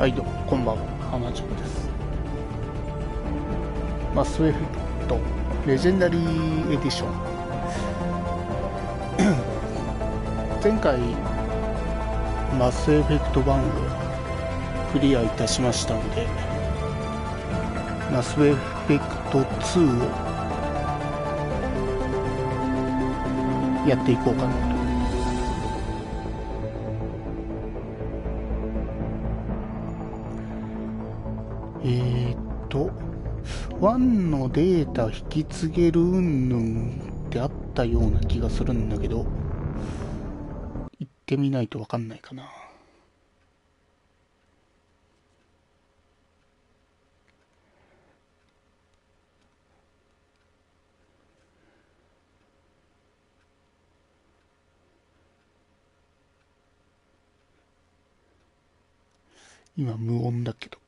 はいどうもこんばんは、ハマジュンです。マスエフェクトレジェンダリーエディション前回マスエフェクト1をクリアいたしましたので、マスエフェクト2をやっていこうかなと。1のデータ引き継げる云々ってあったような気がするんだけど、行ってみないと分かんないかな。今無音だけど。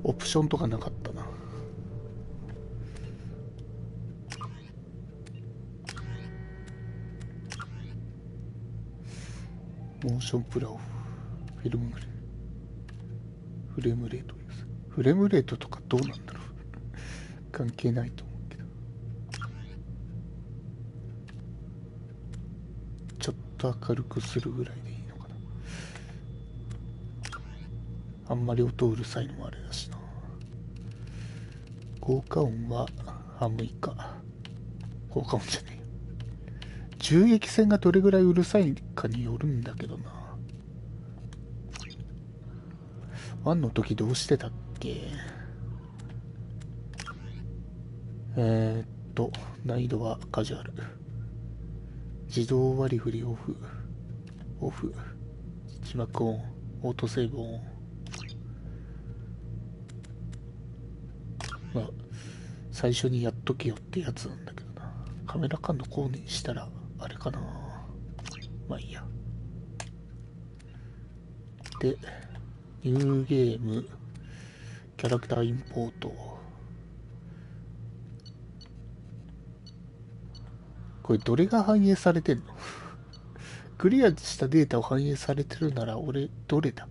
オプションとかなかったな。モーションプラオフ、フィルムフレームレートです。フレームレートとかどうなんだろう関係ないと思うけど、ちょっと明るくするぐらいでいいのかな。あんまり音うるさいのもあれだしな。効果音は半分以下。効果音じゃねえよ。銃撃戦がどれぐらいうるさいかによるんだけどな。1の時どうしてたっけ。難易度はカジュアル。自動割り振りオフ。字幕オン、オートセーブオン。まあ、最初にやっとけよってやつなんだけどな。カメラ感度こうにしたら、あれかな。まあいいや。で、ニューゲーム、キャラクターインポート。これどれが反映されてんのクリアしたデータを反映されてるなら俺どれだ。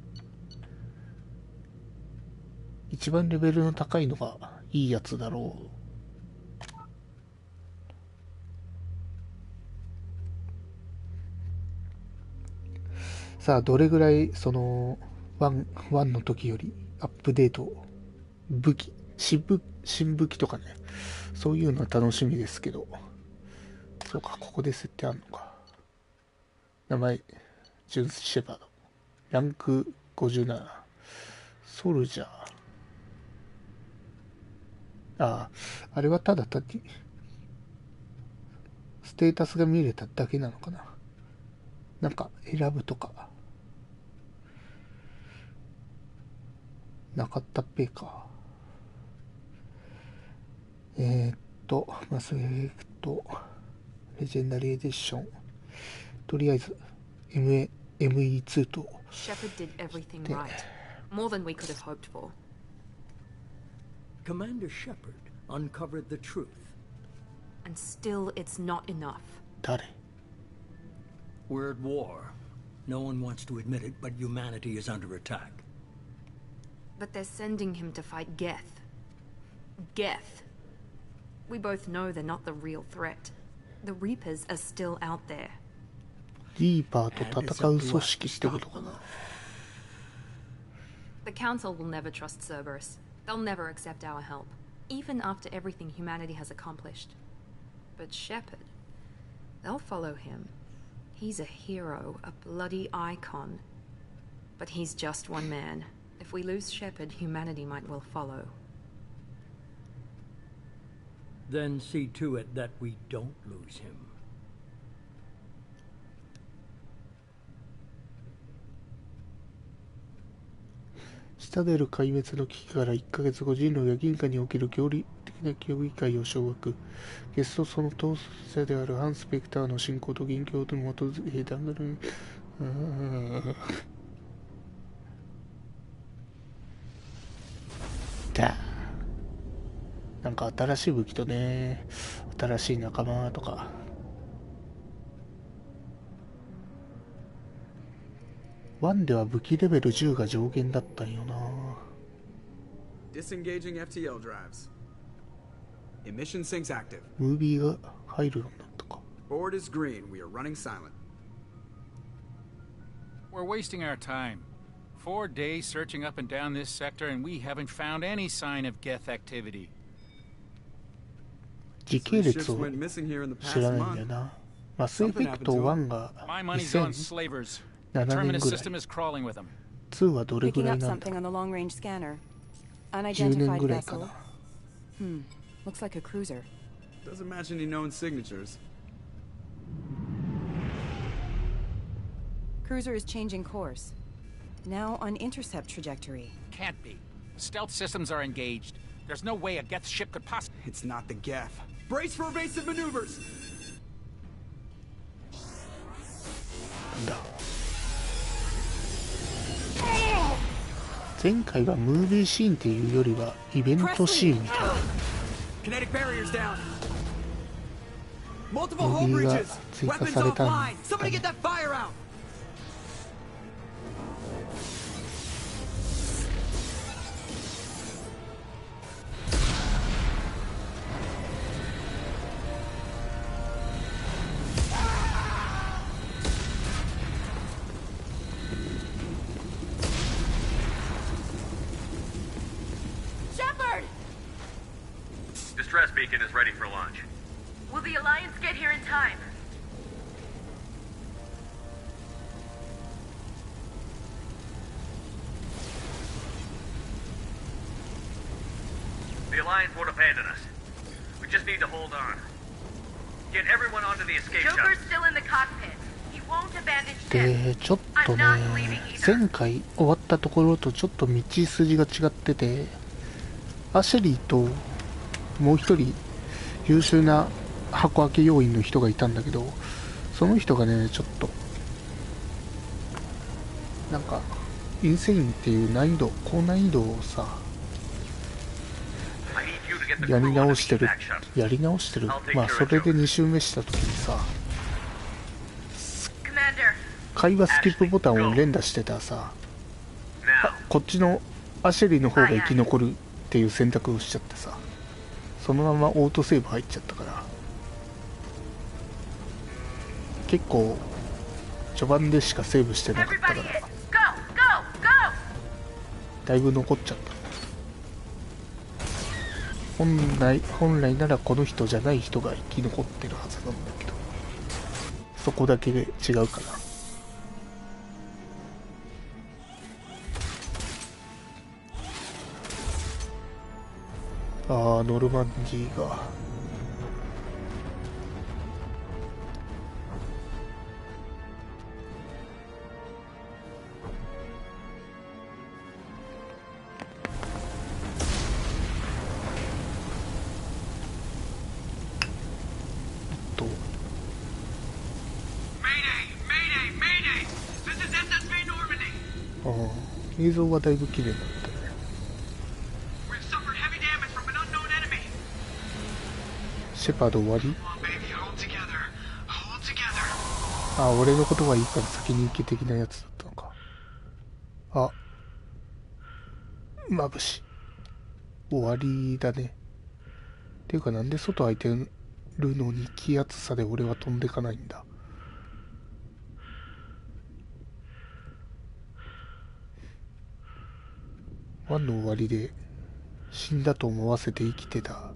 一番レベルの高いのがいいやつだろう。さあどれぐらいその1の時よりアップデート、武器新武器とかね、そういうのは楽しみですけど。そうか、ここで設定あるのか。名前ジュンス・シェパード、ランク57、ソルジャー。あれはただ単にステータスが見れただけなのかな。なんか選ぶとかなかったっぺか。マスエフェクトレジェンダリーエディション、とりあえず ME2 と。 Shepard did everything right. More than we could have hoped for. Commander Shepard uncovered the truth. And still it's not enough. 誰。 We're at war. No one wants to admit it, but humanity is under attack. But they're sending him to fight Geth. Geth. We both know they're not the real threat. The Reapers are still out there. リーパーと戦う組織ってことかな。 The Council will never trust Cerberus. They'll never accept our help, even after everything humanity has accomplished. But Shepard, they'll follow him. He's a hero, a bloody icon. But he's just one man. If we lose Shepard, humanity might well follow. Then see to it that we don't lose him. 下出る壊滅の危機から1ヶ月後、人類が銀河における合理的で協議会を掌握。ゲストその当事者であるハン・スペクターの進行と元凶との基づき平坦がる。なんか新しい武器とね、新しい仲間とか。1では武器レベル10が上限だったんよな。Disengaging FTL drives. Emission sinks active. ムービーが入るようになったか。Board is green. We are running silent. We're wasting our time. 4 days searching up and down this sector, and we haven't found any sign of Geth activity. 時系列を知らないんだよな。マスエフェクト1が2007年ぐらい。2はどれぐらいなんだ。10年ぐらいかな。Looks like a cruiser. Doesn't match any known signatures. Cruiser is changing course. Now on intercept trajectory. Can't be. Stealth systems are engaged. There's no way a Geth ship could possibly. It's not the Geth. Brace for evasive maneuvers. なんだ。前回はムービーシーンっていうよりはイベントシーンみたいな。Kinetic barriers down. Multiple ム hull ービーが breaches. 追加 Weapons されたん offline. だ Somebody ね get that fire out. Distress beacon is ready for launch. Will the Alliance get here in time? The Alliance won't abandon us. We just need to hold on. Get everyone onto the escape shuttle. Joker's still in the cockpit. He won't abandon で ship. ちょっとね、前回終わったところとちょっと道筋が違ってて、アシェリーともう一人優秀な箱開け要員の人がいたんだけど、その人がねちょっとなんかインセインっていう難易度、高難易度をさやり直してる、まあそれで2周目した時にさ、会話スキップボタンを連打してたらさ、こっちのアシェリーの方が生き残るっていう選択をしちゃってさ、そのままオートセーブ入っちゃったから、結構序盤でしかセーブしてなかったから、だいぶ残っちゃった。本来ならこの人じゃない人が生き残ってるはずなんだけど、そこだけで違うかな。ああ、ノルマンディーが映像がだいぶ綺麗になったね。シェパード終わり？あ、俺のことはいいから先に行け的なやつだったのか。あ、眩しい。終わりだね。っていうかなんで外開いてるのに気圧差で俺は飛んでかないんだ。1の終わりで死んだと思わせて生きてた。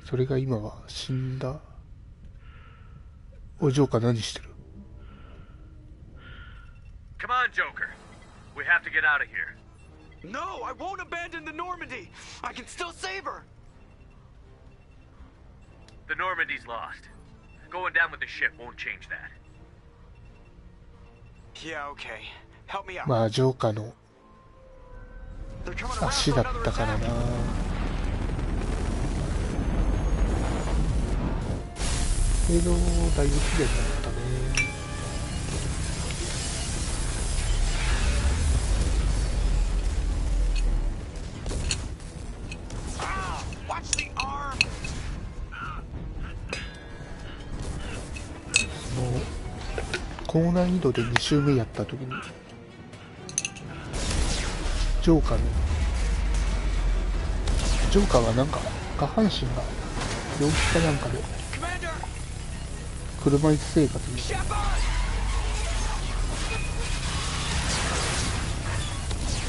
それが今は死んだ。おい、ジョーカー何してる？ Come on, Joker. We have to get out of here. No, I won't abandon the Normandy. I can still save her. The Normandy's lost. Going down with the ship won't change that. Yeah, okay. Help me out. まあジョーカーの足だったからな。映像だいぶ綺麗になったね。高難易度で2周目やった時にジョーカーがなんか下半身が病気かなんかで車椅子生活に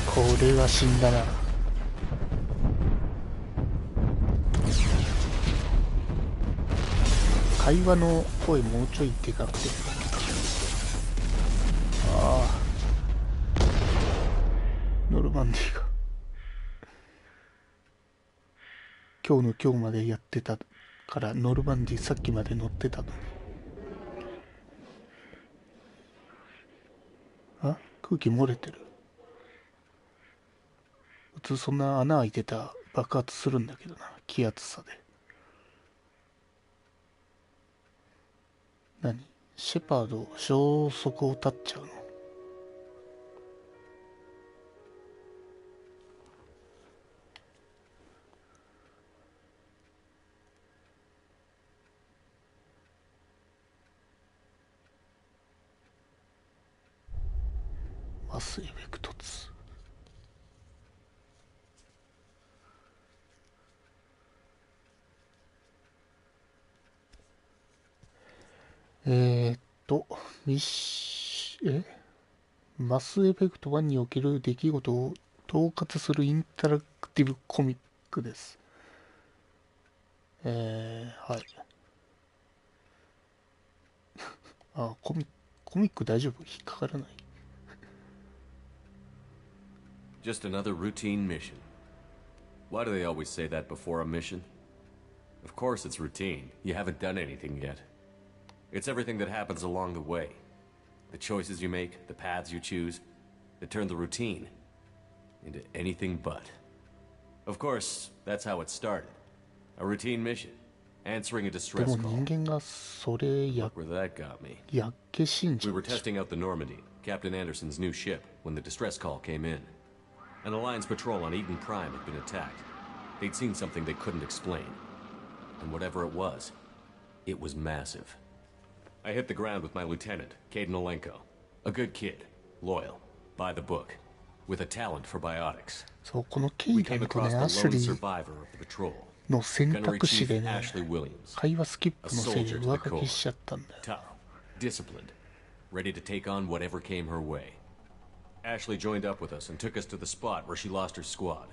これは死んだな。会話の声もうちょいでかくて、ノルマンディが今日の今日までやってたからノルマンディさっきまで乗ってたのに。空気漏れてる。普通そんな穴開いてたら爆発するんだけどな、気圧差で。何？シェパード消息を絶っちゃうの？マスエフェクト2。マスエフェクト1における出来事を統括するインタラクティブコミックです。はい。コミック大丈夫？引っかからない？ Just another routine mission. Why do they always say that before a mission? Of course it's routine. You haven't done anything yet. It's everything that happens along the way. The choices you make, the paths you choose, that turn the routine into anything but. Of course, that's how it started. A routine mission. Answering a で distress も call. 人間がそれ Look where that got me. やっけ信 We じ were testing out the Normandy, Captain Anderson's new ship, when the distress call came in. An Alliance patrol on Eden Prime had been attacked. They'd seen something they couldn't explain. And whatever it was massive. I hit the ground with my lieutenant, Caden Olenko. A good kid, loyal, by the book, with a talent for biotics. そう、このケイ We ダ came ムと across ね、ア the シュ lone リー survivor of the patrol, の選 Gunnery 択肢で Chief ね、 Ashley Williams. 会話スキッ A プのせいで soldier to the 上書き core. しちゃったんだよ。 Tough, disciplined, ready to take on whatever came her way. Ashley joined up with us and took us to the spot where she lost her squad.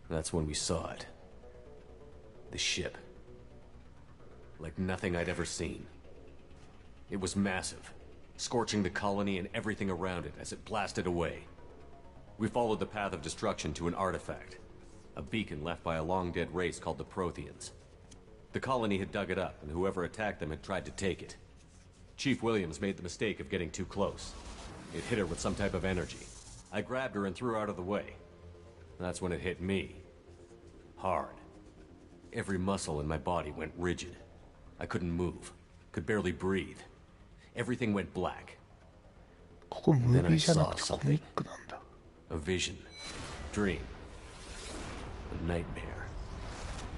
That's when we saw it. The ship. Like nothing I'd ever seen. It was massive, scorching the colony and everything around it as it blasted away. We followed the path of destruction to an artifact, a beacon left by a long-dead race called the Protheans. The colony had dug it up, and whoever attacked them had tried to take it. Chief Williams made the mistake of getting too close. It hit her with some type of energy. I grabbed her and threw her out of the way. That's when it hit me. Hard. Every muscle in my body went rigid. I couldn't move, could barely breathe. Everything went black. ここムービーじゃなくてコミックなんだ。 A vision. Dream. A nightmare.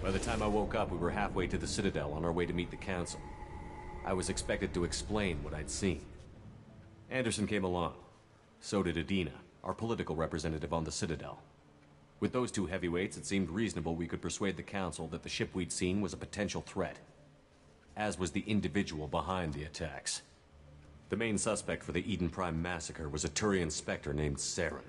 By the time I woke up, we were halfway to the Citadel on our way to meet the Council. I was expected to explain what I'd seen. Anderson came along. So did Adina, our political representative on the Citadel. With those two heavyweights, it seemed reasonable we could persuade the Council that the ship we'd seen was a potential threat. As was the individual behind the attacks. The main suspect for the Eden Prime massacre was a Turian Spectre named Saren.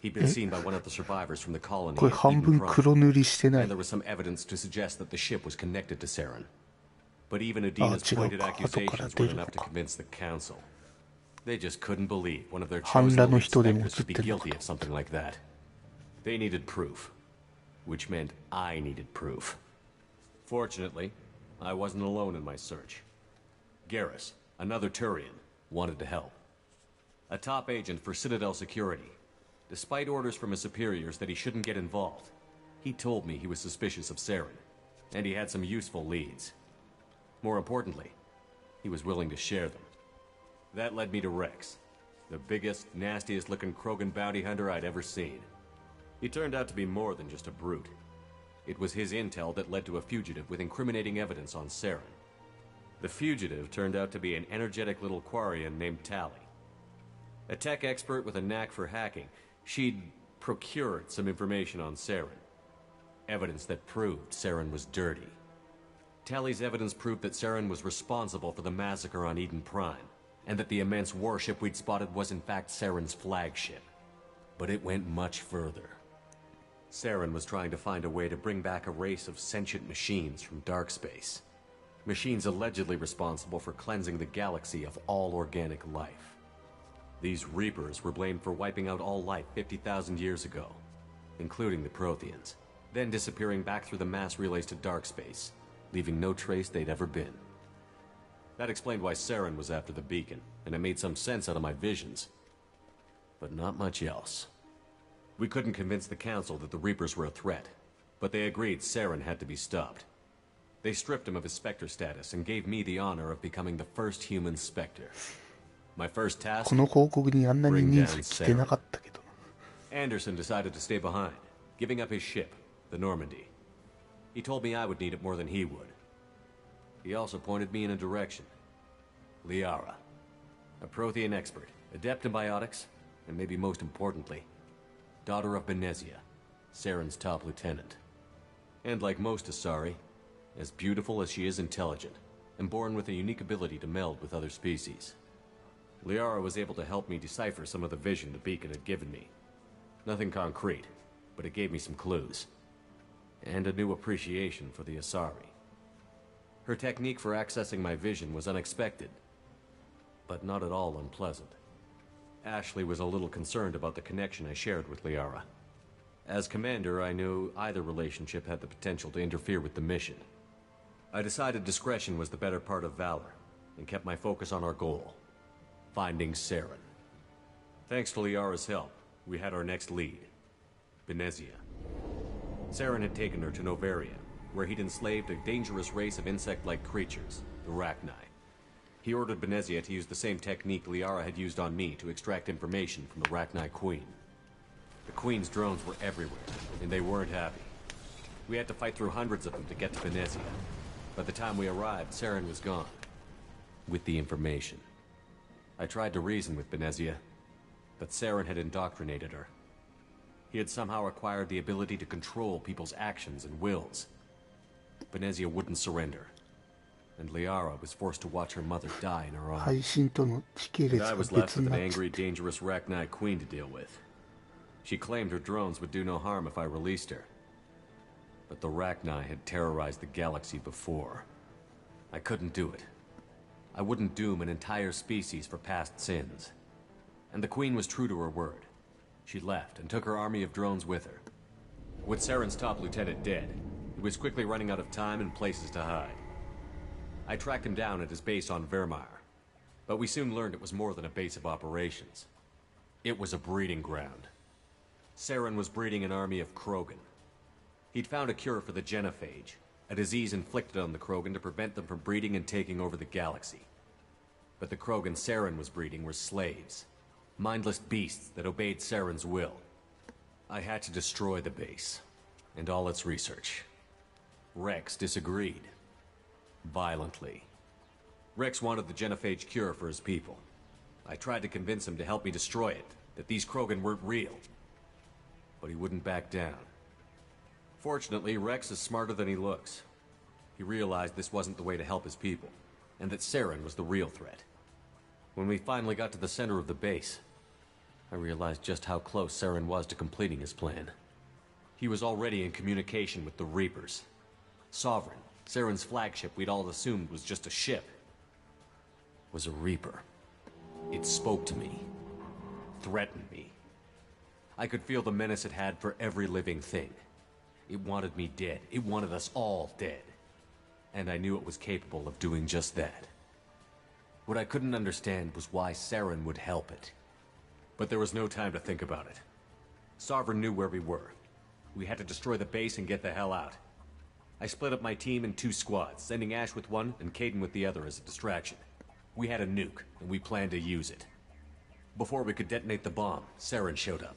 He'd been seen by one of the survivors from the colony これ at 半 Eden 分 Prime, 黒塗りしてない and there was some evidence to suggest that the ship was connected to Saren. But even Adina's pointed accusations weren't enough to convince the Council. They just couldn't believe one of their chosen 反乱の elite 人でも specters 映っ could be てるのか guilty of something like that. They needed proof, which meant I needed proof. Fortunately, I wasn't alone in my search. Garrus, another Turian, wanted to help. A top agent for Citadel Security. Despite orders from his superiors that he shouldn't get involved, he told me he was suspicious of Saren, and he had some useful leads. More importantly, he was willing to share them. That led me to Rex, the biggest, nastiest-looking Krogan bounty hunter I'd ever seen. He turned out to be more than just a brute. It was his intel that led to a fugitive with incriminating evidence on Saren. The fugitive turned out to be an energetic little Quarian named Tally. A tech expert with a knack for hacking, she'd procured some information on Saren. Evidence that proved Saren was dirty. Tally's evidence proved that Saren was responsible for the massacre on Eden Prime, and that the immense warship we'd spotted was in fact Saren's flagship. But it went much further. Saren was trying to find a way to bring back a race of sentient machines from dark space. Machines allegedly responsible for cleansing the galaxy of all organic life. These Reapers were blamed for wiping out all life 50,000 years ago, including the Protheans, then disappearing back through the mass relays to dark space, leaving no trace they'd ever been. That explained why Saren was after the beacon, and it made some sense out of my visions. But not much else. We couldn't convince the Council that the Reapers were a threat, but they agreed Saren had to be stopped. They stripped him of his Spectre status and gave me the honor of becoming the first human Spectre. My first task? この広告にあんなに人数来てなかったけど。Anderson decided to stay behind, giving up his ship, the Normandy. He told me I would need it more than he would. He also pointed me in a direction. Liara, a Prothean expert, adept in biotics, and maybe most importantly, daughter of Benezia, Saren's top lieutenant. And like most Asari, as beautiful as she is intelligent, and born with a unique ability to meld with other species. Liara was able to help me decipher some of the vision the beacon had given me. Nothing concrete, but it gave me some clues. And a new appreciation for the Asari. Her technique for accessing my vision was unexpected, but not at all unpleasant. Ashley was a little concerned about the connection I shared with Liara. As commander, I knew either relationship had the potential to interfere with the mission. I decided discretion was the better part of valor, and kept my focus on our goal, finding Saren. Thanks to Liara's help, we had our next lead, Benezia. Saren had taken her to Novaria, where he'd enslaved a dangerous race of insect-like creatures, the Rachni. He ordered Benezia to use the same technique Liara had used on me to extract information from the Rachni Queen. The Queen's drones were everywhere, and they weren't happy. We had to fight through hundreds of them to get to Benezia. By the time we arrived, Saren was gone, with the information. I tried to reason with Benezia, but Saren had indoctrinated her. He had somehow acquired the ability to control people's actions and wills. Benezia wouldn't surrender, and Liara was forced to watch her mother die in her arms. 配信との時系 And 列 I が was left 別 with に an なっちゃ angry, dangerous Rachni queen to deal with. She claimed her drones would do no harm if I released her. But the Rachni had terrorized the galaxy before. I couldn't do it. I wouldn't doom an entire species for past sins. And the Queen was true to her word. She left and took her army of drones with her. With Saren's top lieutenant dead, he was quickly running out of time and places to hide. I tracked him down at his base on Vermeer, but we soon learned it was more than a base of operations. It was a breeding ground. Saren was breeding an army of Krogan. He'd found a cure for the genophage, a disease inflicted on the Krogan to prevent them from breeding and taking over the galaxy. But the Krogan Saren was breeding were slaves, mindless beasts that obeyed Saren's will. I had to destroy the base, and all its research. Rex disagreed. Violently. Rex wanted the genophage cure for his people. I tried to convince him to help me destroy it, that these Krogan weren't real. But he wouldn't back down. Fortunately, Rex is smarter than he looks. He realized this wasn't the way to help his people, and that Saren was the real threat. When we finally got to the center of the base, I realized just how close Saren was to completing his plan. He was already in communication with the Reapers. Sovereign, Saren's flagship we'd all assumed was just a ship, was a Reaper. It spoke to me, threatened me. I could feel the menace it had for every living thing. It wanted me dead. It wanted us all dead. And I knew it was capable of doing just that. What I couldn't understand was why Saren would help it. But there was no time to think about it. Sovereign knew where we were. We had to destroy the base and get the hell out. I split up my team in 2 squads, sending Ash with one and Caden with the other as a distraction. We had a nuke, and we planned to use it. Before we could detonate the bomb, Saren showed up.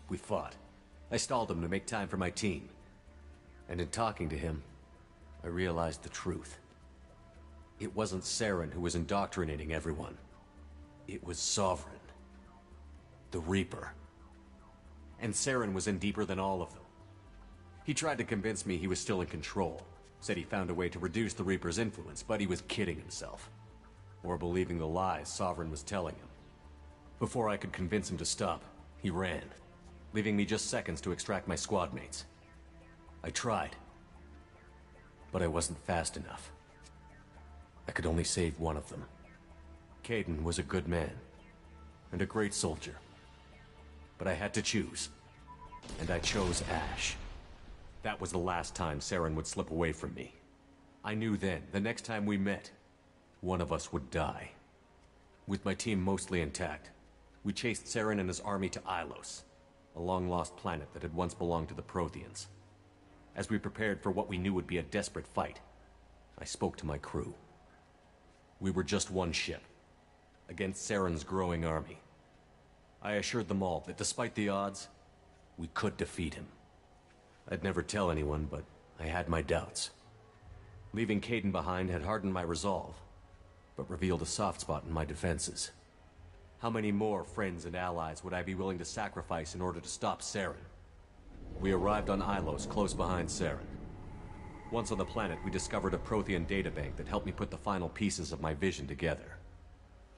We fought. I stalled him to make time for my team. And in talking to him, I realized the truth. It wasn't Saren who was indoctrinating everyone. It was Sovereign. The Reaper. And Saren was in deeper than all of them. He tried to convince me he was still in control. Said he found a way to reduce the Reaper's influence, but he was kidding himself. Or believing the lies Sovereign was telling him. Before I could convince him to stop, he ran, leaving me just seconds to extract my squad mates. I tried, but I wasn't fast enough. I could only save one of them. Caden was a good man, and a great soldier. But I had to choose, and I chose Ash. That was the last time Saren would slip away from me. I knew then, the next time we met, one of us would die. With my team mostly intact, we chased Saren and his army to Ilos, a long-lost planet that had once belonged to the Protheans. As we prepared for what we knew would be a desperate fight, I spoke to my crew. We were just one ship, against Saren's growing army. I assured them all that despite the odds, we could defeat him. I'd never tell anyone, but I had my doubts. Leaving Caden behind had hardened my resolve, but revealed a soft spot in my defenses. How many more friends and allies would I be willing to sacrifice in order to stop Saren? We arrived on Ilos, close behind Saren. Once on the planet, we discovered a Prothean databank that helped me put the final pieces of my vision together.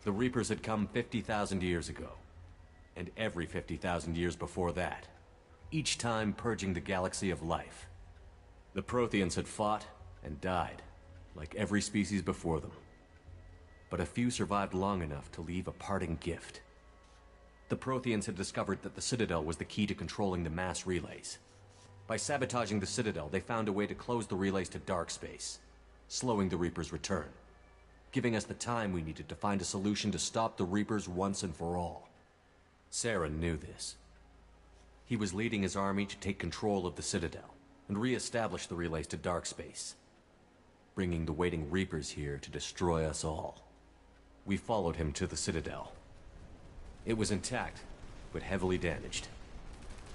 The Reapers had come 50,000 years ago, and every 50,000 years before that, each time purging the galaxy of life. The Protheans had fought and died, like every species before them. But a few survived long enough to leave a parting gift. The Protheans had discovered that the Citadel was the key to controlling the mass relays. By sabotaging the Citadel, they found a way to close the relays to dark space, slowing the Reaper's return, giving us the time we needed to find a solution to stop the Reapers once and for all. Saren knew this. He was leading his army to take control of the Citadel and re-establish the relays to dark space, bringing the waiting Reapers here to destroy us all. We followed him to the Citadel. It was intact, but heavily damaged.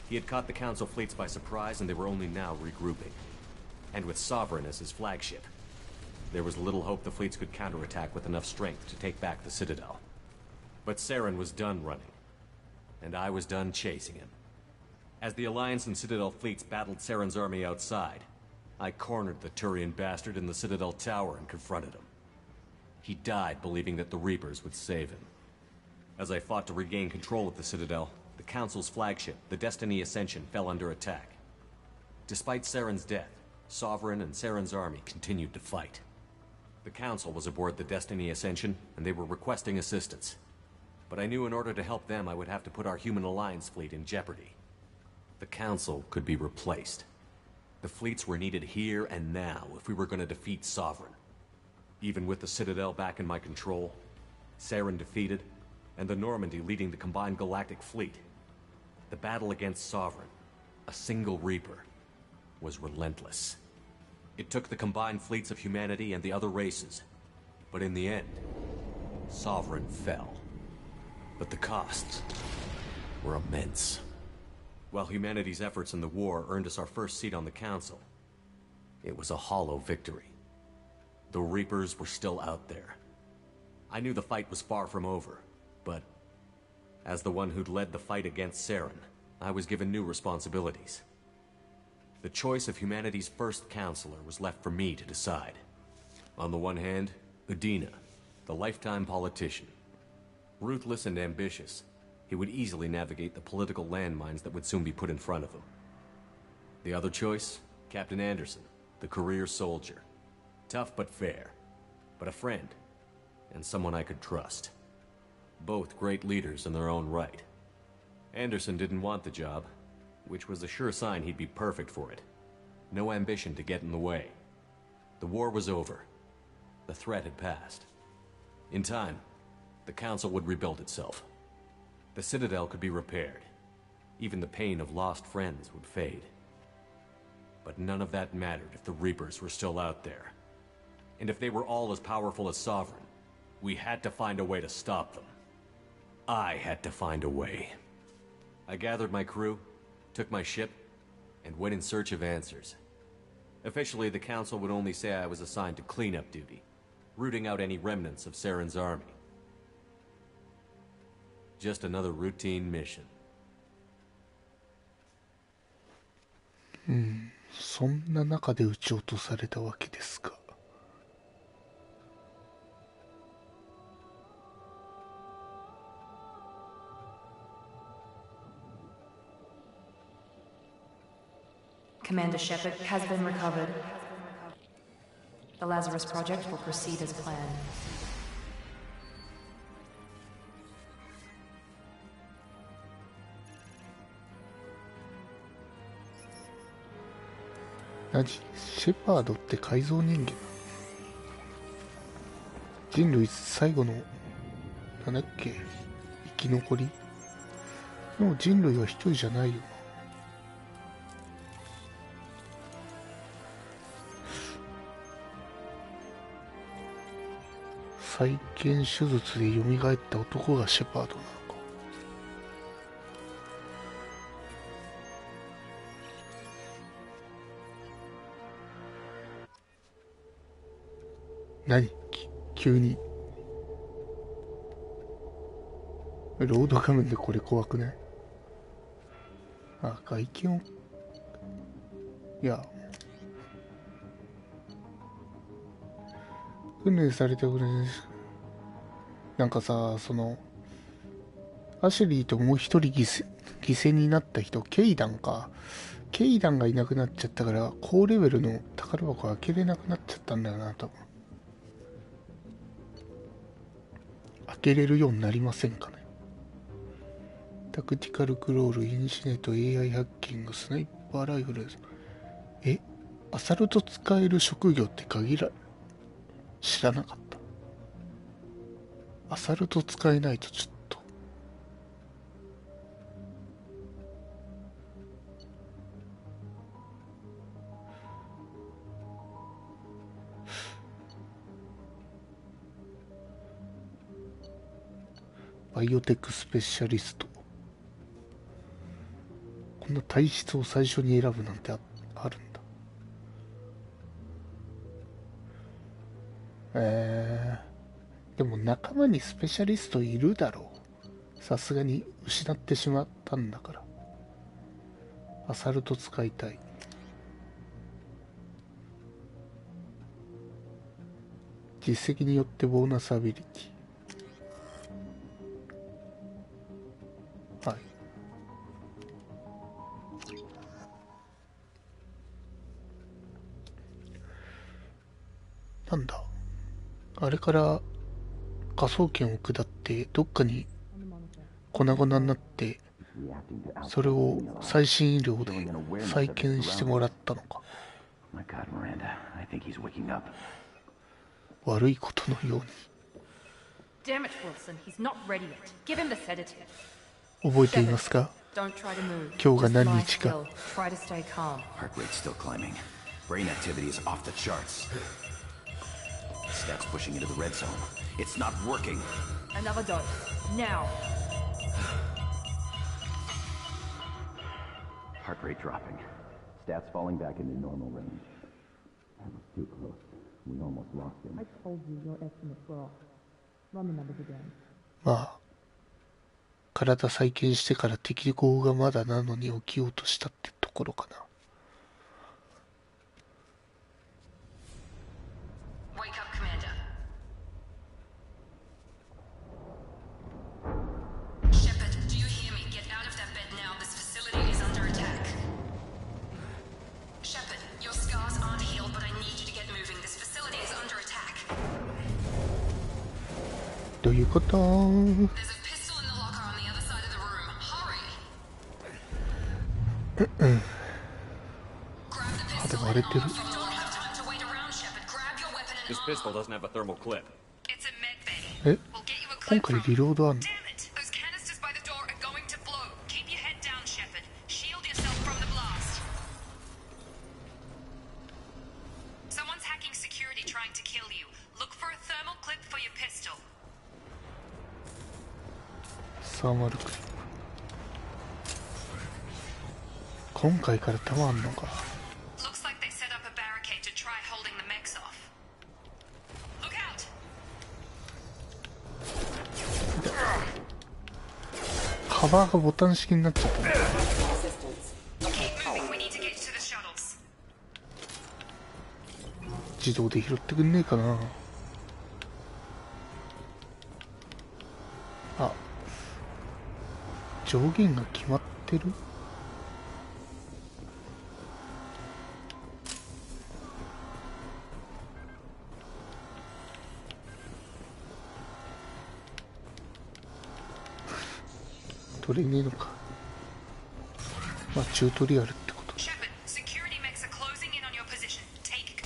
He had caught the Council fleets by surprise, and they were only now regrouping. And with Sovereign as his flagship, there was little hope the fleets could counterattack with enough strength to take back the Citadel. But Saren was done running, and I was done chasing him. As the Alliance and Citadel fleets battled Saren's army outside, I cornered the Turian bastard in the Citadel tower and confronted him. He died believing that the Reapers would save him. As I fought to regain control of the Citadel, the Council's flagship, the Destiny Ascension, fell under attack. Despite Saren's death, Sovereign and Saren's army continued to fight. The Council was aboard the Destiny Ascension, and they were requesting assistance. But I knew in order to help them, I would have to put our human Alliance fleet in jeopardy. The Council could be replaced. The fleets were needed here and now if we were going to defeat Sovereign. Even with the Citadel back in my control, Saren defeated, and the Normandy leading the combined galactic fleet, the battle against Sovereign, a single Reaper, was relentless. It took the combined fleets of humanity and the other races, but in the end, Sovereign fell. But the costs were immense. While humanity's efforts in the war earned us our first seat on the Council, it was a hollow victory. The Reapers were still out there. I knew the fight was far from over, but as the one who'd led the fight against Saren, I was given new responsibilities. The choice of humanity's first counselor was left for me to decide. On the one hand, Udina, the lifetime politician. Ruthless and ambitious, he would easily navigate the political landmines that would soon be put in front of him. The other choice, Captain Anderson, the career soldier. Tough but fair, but a friend, and someone I could trust. Both great leaders in their own right. Anderson didn't want the job, which was a sure sign he'd be perfect for it. No ambition to get in the way. The war was over. The threat had passed. In time, the Council would rebuild itself. The Citadel could be repaired. Even the pain of lost friends would fade. But none of that mattered if the Reapers were still out there. And if they were all as powerful as Sovereign, we had to find a way to stop them. I had to find a way. I gathered my crew, took my ship, and went in search of answers. Officially, the Council would only say I was assigned to cleanup duty, rooting out any remnants of Saren's army. Just another routine mission. そんな中で撃ち落とされたわけですか。Commander Shepard has been recovered. The Lazarus Project will proceed as planned. 何？シェパードって改造人間？人類最後のなんだっけ、生き残り？もう人類は一人じゃないよ。再建手術で蘇った男がシェパードなのか。何？急にロード画面でこれ怖くない？あ、外気温、いや訓練されたぐらいです。なんかさ、そのアシュリーともう一人犠牲になった人、ケイダンか。ケイダンがいなくなっちゃったから、高レベルの宝箱開けれなくなっちゃったんだよな、多分。開けれるようになりませんかね。タクティカルクロール、インシネート、AI ハッキング、スナイパーライフルです。アサルト使える職業って知らなかった。アサルト使えないとちょっと。バイオテックスペシャリスト。こんな体質を最初に選ぶなんてあるんだ。でも仲間にスペシャリストいるだろう。さすがに失ってしまったんだから。アサルト使いたい。実績によってボーナスアビリティ。はい。なんだ、あれから科捜研を下ってどっかに粉々になって、それを最新医療で再建してもらったのか。悪いことのように。覚えていますか？今日が何日か。Stats pushing into the red zone. It's not working. Another dose. Now. Heart rate dropping. Stats falling back into normal range. That was too close. We almost lost him. I told you your estimates were off. Run the numbers again. まあ、体再建してから適合がまだなのに起きようとしたってところかな。どういうこと？肌割れてる。今回リロードあんの？ 3悪く。今回から弾あんのか。Looks like they set up a barricade to try holding the mechs off. Look out! カバーがボタン式になっちゃったね。 Keep moving. We need to get to the shuttles. 自動で拾ってくんねえかな。あ、上限が決まってる。取れねえのか。まあチュートリアルってこと。 Shepard, security mechs are closing in on your position. Take.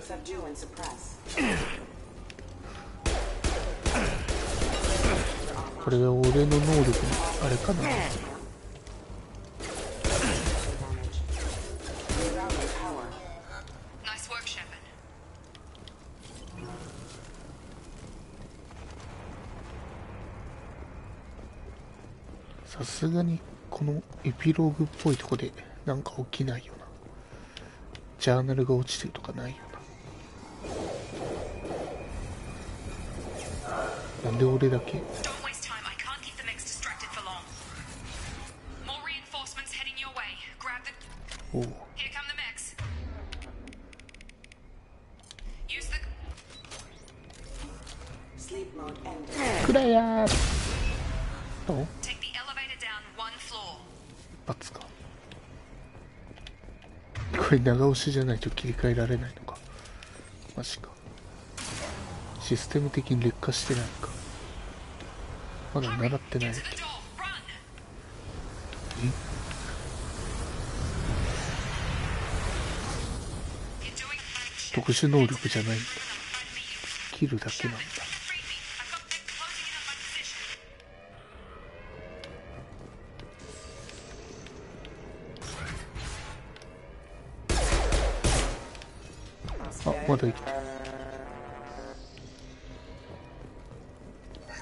Subdue and suppress. これは俺の能力のあれかな。 Nice work, Shepard. さすがにこのエピローグっぽいとこでなんか起きないよな。ジャーナルが落ちてるとかないよな。なんで俺だけ。 Don't waste time. I can't keep the mechs distracted for long. More reinforcements heading your way. Grab the. おう Here come the mechs. Use the. Sleep mode ended. クラヤー。お Take the elevator down one floor. 一発か。これ長押しじゃないと切り替えられないのか。マジか。システム的に劣化してないか。まだ習ってない Get け to the ど。 door. Run. え You're doing fine. 特殊能力じゃないんだ。切るだけなんだ。 Free me. I've got them closing in on my position. あ、まだ生きてる。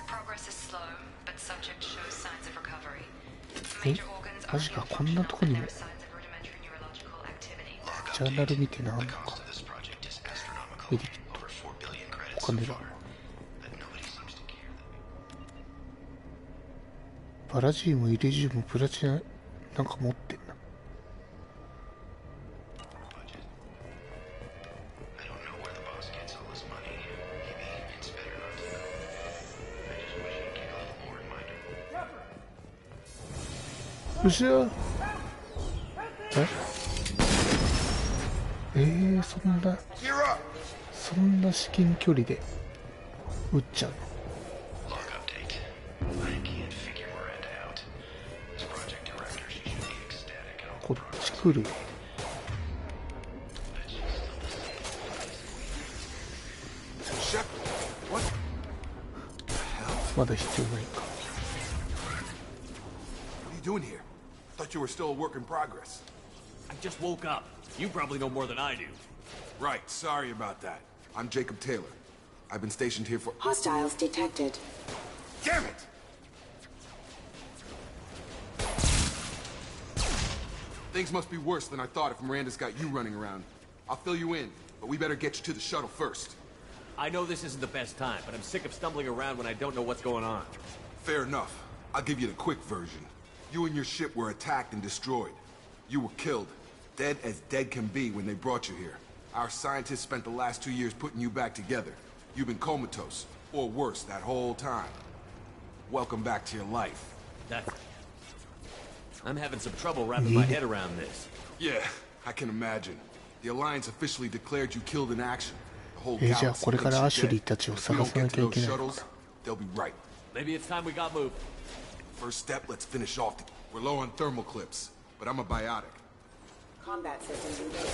Progress is slow, but subject shows signs of recovery. え Major organs are マジか、こんなとこにも there are signs of rudimentary neurological activity. ジャーナル見てなんのか。メディキット。お金だ。パラジウム、イリジウム、プラチナ、なんか持ってんな。後ろ。そんな至近距離で撃っちゃうの。こっち来る。まだ必要ないか。 What are you doing here? Thought you were still a work in progress. I just woke up. You probably know more than I do. Right, sorry about that. I'm Jacob Taylor. I've been stationed here for... Hostiles detected. Damn it! Things must be worse than I thought if Miranda's got you running around. I'll fill you in, but we better get you to the shuttle first. I know this isn't the best time, but I'm sick of stumbling around when I don't know what's going on. Fair enough. I'll give you the quick version. You and your ship were attacked and destroyed. You were killed. Dead as dead can be when they brought you here. Our scientists spent the last 2 years putting you back together. You've been comatose, or worse, that whole time. Welcome back to your life. That's... I'm having some trouble wrapping my head around this. Yeah, I can imagine. The Alliance officially declared you killed in action. The whole じゃあ galaxy これから thinks アシュ you're リ dead. ーたちを If we 探 don't さな get きゃ to いけ those ないのか shuttles, they'll be right. Maybe it's time we got moving. First step, let's finish off. We're low on thermal clips, but I'm a biotic. Combat systems engaged.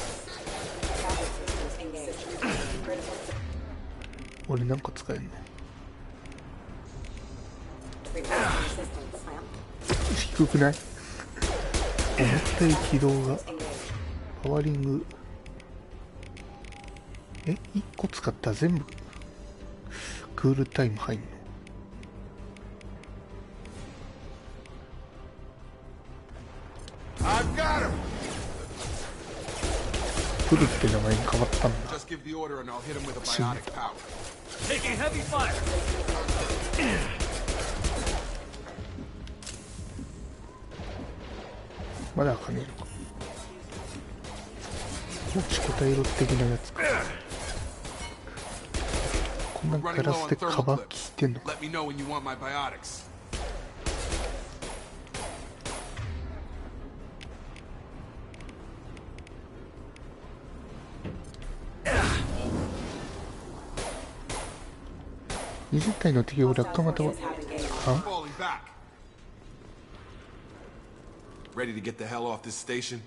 Traffic systems engaged. Critical 俺なんか使えんの。 requesting assistance. 低くない？思ったより軌道が。パワリング。1個使ったら全部クールタイム入んの？プルって名前に変わったんだ。まだ開かねえのか。持ちこたえろ的なやつか。こんなガラスでカバー効いてんのか。20体の敵を落下型はReady to get the hell off this station?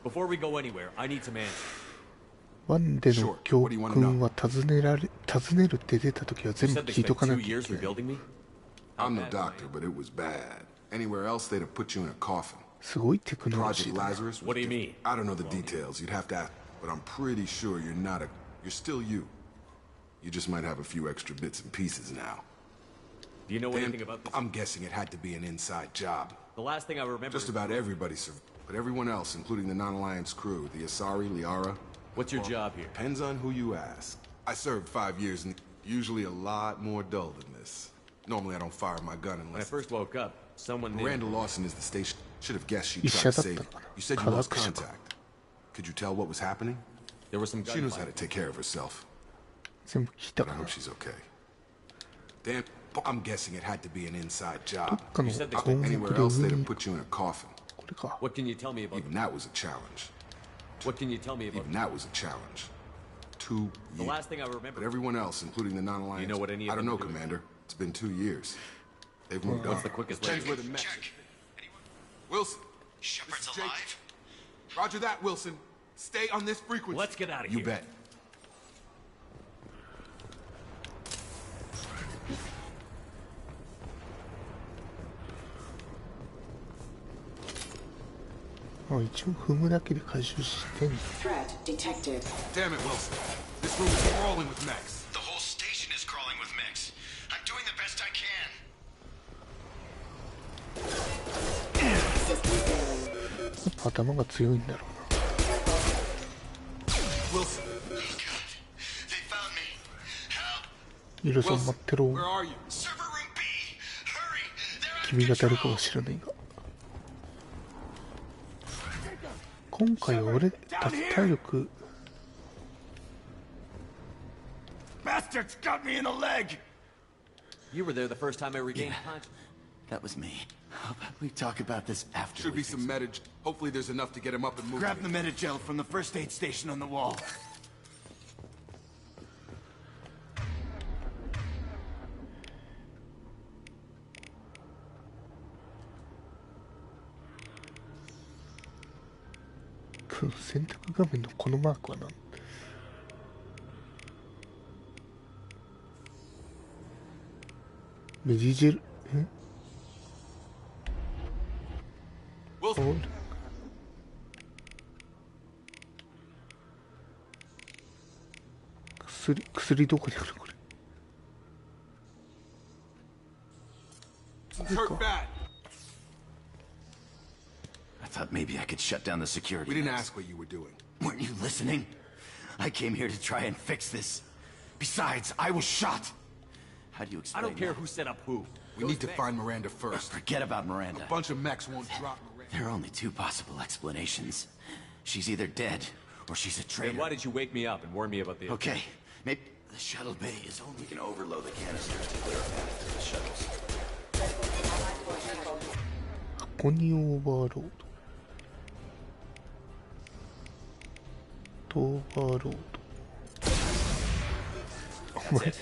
Before we go anywhere, I need some answers. ワンでの教訓は尋ねるって出た時は全部聞いとかなきゃいけない。I'm no doctor, but it was bad. Anywhere else, they'd have put you in a coffin. すごいテクノロジー Project だな。 Lazarus. What do you mean? I don't know the details. You'd have to ask, but I'm pretty sure you're not a. You're still you. You just might have a few extra bits and pieces now. Do you know anything about this? I'm guessing it had to be an inside job. The last thing I remember. Just about everybody survived, but everyone else, including the non-alliance crew, the Asari, Liara. What's your job here? Depends on who you ask. I served 5 years, and usually a lot more dull than this. Normally, I don't fire my gun unless. When I first woke up, someone named Miranda Lawson is the station. Should have guessed she'd 医 try 者 to だっ save た you. のかな。 You said 科 you 学 lost 者か。 contact. Could you tell what was happening? there was some She knows how gunfire. to take care of herself. 全部聞いた But か I な。 hope she's okay. Damn, I'm guessing it had to be an inside ど job. っかの I 項 think 目 anywhere で else 上 they'd に have put you in a coffin. これか。 What can you tell me about? Even that was a challenge. What can you tell me about? Even that was a challenge. 2 The years. last thing I remember. But everyone else, including the non-alliance, You know what any of I don't them know, are doing? Commander. It's been 2 years. They've moved on. What's the quickest way? Depends where the mess. Wilson. Shepard's this is Jake. alive? Roger that, Wilson. Stay on this frequency. Let's get out of You here. bet. あ、一応踏むだけで回収してんの。 Threat detected. Damn it, Wilson. This room is crawling with mechs. The whole station is crawling with mechs. I'm doing the best I can. System failing. やっぱ頭が強いんだろ Wilson. Oh, God. They found me. Help! うな。イルソン待ってろ。 Where are you? Server room B! Hurry! They're out of 君が誰か control! は知らないが。今回は俺たち体力 Bastards got me in the leg! You were there the first time I regained consciousness. That was me. How about we talk about this after? Should be some meta. Hopefully there's enough to get him up and moving. Grab the metagel from the first aid station on the wall. 選択画面のこのマークは何？メディジェル薬どこにあるこれ。 Hurt bad. I thought maybe I could shut down the security. We didn't nets. ask what you were doing. Weren't you listening? I came here to try and fix this. Besides, I was shot. How do you I explain don't care that? who set up who. We need to find Miranda first. Forget about Miranda. A bunch of mechs won't drop Miranda. There are only two possible explanations. She's either dead, or she's a Then traitor. why did you wake me up and warn me about the... Okay, maybe the shuttle bay is only going to overload the canisters to clear a path to the shuttles. 箱にオーバーロード。オーバーロード。お前、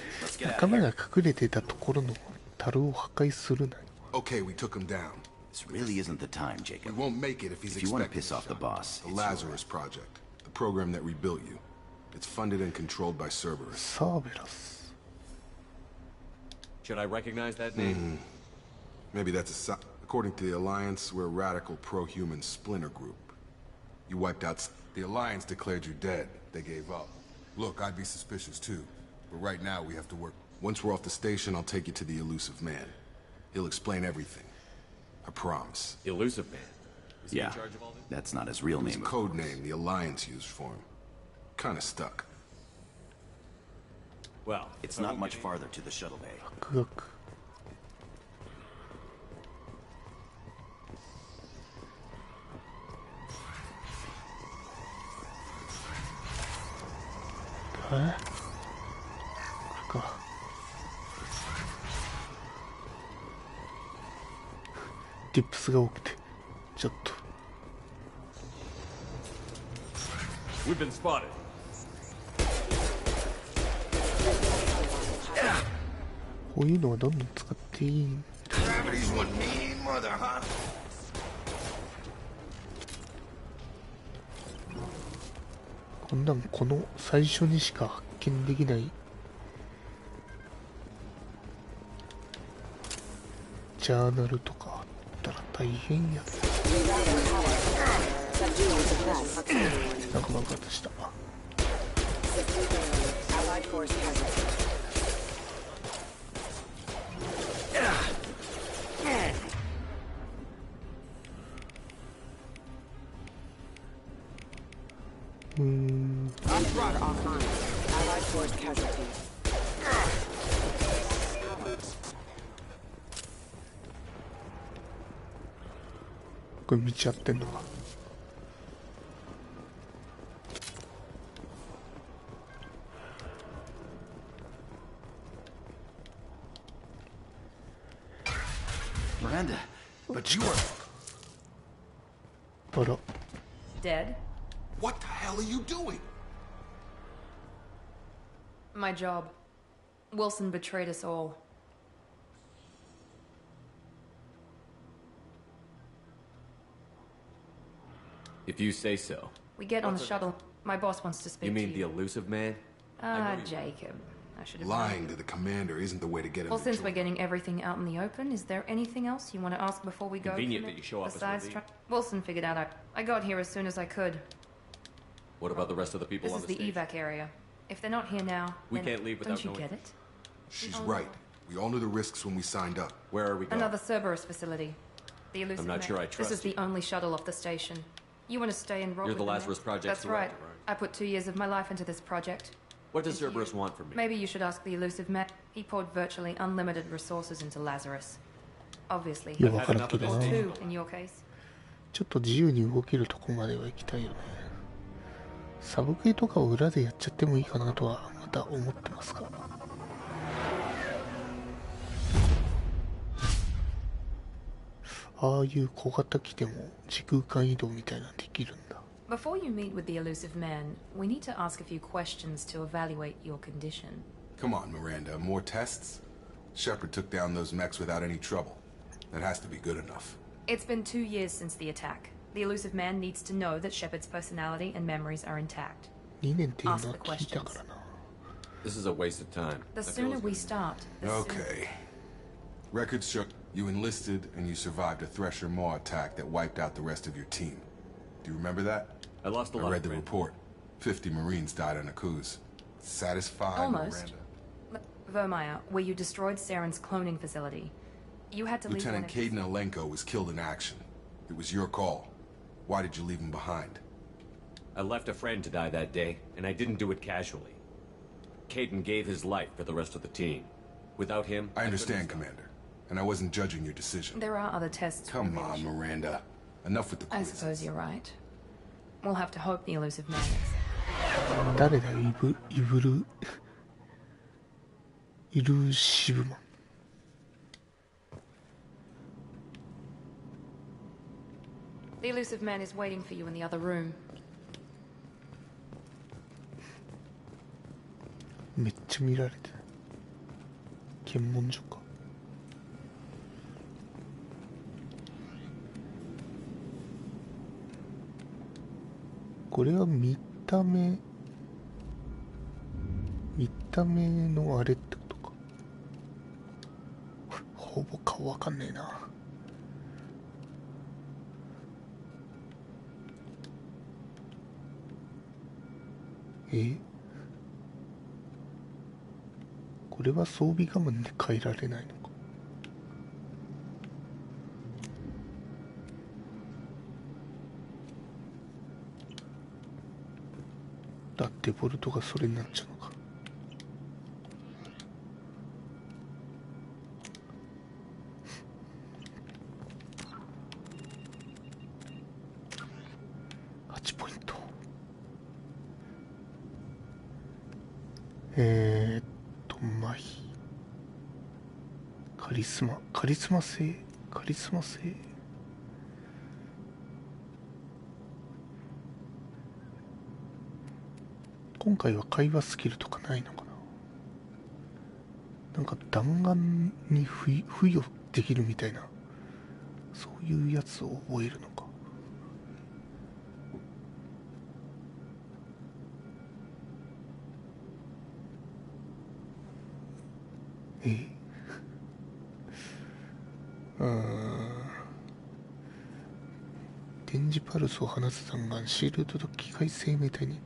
仲間が隠れてたところの樽を破壊するなよ。 Okay, we took him down. This really isn't the time, We Jacob. won't make it if he's If you want to expecting piss off the boss, The it's your Lazarus Project, the program that rebuilt you. It's funded and controlled by Cerberus. サーベラス。 Should I recognize that name? Maybe that's according to the Alliance, we're a radical pro-human splinter group. You wiped out... The Alliance declared you dead. They gave up. Look, I'd be suspicious too. But right now we have to work... Once we're off the station, I'll take you to the elusive man. He'll explain everything. I promise. Elusive man? Is he Yeah, in charge of all this? that's not his real His name. code name the Alliance used for him. Kinda stuck. Well, It's not much farther to the shuttle bay. 学学。これか。ディップスが多くてちょっと。 We've been spotted. こういうのはどんどん使っていい。 Gravity's one mean mother, huh? こんなんこの最初にしか発見できないジャーナルとかあったら大変や。なんか爆発した。これ道合ってんのか。Miranda, but you were... あら。 Dead? What the hell are you doing? My job. Wilson betrayed us all. If you say so. We get on the shuttle. My boss wants to speak You mean to the you. elusive man? Ah, Jacob. I should have Lying known. to the commander isn't the way to get him. Well, to since join. we're getting everything out in the open, is there anything else you want to ask before we go? Convenient Commit? that you show up as Besides, relief. Wilson figured out I got here as soon as I could. What about the rest of the people This on is the the station? evac area. If they're not here now, We then can't leave without don't you knowing. get it? She's right. We all knew the risks when we signed up. Where are we going? Another Cerberus facility. The elusive I'm not man. sure I This trust is the you. only shuttle off the station. You want to stay and roll You're the with them Lazarus then? Project's That's right. director, right? I put 2 years of my life into this project. What does Cerberus want from me? Maybe you should ask the elusive man. He poured virtually unlimited resources into Lazarus. Obviously. よくわからんけど Or な。 two in your case. ちょっと自由に動けるとこまでは行きたいよね。サブクエとかを裏でやっちゃってもいいかなとはまた思ってますが。ああいう小型機でも時空間移動みたいなのできるんだ。 Before you meet with the elusive man, we need to ask a few questions to evaluate your condition. Come on, Miranda. More tests? Shepard took down those mechs without any trouble. That has to be good enough. It's been 2 years since the attack. The elusive man needs to know that Shepard's personality and memories are intact. 2年っていうのは聞いたからな。 This is a waste of time. The I feel sooner as we if- start, the sooner... Okay. Records show you enlisted and you survived a Thresher Maw attack that wiped out the rest of your team. Do you remember that? I lost a I lot. read the friend. report. 50 Marines died on a cruise. Satisfied, Almost. Miranda? Vermeer, where you destroyed Saren's cloning facility. You had to leave Lieutenant one of Caden Alenko was killed in action. It was your call. Why did you leave him behind? I left a friend to die that day, and I didn't do it casually. Caden gave his life for the rest of the team. Without him, I understand, Commander. And I wasn't judging your decision. There are other tests. Come on, Miranda. Enough with the I quizzes. suppose you're right. We'll have to hope the elusive man. 誰だよ、イルシブマン。The elusive man is waiting for you in the other room. めっちゃ見られてる。検問所か。これは見た目のあれってことか。ほぼ顔わかんねえな。これは装備画面で変えられないのか。デフォルトがそれになっちゃうのか。8ポイント。麻痺、カリスマ性。今回は会話スキルとかないのかな。なんか弾丸に付与できるみたいな、そういうやつを覚えるのか。電磁パルスを放つ弾丸、シールドと機械生命体に、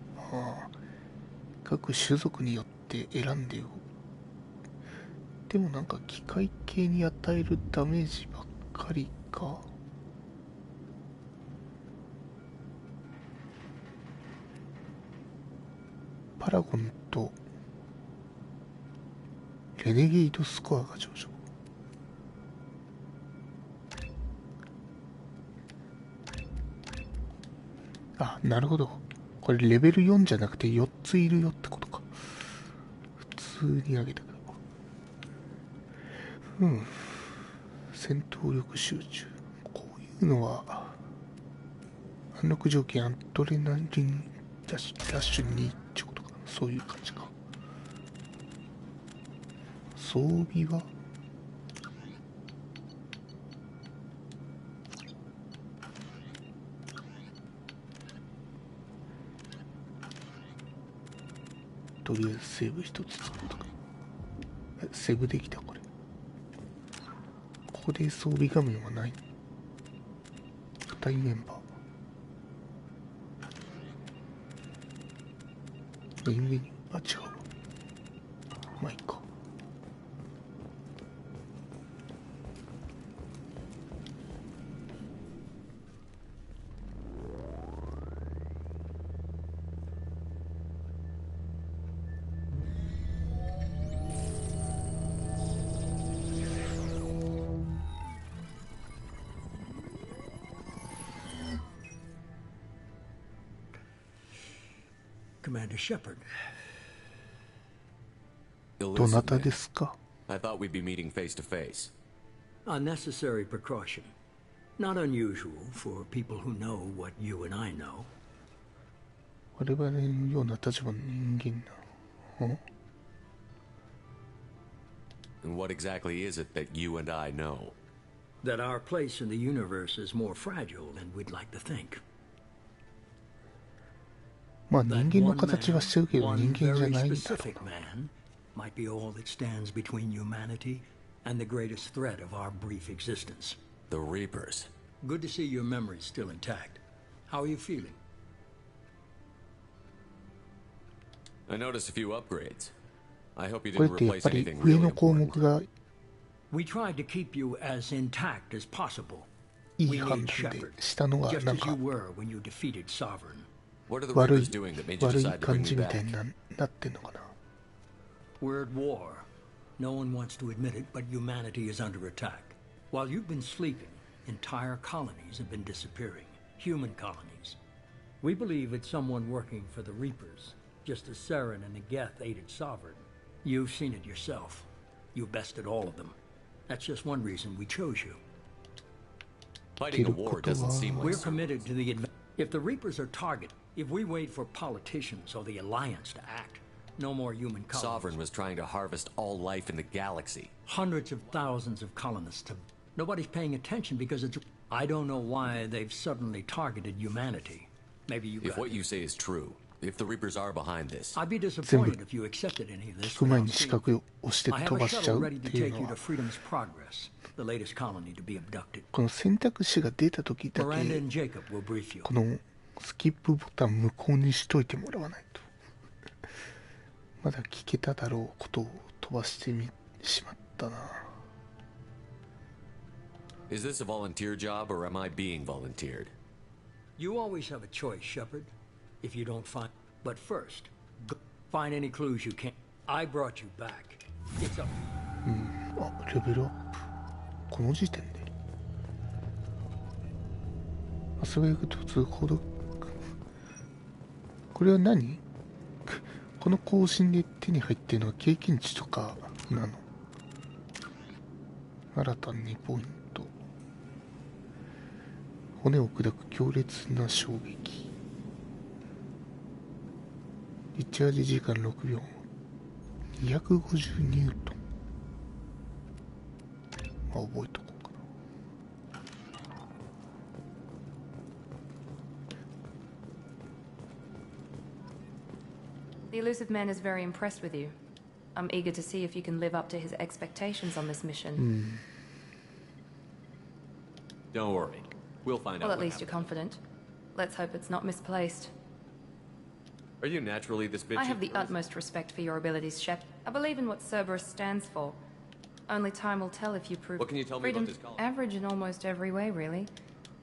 各種族によって選んでよ。でもなんか機械系に与えるダメージばっかりか。パラゴンとレネゲイドスコアが上昇。なるほど。これレベル4じゃなくて4ついるよってことか。普通に上げたけど。戦闘力集中。こういうのは、安禄条件、アドレナリンダッシュ2ってことか。そういう感じか。装備はとりあえずセーブ一つ作った。セーブできた。これここで装備画面はない。2人メンバーメインメニュー、違う。まあいいか。Commander Shepard. どなたですか? I thought we'd be meeting face to face. A necessary precaution. Not unusual for people who know what you and I know. 我々のような立場の人間な。And what exactly is it that you and I know? That our place in the universe is more fragile than we'd like to think. まあ人間の形はしてるけど人間じゃないんだろうな。Might be all that stands between humanity and the greatest threat of our brief existence. The Reapers. Good to see your memory's still intact. How are you feeling? I noticed a few upgrades. I hope you これ didn't ってやっ replace ぱり anything 上 really の項 important. 目が We tried to keep you as intact as possible. いい We 判 need 断で Shepard, したのが just なん as か you were when you defeated Sovereign. What are the 悪 Reapers い doing that made you 悪い decide to bring 感 me じみたい back? になってんのかな。 We're at war. No one wants to admit it, but humanity is under attack. While you've been sleeping, entire colonies have been disappearing. Human colonies. We believe it's someone working for the Reapers, just as Saren and the Geth aided Sovereign. You've seen it yourself. You bested all of them. That's just one reason we chose you. Fighting a war doesn't seem like We're so. committed to the If the Reapers are targeted, if we wait for politicians or the Alliance to act, no more human colonies. Sovereign was trying to harvest all life in the galaxy. Hundreds of thousands of colonists. Nobody's paying attention because it's... I don't know why they've suddenly targeted humanity. Maybe you If got what you say is true, if the Reapers are behind this, I'd be disappointed if you accepted any of this 聞く前に without 四 seeing. 角を押して I 飛 have a ばしちゃ shuttle うっ ready to ていう take の you to は Freedom's Progress, the latest colony to be abducted. この選択肢が出た時だ Miranda け and Jacob will brief you. このスキップボタン無効にしといてもらわないとまだ聞けただろうことを飛ばしてしまったな。Is this a volunteer job or am I being volunteered? You always have a choice, Shepard. If you don't find... But first, go find any clues you can. I brought you back. It's up. あ、レベルアップ。この時点で。マスウェイグと通行度。これは何？この更新で手に入ってるのは経験値とかなの？新たに2ポイント。骨を砕く強烈な衝撃。リチャージ時間6秒。250ニュートン。まあ、覚えとこうかな。The elusive man is very impressed with you. I'm eager to see if you can live up to his expectations on this mission. Don't worry. We'll find out. Well, at least you're confident. Let's hope it's not misplaced. Are you naturally this bitchy? I have the utmost respect for your abilities, Shep. I believe in what Cerberus stands for. Only time will tell if you prove... What can you tell me about this colony? Average in almost every way, really.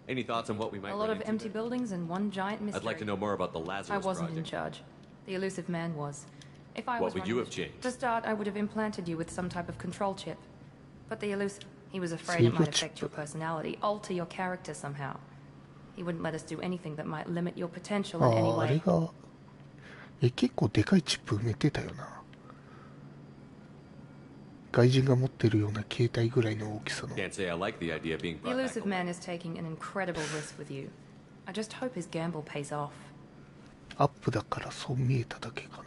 Any thoughts on what we might... A lot of empty buildings and one giant mystery. I'd like to know more about the Lazarus I wasn't in project. charge. The elusive man was. If I was What would you have changed? To start, I would have implanted you with some type of control chip. But the elusive... He was afraid it might affect your personality, alter your character somehow. He wouldn't let us do anything that might limit your potential in any あれ way. が結構でかいチップ埋めてたよな。外人が持ってるような携帯ぐらいの大きさの。 Can't say I like the idea of being The brought back elusive man is taking an incredible risk with you. I just hope his gamble pays off. アップだからそう見えただけかな。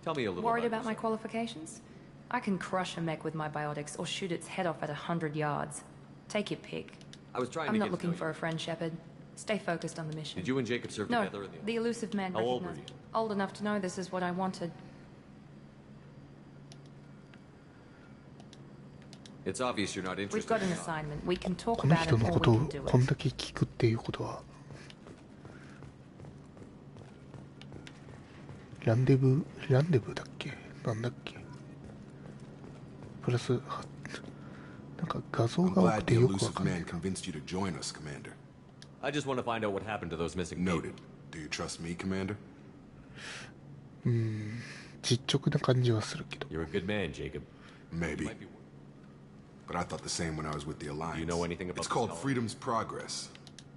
Tell me a little Worried about about my qualifications? I can crush a mech with my biotics or shoot its head off at 100 yards. Take your pick. I was trying I'm to not get looking to know for a friend, Shepard. Stay focused on the mission. Did you and Jacob serve No, together in the elusive man How old were recognized... Old enough to know this is what I wanted. It's obvious you're not We've interested got an in it. assignment. We can talk この about it 人 or の we ことを can do こん it. だけ聞くっていうことはランデブーだっけなんだっけプラスなんか画像 I'm が多く glad て the よくわ elusive かんない man convinced you to join us, Commander. I just want to find out what happened to those missing Noted. people. Do you trust me, Commander? 実直な感じはするけど You're a good man, Jacob. Maybe. But I thought the same when I was with the Alliance. Do you know anything about It's this called colony? Freedom's Progress.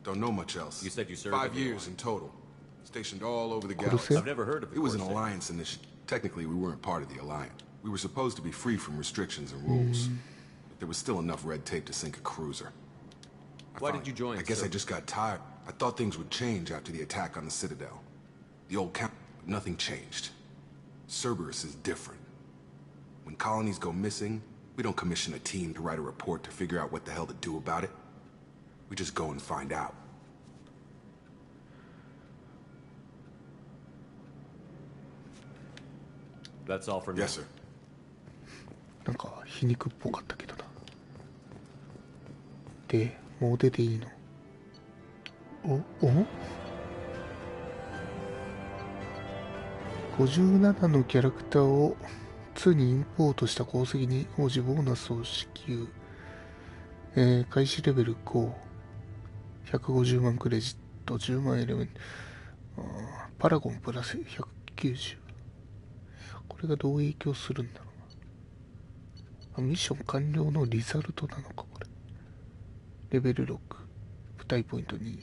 Don't know much else. You said you served 5 in the years in total. Stationed all over the Coruscant? galaxy. I've never heard of It was an Coruscant. Alliance initiative. Technically, we weren't part of the Alliance. We were supposed to be free from restrictions and rules. But there was still enough red tape to sink a cruiser. Why did you join I guess I Cerberus? just got tired. I thought things would change after the attack on the Citadel. The old camp, nothing changed. Cerberus is different. When colonies go missing, we don't commission a team to write a report to figure out what the hell to do about it. We just go and find out. That's all for now. Yes, sir. なんか皮肉っぽかったけどな。で、もう出ていいの？57のキャラクターを2にインポートした功績に応じボーナスを支給。開始レベル5。150万クレジット、10万エレメント。パラゴンプラス190。これがどう影響するんだろうな。ミッション完了のリザルトなのか、これ。レベル6。部隊ポイント2。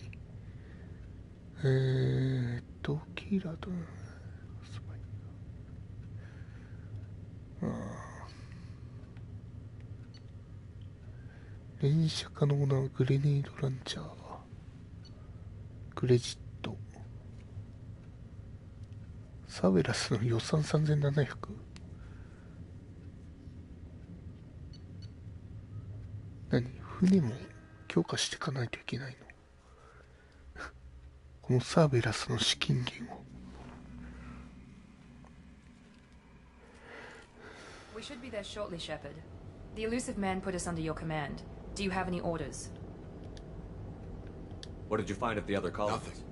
キラーと、スパイ。連射可能なグレネードランチャー。クレジット。サベラスの予算3700。船も強化していかないといけないのこのサーベラスの資金源を。We should be there shortly, Shepard. The elusive man put us under your command. Do you have any orders? What did you find at the other colonies? Nothing.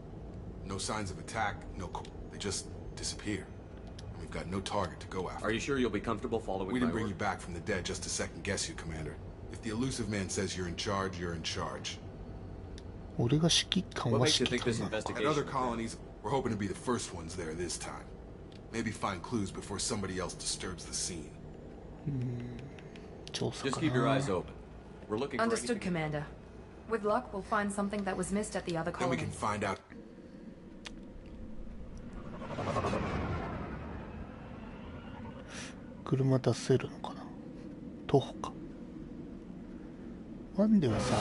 No signs of attack, they just disappear. I We've got no target to go after. Are you sure you'll be comfortable following We my didn't bring you order? back from the dead just to second guess you, Commander. If the elusive man says you're in charge, you're in charge. 俺が指揮官 What は makes you 指揮 think this 官なのか。 At other colonies, we're hoping to be the first ones there this time. Maybe find clues before somebody else disturbs the scene. 調査 Just か keep your な。 eyes open. We're looking for Understood, anything. Commander. With luck, we'll find something that was missed at the other Then we can colonies. find out. 車出せるのかな。徒歩か。ワンではさ、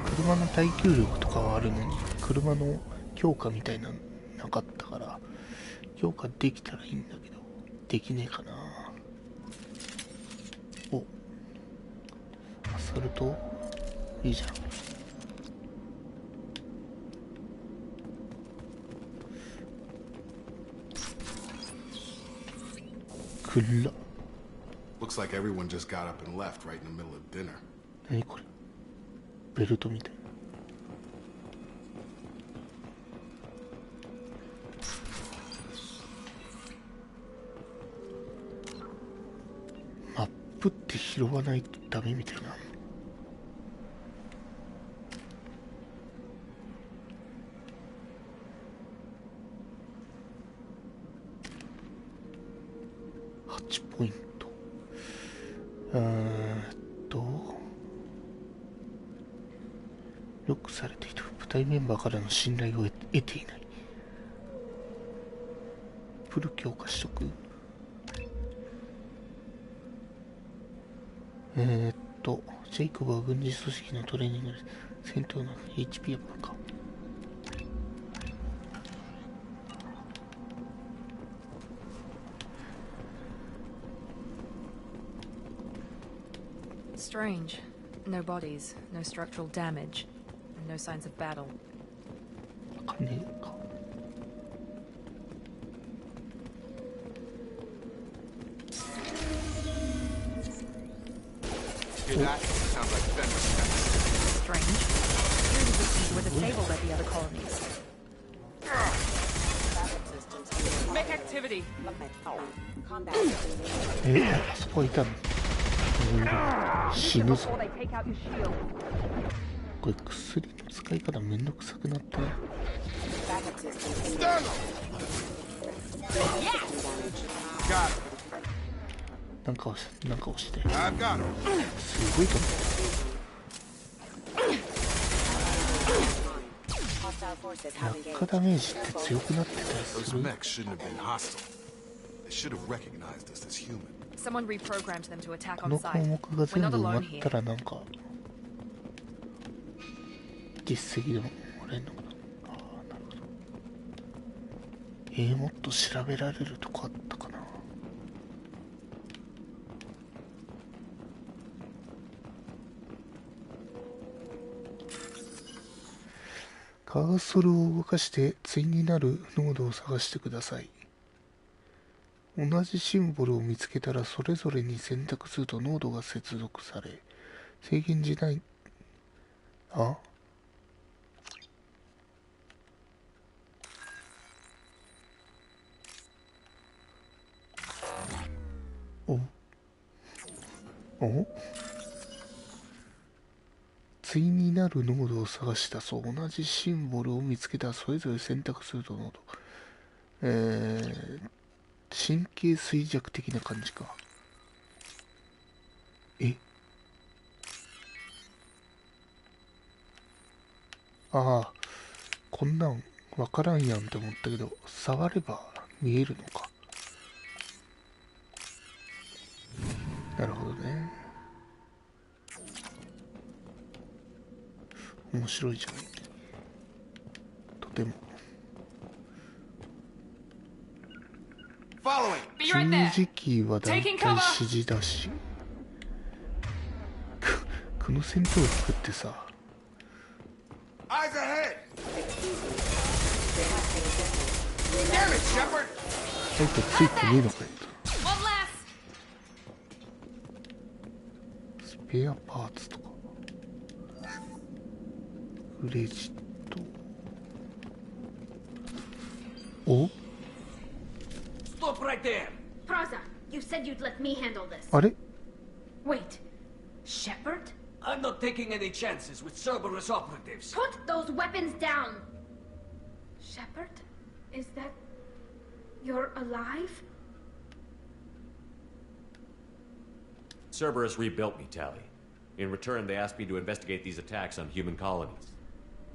車の耐久力とかはあるのに、車の強化みたいなのなかったから、強化できたらいいんだけど、できねえかな。お、アサルトいいじゃん。くら。 Looks like everyone just got up and left right in the middle of dinner. 何これ、ベルトみたい。マップって拾わないとダメみたいな。8ポイント。ロックされている。部隊メンバーからの信頼を得ていない。フル強化しとく。ジェイコブは軍事組織のトレーニングで戦闘の HP アップか。Strange. No bodies, no structural damage, and no signs of battle. わかんねえか。Hear that? Sounds like Fenris steps. Strange. Here the victims were disabled at the other colonies. Make activity. あそこいたの。死ぬぞ。これ薬の使い方めんどくさくなってね。なんか押して。すごいと思う。落下ダメージって強くなってたりす Those る。 mechs shouldn't have been hostile. They should have recognized us as human. Someone reprogrammed them to attack こ on の項 sight. 目が We're 全 not 部埋ま alone っ here. たらなんか実績でももらえるのかな。ああ、なるほど。もっと調べられるとこあったかな。カーソルを動かして対になるノードを探してください。同じシンボルを見つけたらそれぞれに選択するとノードが接続され、制限時代、対になるノードを探したそう。同じシンボルを見つけたらそれぞれ選択するとノード。神経衰弱的な感じか。ああ、こんなんわからんやんって思ったけど、触れば見えるのか。なるほどね。面白いじゃん。とても。十字キーは大体指示だし。この戦闘服ってさ。Eyes ahead! Damn it, Shepard! あいつついてねえのかよ。スペアパーツとか。クレジット。お？ Look, Stop right there. Praza, you said you'd let me handle this. あれ Wait. Shepard? I'm not taking any chances with Cerberus operatives. Put those weapons down! Shepard? Is that... You're alive? Cerberus rebuilt me, Tally. In return, they asked me to investigate these attacks on human colonies.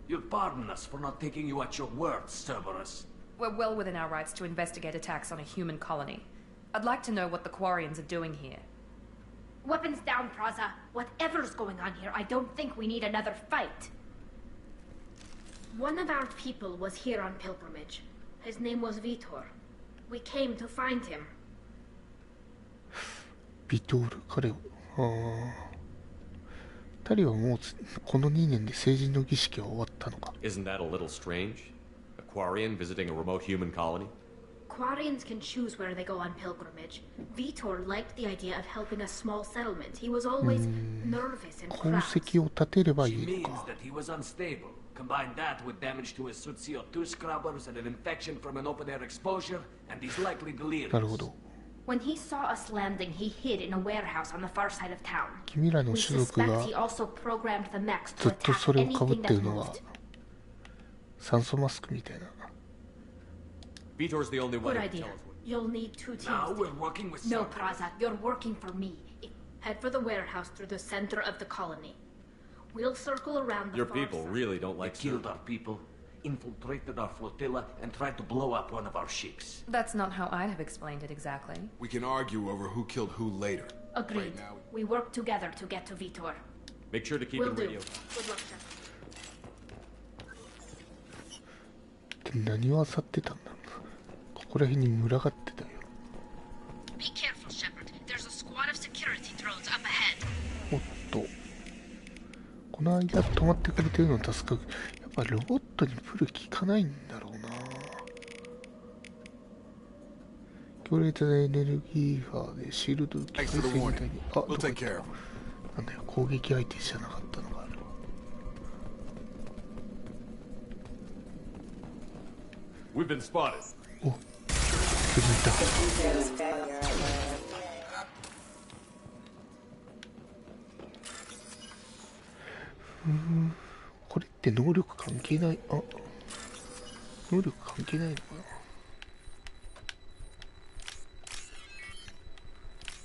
You'll pardon us for not taking you at your word, Cerberus. We're well within our rights to investigate attacks on a human colony. I'd like to know what the Quarians are doing here. Weapons down, Praza. Whatever's going on here, I don't think we need another fight. One of our people was here on pilgrimage. His name was Vitor. We came to find him. ビトール、彼を。タリはもうこの2年で成人の儀式は終わったのか。Isn't that a little strange? A Quarian visiting a remote human colony? Quarians can choose where they go on pilgrimage. Vitor liked the idea of helping a small settlement. He was always nervous and 功 proud. 績を立てればい Which いの means か。 that he was unstable. Combine that with damage to his suit CO2 scrubbers and an infection from an open-air exposure, and he's likely delirious. なるほど。 When he saw us landing, he hid in a warehouse on the far side of town. 君らの We 種族 suspect が he also programmed the mechs ず to っと attack それをかぶっ anything てる that のは moved. 酸素マスクみたいな。 Vitor's the only one Good who can idea. tell us what... You'll need 2 teams. Now we're working with No, Cerberus. Praza, you're working for me. Head for the warehouse through the center of the colony. We'll circle around the Your far people side. really don't like They killed Cerberus. our people, infiltrated our flotilla, and tried to blow up one of our ships. That's not how I'd have explained it exactly. We can argue over who killed who later. Agreed. Right now, We work together to get to Vitor. Make sure to keep Will him do. radio. Good luck, Shepard. で何を漁ってたんだ。ここら辺に群がってたよ。 Be careful, Shepard. There's a squad of security drones up ahead. おっと。この間止まってくれてるの助かる。やっぱロボットにプル効かないんだろうな。強烈なエネルギー波でシールド機械 Thanks for the 戦み warning. たいに。あ、ど We'll こ行 take った care of it. なんだよ、攻撃相手じゃなかったのがある。We've been spotted. お、敵いた。これって能力関係ない。あ、能力関係ないのかな。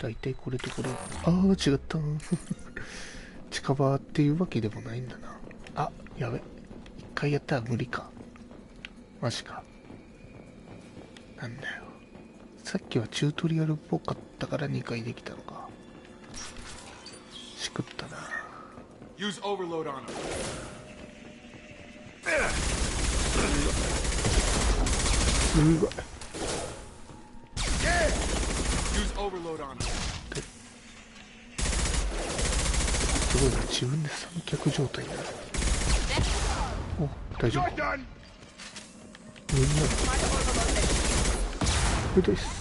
だいたいこれとこれ。ああ、違った。近場っていうわけでもないんだな。あ、やべ。一回やったら無理か。マジか。なんだよ。さっきはチュートリアルっぽかったから2回できたのか。しくったな。Use overload on him. Use overload on him. すごいな、自分で三脚状態になる。お、大丈夫。上にある。これです。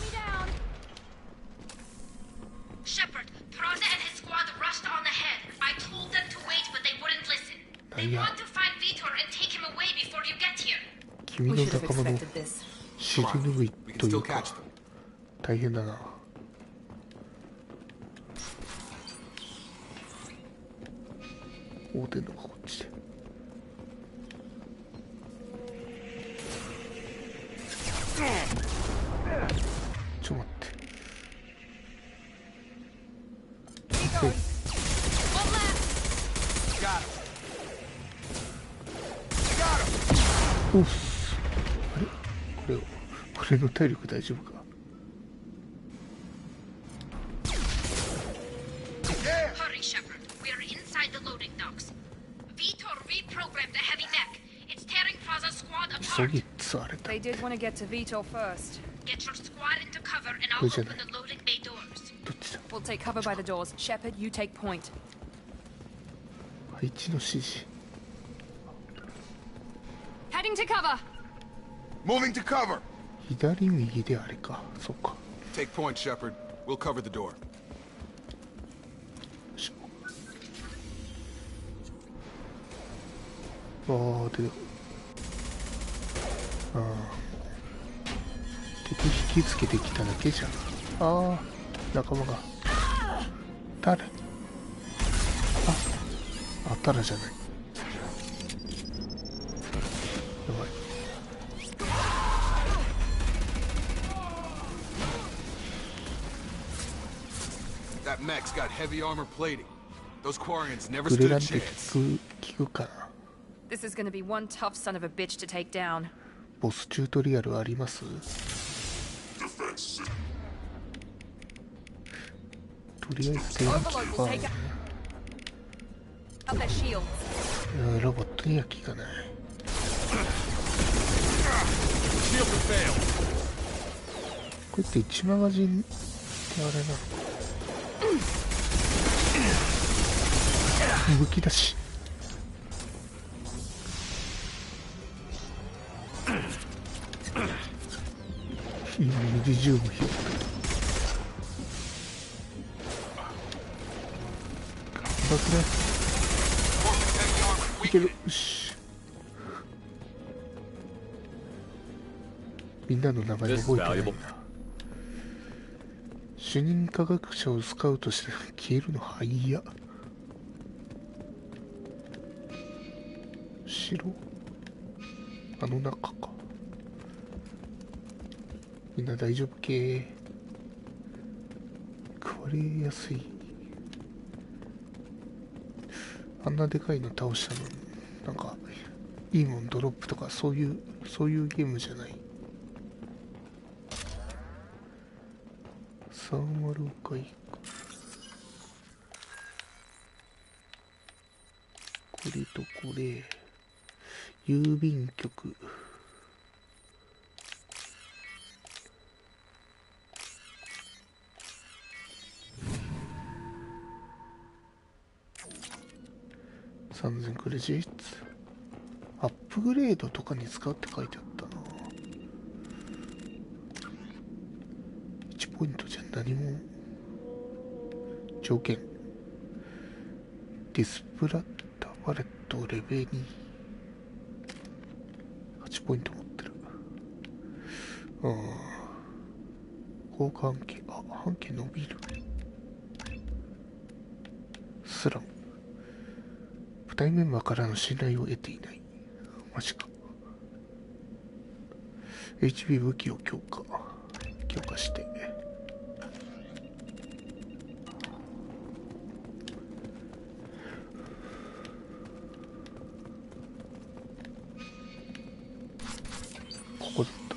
Shepard, Praza and his squad rushed on ahead. I told them to wait, but they wouldn't listen. They want to find Vitor and take him away before you get here. 君の仲間の尻拭いというか大変だな。大手のがこっちで。ちょっと待って。おっす。あれこれの体力大丈夫か。 Hurry, Shepard. We are inside the loading docks. Vitor reprogrammed the heavy mech. It's tearing Praza's squad 急 apart. ぎされた。 They did want to get to Vitor first. Get your squad into cover and I'll open the loading bay doors. どっちだ。 We'll take cover by the doors. Shepard, you take point. 配置の指示。 Heading to cover. Moving to cover. 左右であれか。そっか。 Take point, Shepard. We'll cover the door. ああ、出てくる。ああ。敵引きつけてきただけじゃん。ああ、仲間が。誰？あ、タラじゃない。やばい。That mech's got heavy armor plating. Those Quarians never グレ stood ラ a ンって chance. 聞くかな。This is gonna be one tough son of a bitch to take down. ボスチュートリアルあります？とりあえず電気はロボットには効かない。これって1マガジンってあれなの？武器だし。今二重も拾った。頑張ってね。いける。よし。みんなの名前覚えてないんだ。主任科学者をスカウトして消えるの早や。城？あの中か。みんな大丈夫け？食われやすい。あんなでかいの倒したのに、なんかいいもんドロップとかそういうゲームじゃない。サーマルカイク。これとこれ。郵便局。3000クレジット。アップグレードとかに使うって書いてあったな。1ポイントじゃ何も。条件。ディスプラッタワレットレベ2。8ポイント持ってる。効果半径。あ、半径伸びる。スラム。部隊メンバーからの信頼を得ていない。マジか。HB 武器を強化して。ここだった。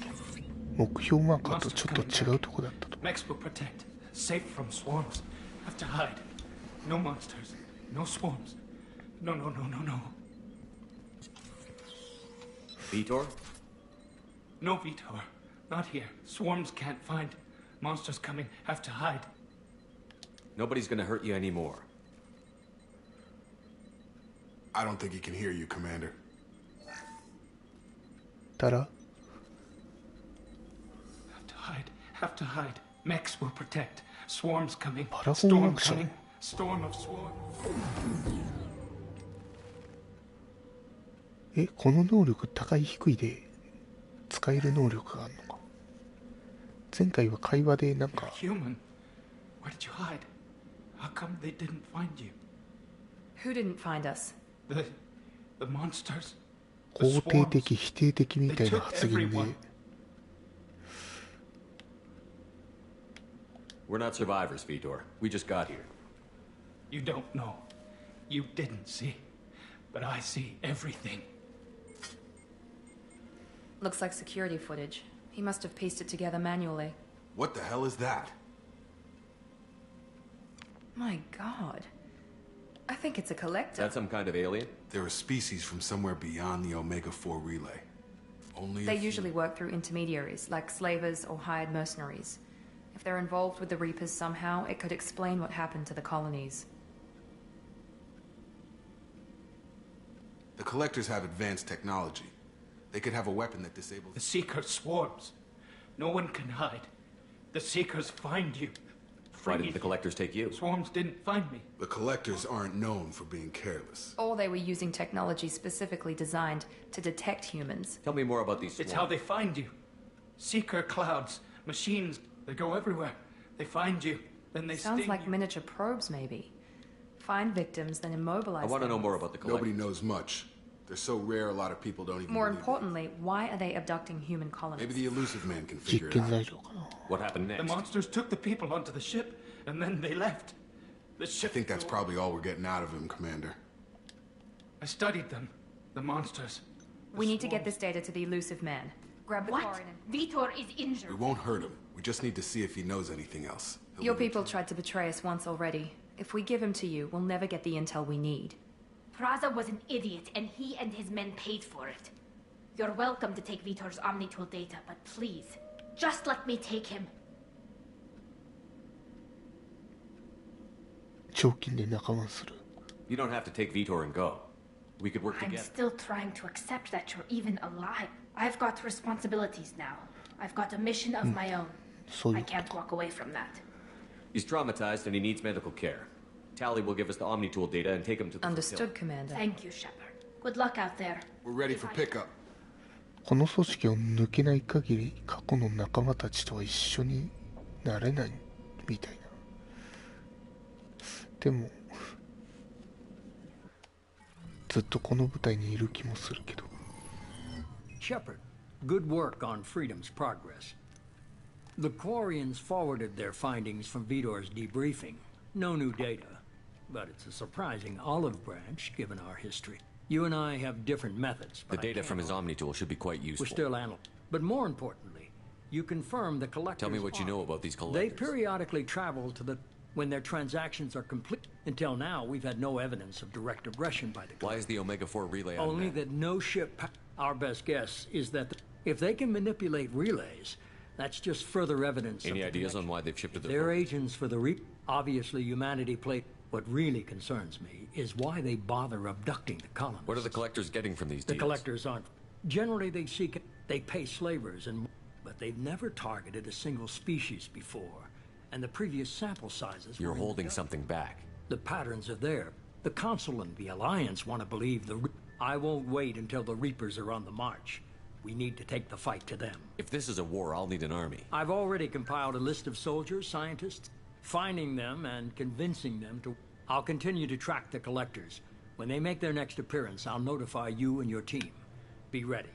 目標マーカーとちょっと違うとこだったと。Mechs will protect. Safe from swarms. Have to hide. No monsters. No swarms. No. Vitor? No, Vitor. Not here. Swarms can't find. Monsters coming. Have to hide. Nobody's gonna hurt you anymore. I don't think he can hear you, Commander. Tara? Have to hide. Mechs will protect. Swarms coming. パラフォンアクション。 Storm of swarms. この能力高い低いで使える能力があるのか。前回は会話でなんか Human. Where did you hide? How come they didn't find you? Who didn't find us? The monsters. 肯定的否定的みたいな発言で We're not survivors, Vitor. We just got here. You don't know. You didn't see. But I see everything. Looks like security footage. He must have pieced it together manually. What the hell is that? My god. I think it's a collector. That some kind of alien? They're a species from somewhere beyond the Omega-4 relay. Only They usually work through intermediaries, like slavers or hired mercenaries. If they're involved with the Reapers somehow, it could explain what happened to the colonies. The Collectors have advanced technology. They could have a weapon that disables... The Seeker swarms. No one can hide. The Seekers find you. Why didn't the Collectors take you? Swarms didn't find me. The Collectors aren't known for being careless. Or they were using technology specifically designed to detect humans. Tell me more about these swarms. It's how they find you. Seeker clouds. Machines, they go everywhere. They find you, then they Sounds sting like you. miniature probes, maybe. Find victims, then immobilize I want to know them. more about the collectors. Nobody knows much. They're so rare, a lot of people don't even More believe importantly, why are they abducting human it. colonists? Maybe the elusive man can figure 実 it 験 out. 材料かな。 What happened The next? monsters took the people onto the ship, and then they left. The I ship. think that's probably all we're getting out of him, Commander. I studied them. The monsters. We need to get this data to the elusive man. Grab the What? car and... Vitor is We injured. won't hurt him. We just need to see if he knows anything else. He'll Your be- people tried to betray us once already. If we give him to you, we'll never get the intel we need. Praza was an idiot, and he and his men paid for it. You're welcome to take Vitor's Omnitool data, but please, just let me take him. 賞金で仲間にする。 You don't have to take Vitor and go. We could work I'm together. still trying to accept that you're even alive. I've got responsibilities now. I've got a mission of my own. そうい I うこ can't walk away from that. He's traumatized and he needs medical care. Tally will give us the Omnitool data and take him to the Understood, Commander. Thank you, Shepard. Good luck out there. We're ready for pickup. この組織を抜けない限り過去の仲間たちとは一緒になれないみたいな。でもずっとこの舞台にいる気もするけど。 Shepard, good work on Freedom's progress. The Quarians forwarded their findings from Vitor's debriefing. No new data, but it's a surprising olive branch given our history. You and I have different methods. The but I data can't from his lie. Omnitool should be quite useful. We're still analyzing. But more importantly, you confirm the collectors. Tell me what you are- know about these They collectors. periodically travel to the when their transactions are complete. Until now, we've had no evidence of direct aggression by the Why is the Omega-4 relay on Only map? that no ship. Our best guess is that if they can manipulate relays, that's just further evidence. Any of the ideas on connection. why they've shifted They're their agents for the obviously humanity played. What really concerns me is why they bother abducting the colonists. What are the collectors getting from these The deals? collectors aren't. Generally, they pay slavers, but they've never targeted a single species before. And the previous sample sizes. You're were holding invalid. something back. The patterns are there. The Council and the Alliance want to believe I won't wait until the Reapers are on the march. We need to take the fight to them. If this is a war, I'll need an army. I've already compiled a list of soldiers, scientists, finding them and convincing them to... I'll continue to track the collectors. When they make their next appearance, I'll notify you and your team. Be ready.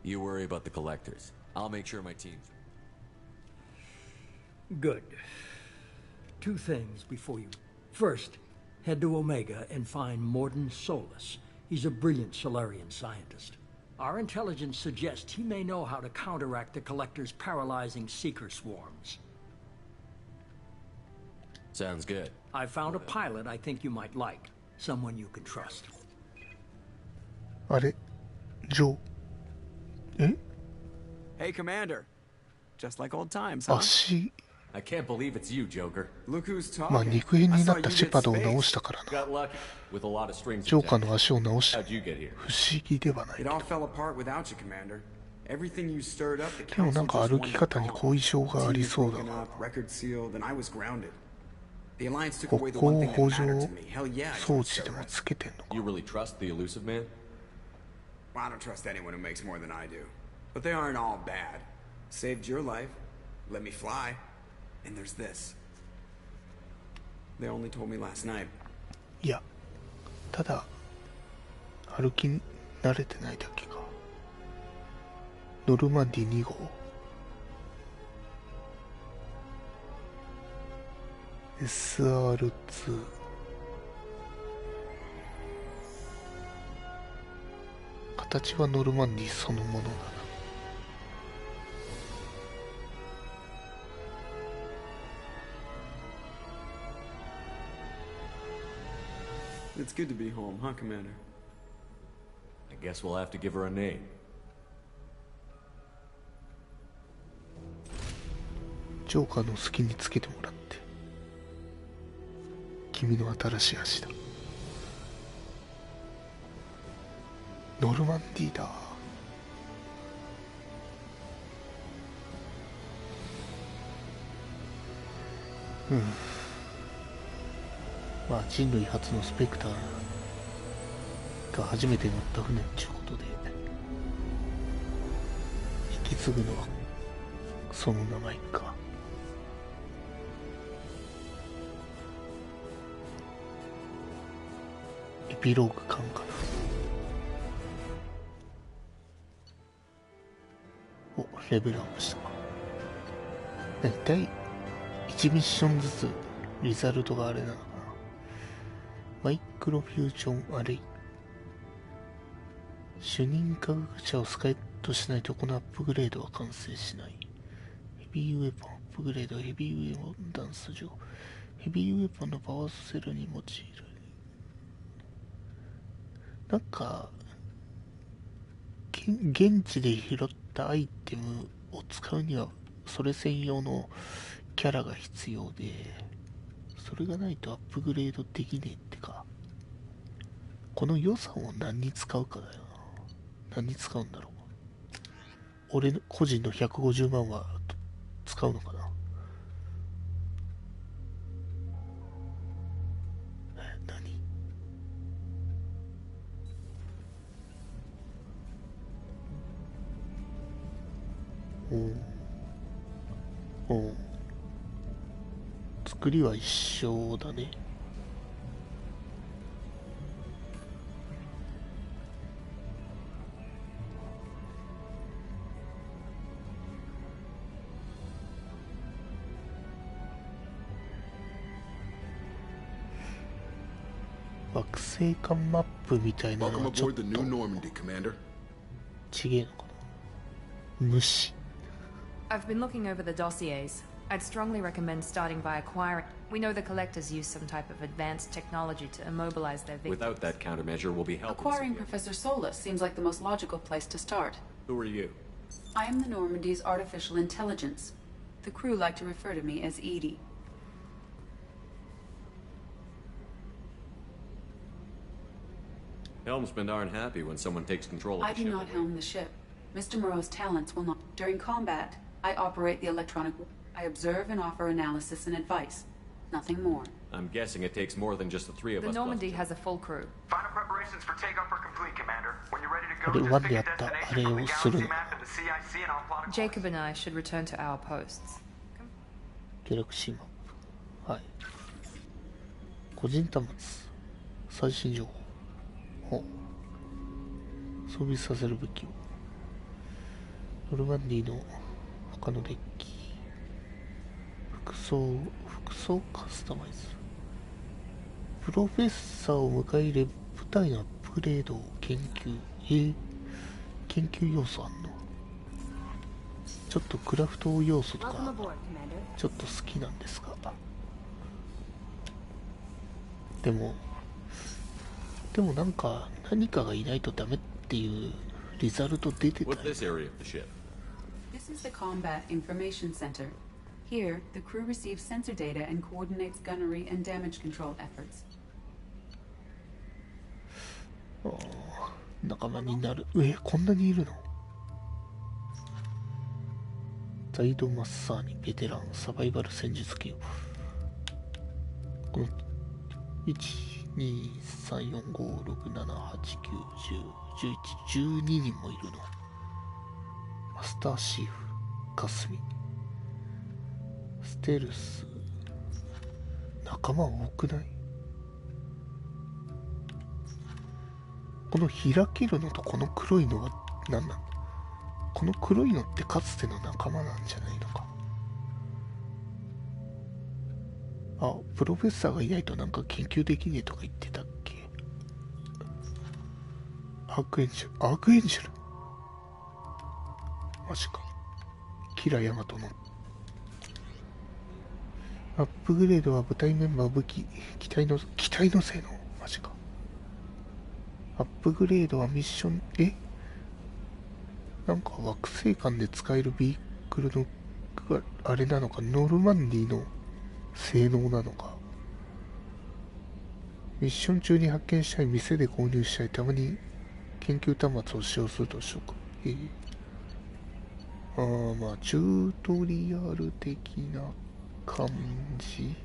You worry about the collectors. I'll make sure my team's... Good. Two things before you... First, head to Omega and find Morden Solus. He's a brilliant Solarian scientist. Our intelligence suggests he may know how to counteract the Collector's paralyzing seeker swarms. Sounds good. I found a pilot I think you might like. Someone you can trust. あれジョーえ Hey, Commander. Just like old times, huh? 足 I can't believe it's you, Joker. Look who's まあ talking. 肉片 I にな saw った you シェ did パドを space. 直したからな Got lucky with a lot of strings ジョーカー attached. の足を直した How'd you get here? 不思議ではない It all fell apart without you, Commander. Everything you stirred up, the でもな council んか just 歩 wanted き to 方に calm. 後遺症があり Team そう was だ broken が up, record sealed, and I was grounded. The Alliance took 国 away the 交 one thing 補 that 助 mattered to me. Hell yeah, I 装 told 置でも Sarah. つけてんのか You really trust the elusive man? Well, I don't trust anyone who makes more than I do. But they aren't all bad. Saved your life, let me fly, and there's this. They only told me last night. いやただ歩き慣れてないだけかノルマンディ2号SR2 形はノルマンディそのものだな It's good to be home, huh, Commander? I guess we'll have to give her a name. ジョーカーの好きにつけてもらって君の新しい足だノルマンディーだうんまあ人類初のスペクターが初めて乗った船っていうことでき継ぐのはその名前か。エピローグ感かな。お、レベルアップしたか。だいたい1ミッションずつリザルトがあれなのかな。マイクロフュージョンアレイ。主任科学者をスカイとしないとこのアップグレードは完成しない。ヘビーウェポンアップグレード、ヘビーウェポンダンス上。ヘビーウェポンのパワーセルに用いる。なんか、現地で拾ったアイテムを使うには、それ専用のキャラが必要で、それがないとアップグレードできねえってか。この予算を何に使うかだよな。何に使うんだろう。俺の個人の150万は使うのかな。何？作りは一緒だね。惑星間マップみたいなのはちょっとちげえのかな。虫。 I've been looking over the dossiers. I'd strongly recommend starting by acquiring. We know the collectors use some type of advanced technology to immobilize their victims. Without that countermeasure, we'll be helpless. Acquiring Professor Solus seems like the most logical place to start. Who are you? I am the Normandy's artificial intelligence. The crew like to refer to me as Edie. Helmsmen aren't happy when someone takes control of I the ship. do not helm the ship. Mr. Moreau's talents will not. During combat, I operate the electronic. I observe and offer analysis and advice. Nothing more. I'm guessing it takes more than just the three of us. The Normandy has a full crew. Final preparations for takeoff are complete, Commander. When you're ready to go, あれ、 just ワン pick で a やった。あ destination れ from the をする galaxy の。 map and the CIC and I'll plot a course. Jacob and I should return to our posts. ギャラクシーマップ。はい。個人端末。最新情報。装備させる武器を。ノルマンディの他のデッキ。服装カスタマイズ。プロフェッサーを迎え入れ、部隊のアップグレードを研究。研究要素あんの？ちょっとクラフト要素とかちょっと好きなんですが、でもなんか何かがいないとダメっていうリザルト出てたよ。 What's this area of the ship? This is the Combat Information Center. Here, the crew receives sensor data and coordinates gunnery and damage control efforts. 仲間になる。こんなにいるの？ザイド・マッサーニ、ベテラン、サバイバル戦術級。この1、2、3、4、5、6、7、8、9、10、11、12人もいるの。マスターシーフ、カスミ、ステルス。仲間多くない？この開けるのとこの黒いのは何なの？この黒いのってかつての仲間なんじゃないのか。あ、プロフェッサーがいないとなんか研究できねえとか言ってたっけ。アークエンジェルマジか。キラヤマトのアップグレードは部隊メンバー武器機体の性能。マジか。アップグレードはミッション、なんか惑星間で使えるビークルのあれなのか、ノルマンディの性能なのか。ミッション中に発見したい、店で購入したい、たまに研究端末を使用するとしようか。まあチュートリアル的な感じ。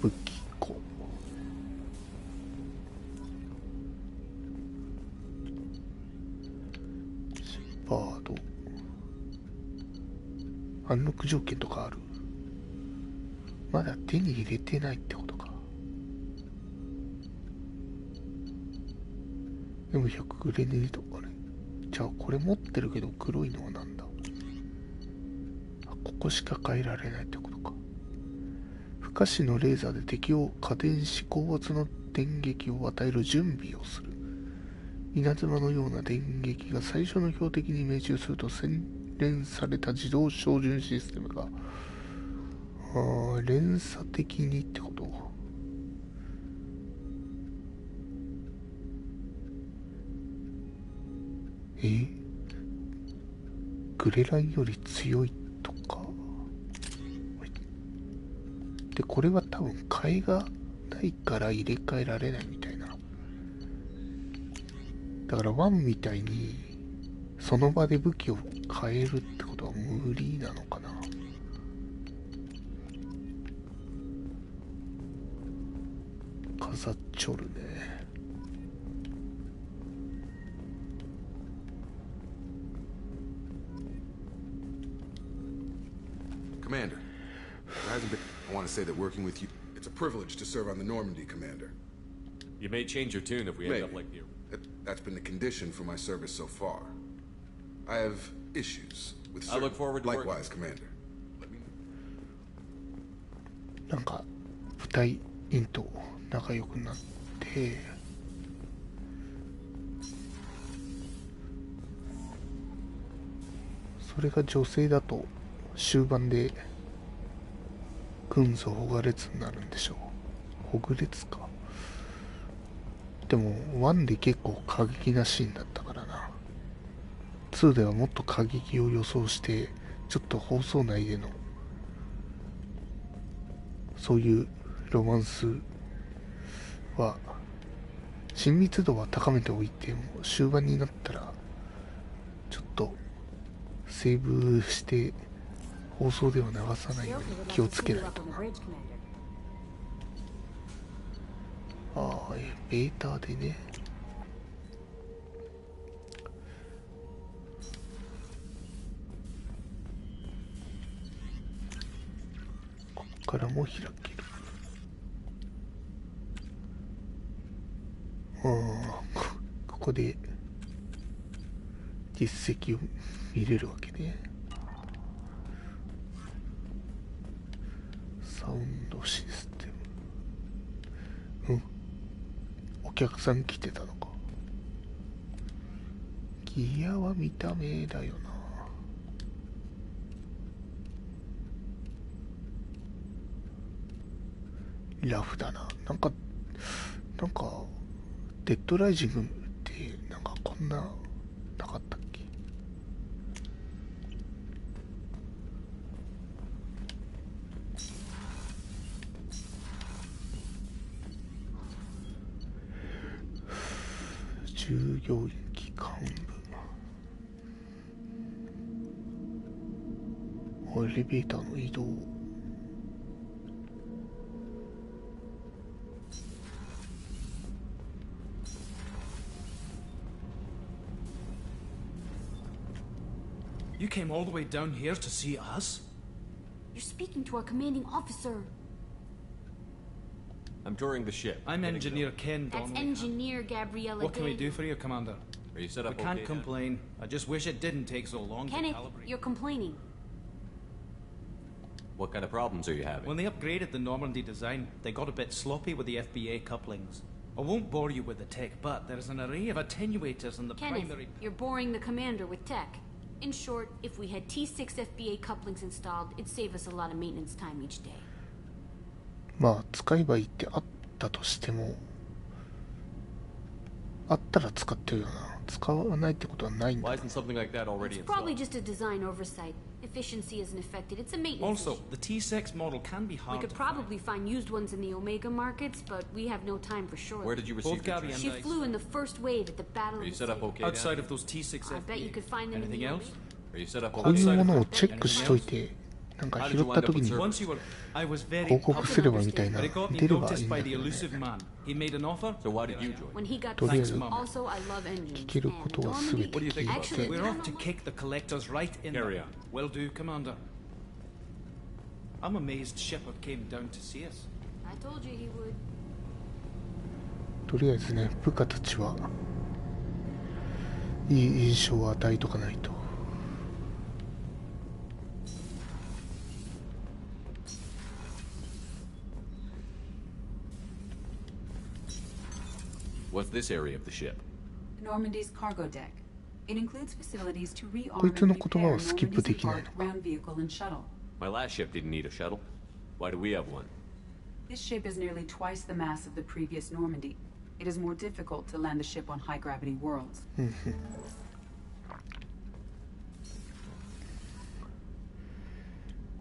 武器庫。ワード、アンロック条件とかある。まだ手に入れてないってことか。でも100グレネード、あれじゃあこれ持ってるけど黒いのはなんだ。ここしか変えられないってことか。不可視のレーザーで敵を過電子高圧の電撃を与える準備をする。稲妻のような電撃が最初の標的に命中すると洗練された自動照準システムが連鎖的にってこと。グレランより強いとか。でこれは多分替えがないから入れ替えられないみたいな。だからワンみたいにその場で武器を変えるってことは無理なのかな。飾っちょるね。Commander, there hasn't been. I want to say that working with you, it's a privilege to serve on the Normandy, Commander. You may change your tune if we end up like the... That's been the condition for my service so far. I have issues with I look forward to likewise, Commander. なんか部隊員と仲良くなって、それが女性だと終盤で軍曹保護列になるんでしょう。保護列か。でも1で結構過激なシーンだったからな。2ではもっと過激を予想してちょっと放送内でのそういうロマンスは親密度は高めておいても終盤になったらちょっとセーブして放送では流さないように気をつけないとな。ベータでね。こっからも開ける。ここで実績を見れるわけね。サウンドシステム。お客さん来てたのか。ギアは見た目だよな。ラフだな。なんかデッドライジングってなんかこんななかったっけ。従業員機関部。エレベーターの移動。You came all the way down here to see us? You're speaking to our commanding officer. I'm touring the ship. I'm Engineer Ken Donnelly. That's Engineer Gabriella. What can we do for you, Commander? Are you set up We can't complain. I just wish it didn't take so long to Kenneth, calibrate. you're complaining. What kind of problems are you having? When they upgraded the Normandy design, they got a bit sloppy with the FBA couplings. I won't bore you with the tech, but there is an array of attenuators in the Kenneth, primary... you're boring the commander with tech. In short, if we had T6 FBA couplings installed, it'd save us a lot of maintenance time each day. まあ使えばいいってあったとしても、あったら使ってるよな。使わないってことはないんだ。Why isn't something like that already It's probably just a design oversight. Efficiency isn't affected. It's a maintenance Also, the T6 model can be hard We could probably find used ones in the Omega markets, but we have no time for sure. Where did you receive the She flew in the first wave at the Battle Are you of set up okay? Outside of those T6 I bet you could find them in Anything the else? Are you set up こういう okay? ものをチェックしといてなんか拾った時に報告すればみたいな出ればいいんだけどね。とりあえず聞けることは全て聞いて。We're off to kick the collectors right in there. Will do, Commander. I'm amazed Shepard came down to see us. I told you he would. とりあえずね、部下たちはいい印象を与えとかないと。What's this area of the ship? Normandy's cargo deck. It includes facilities to rearm こいつの and 言葉 repair はスキップ Normandy's できない embarked のか。 ground vehicle and shuttle. My last ship didn't need a shuttle. Why do we have one? This ship is nearly twice the mass of the previous Normandy. It is more difficult to land the ship on high-gravity worlds.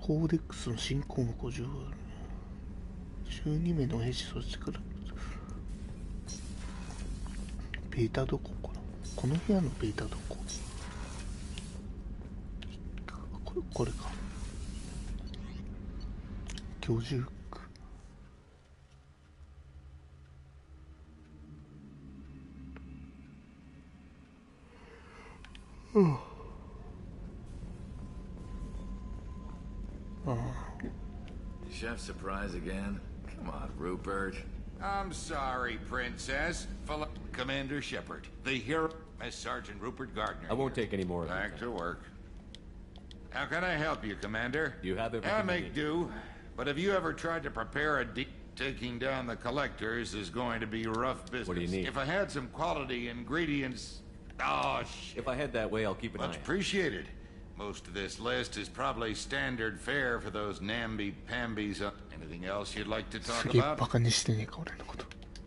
コーデックスの新項目を12名の兵士そしてからベータどこかな。この部屋のベータどこ。これか。居住区。Chef surprise again? Come on, Rupert. I'm sorry, Princess. Commander Shepard, the hero, as Sergeant Rupert Gardner. I won't take any more of it. Back to work. How can I help you, Commander? You have everything I you make need. do, but have you ever tried to prepare a taking down the collectors is going to be rough business. What do you need? If I had some quality ingredients... Oh, shit. If I head that way, I'll keep an eye Much out. appreciated. Most of this list is probably standard fare for those namby-pambies. Anything else you'd like to す talk げえ about? バカにしてねえか俺のこと。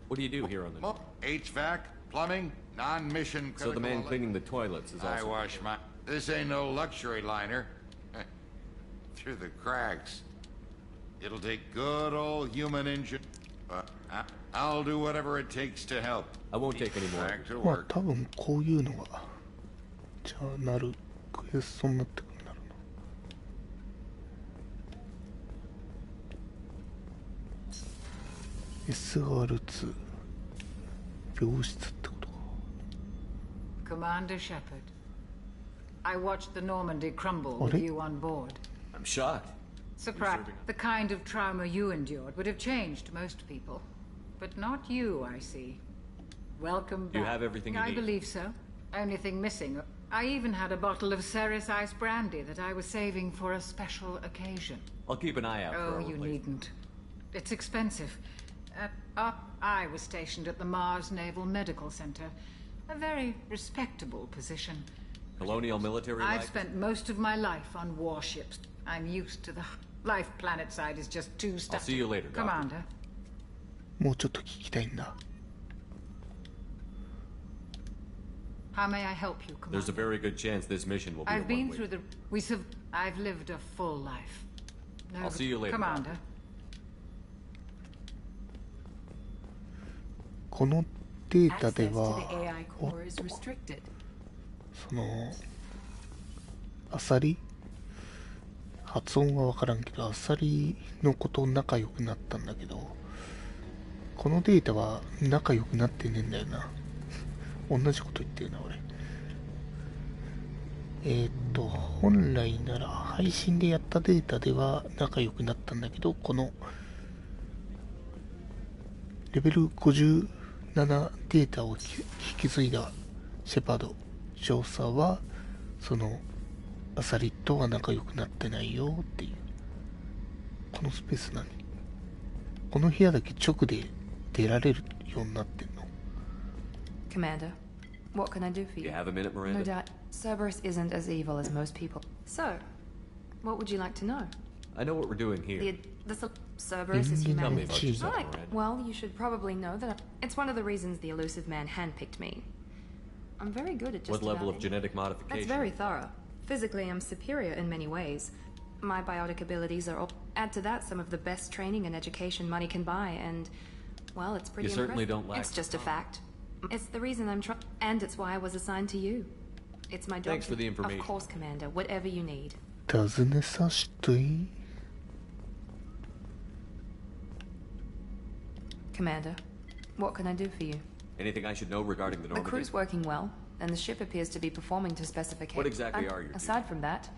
What do you do here on the... HVAC, plumbing, non-mission So the critical... man cleaning the toilets is I also... wash my... This ain't no luxury liner. Through the cracks. It'll take good old human engine. I'll do whatever it takes to help. I won't take any more. Back to まあ work. 多分こういうのがじゃあなるクエストになってくるんだろうな。SR2 病室ってことか。 Commander Shepard, I watched the Normandy crumble with What? you on board. I'm shocked. Surprised. The kind of trauma you endured would have changed most people. But not you, I see. Welcome back. You have everything you I need. believe so. Only thing missing. I even had a bottle of Ceres Ice Brandy that I was saving for a special occasion. I'll keep an eye out for Oh, a you replacement. needn't. It's expensive. I was stationed at the Mars Naval Medical Center. A very respectable position. Colonial military I've life? spent most of my life on warships. I'm used to the life planet side is just too I'll see you later, Doctor. Commander. もうちょっと聞きたいんだ。 How may I help you, There's Commander? a very good chance this mission will be a I've been one-way. through the... I've lived a full life. No, I'll see you later, Commander. このデータで Access to は the AI core is restricted. そのアサリ発音は分からんけどアサリのこと仲良くなったんだけどこのデータは仲良くなってねえんだよな。同じこと言ってるな俺。本来なら配信でやったデータでは仲良くなったんだけどこのレベル57データを引き継いだシェパード少佐はそのアサリとは仲良くなってないよっていう。このスペース何？この部屋だけ直で出られるようになってんの？ Commander, what can I do for you? You have a minute, Miranda? No doubt. Cerberus isn't as evil as most people. So, what would you like to know? I know what we're doing here. Cerberus is Tell me humanity. about yourself, Right. Miranda. Well, you should probably know that it's one of the reasons the elusive man handpicked me. I'm very good at just What level about of genetic modification? That's very thorough. Physically, I'm superior in many ways. My biotic abilities are all... Add to that some of the best training and education money can buy, and... Well, it's pretty You certainly impressive. don't lack It's just a fact. It's the reason I'm trying... And it's why I was assigned to you. It's my job Thanks for the information. Of course, Commander. Whatever you need. 尋ねさしていい？ Commander, what can I do for you? Anything I should know regarding the The Normandy? crew's working well, and the ship appears to be performing to specification. What exactly And are your aside from that,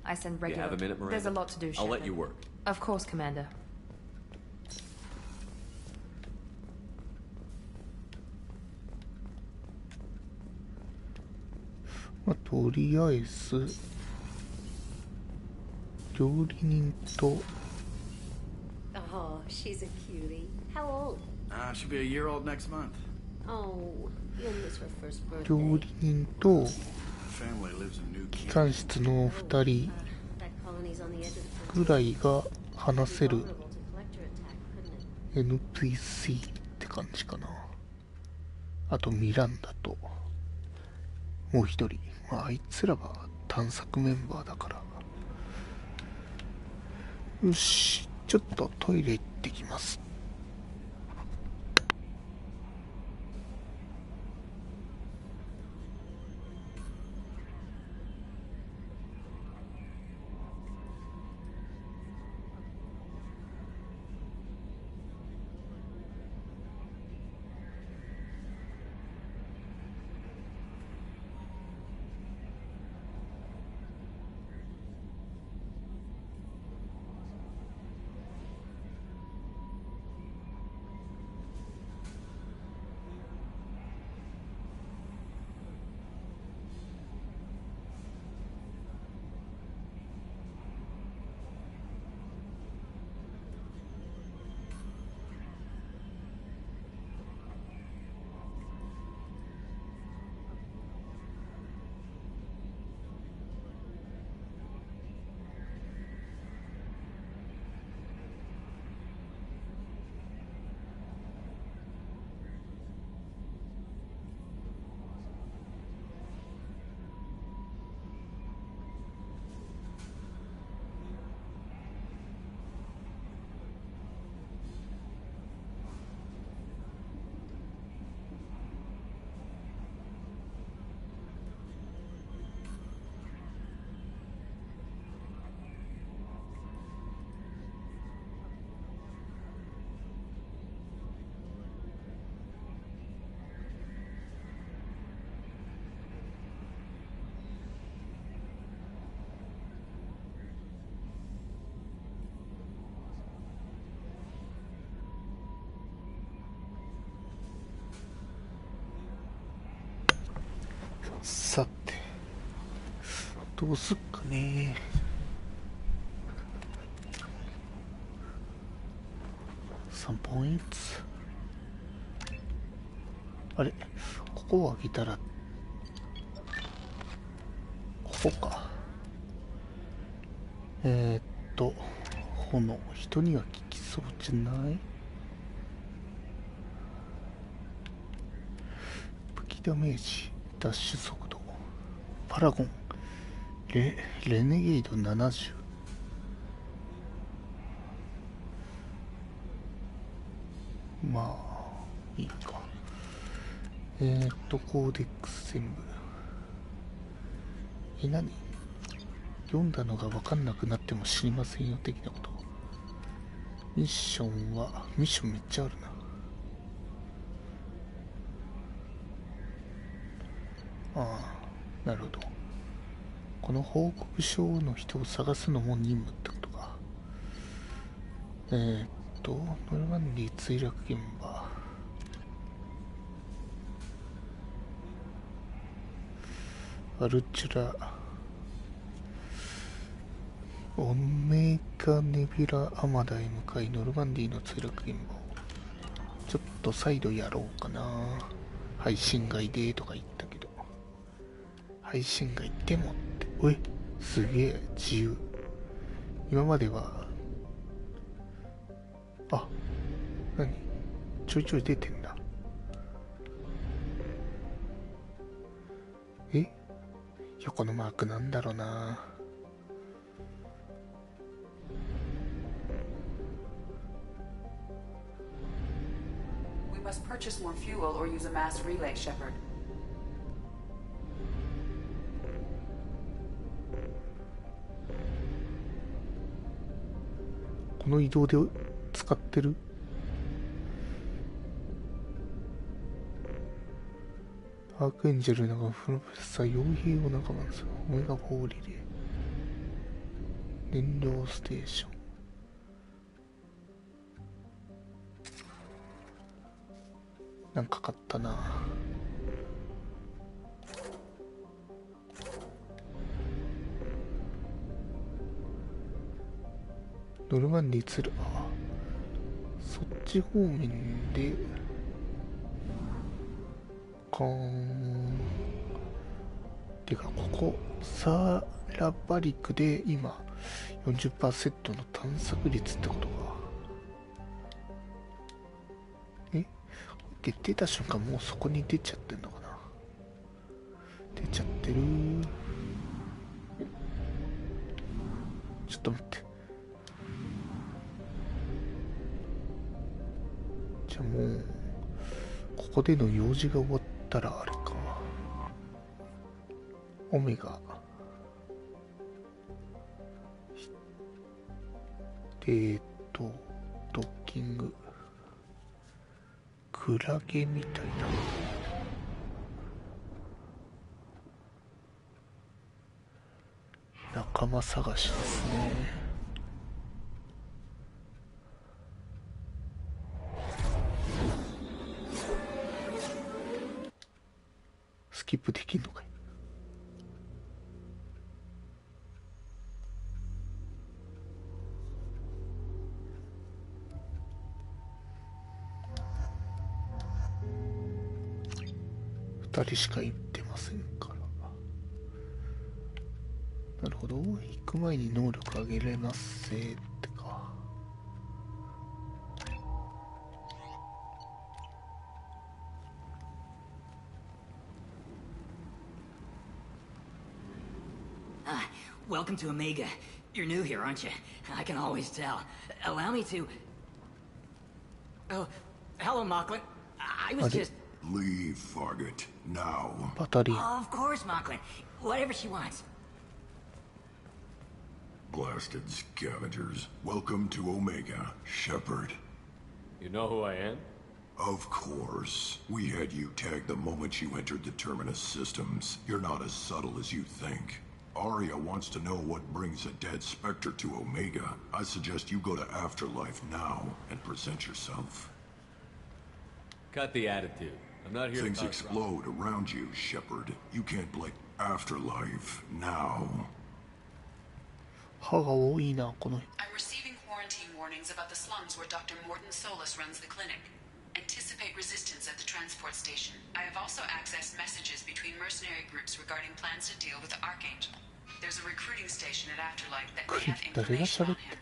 I send Do you regular... have a minute, Miranda? There's a lot to do, I'll let Shepard. you work. Of course, Commander. まあ、とりあえず料理人と Oh, she's a cutie. How old? She'll be a year old next month. Oh, you'll miss her first 料 birthday. 理人と Family lives in New 機 Canaan. 関室の2人 That colony's on the edge of the ぐらいが話せる vulnerable to collector attack, couldn't it? NPC って感じかな。あとミランダともう一人、まあ、あいつらは探索メンバーだから。よし、ちょっとトイレ行ってきます。さてどうすっかね。3ポイント。あれ、ここを上げたらここか。炎、人には効きそうじゃない？武器ダメージ、ダッシュ速度、パラゴン、レネゲード70。まあいいか。コーデックス全部。何？読んだのが分かんなくなっても知りませんよ的なこと。ミッションめっちゃあるな。ああ、なるほど。この報告書の人を探すのも任務ってことか。ノルマンディ墜落現場。アルチュラ、オメガネビュラアマダへ向かいノルマンディの墜落現場をちょっと再度やろうかな。配信外でとか言ったけど、配信外でもって、おい、すげえ自由。今までは何ちょいちょい出てんだ。横のマークなんだろうな。We must purchase more fuel or use a mass relay, Shepard. の移動で使ってる。アークエンジェルなんかプロフェッサー傭兵を仲間ですよ。オメガ4リレー、燃料ステーション。なんか買ったな。ノルマンディツル、あ、そっち方面でてか、ここサーラバリクで今 40% の探索率ってことか。出た瞬間もうそこに出ちゃってんのかな。出ちゃってる。ちょっと待って。じゃあもうここでの用事が終わったらあれか、オメガドッキング、クラゲみたいな。仲間探しですね。スキップできんのかい。2人しか行ってませんから。なるほど、行く前に能力上げれますせーってか。Welcome to Omega. You're new here, aren't you? I can always tell. Allow me to... Oh, hello, Mocklin. I was just... Leave, Fargate. Now. Of course, Mocklin. Whatever she wants. Blasted scavengers. Welcome to Omega, Shepard. You know who I am? Of course. We had you tagged the moment you entered the Terminus systems. You're not as subtle as you think. Arya wants to know what brings a dead Spectre to Omega. I suggest you go to Afterlife now and present yourself. Cut the attitude. I'm not here Things to explode around you, Shepard. You can't blink Afterlife now. I'm receiving quarantine warnings about the slums where Dr. Morton Solus runs the clinic. Anticipate resistance at the transport station. I have also accessed messages between mercenary groups regarding plans to deal with the Archangel. There's a recruiting station at Afterlife that may have information on him.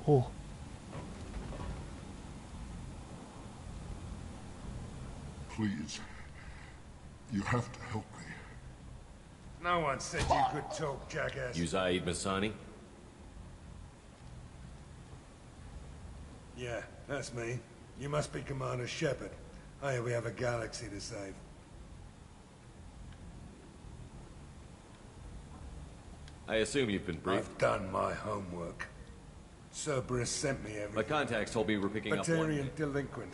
Oh. Please. You have to help me. No one said you could talk, jackass. You Zaid Masani? Yeah, that's me. You must be Commander Shepard. Hey, we have a galaxy to save. I assume you've been briefed. I've done my homework. Cerberus sent me everything. My contacts told me we were picking up one. Batarian delinquent.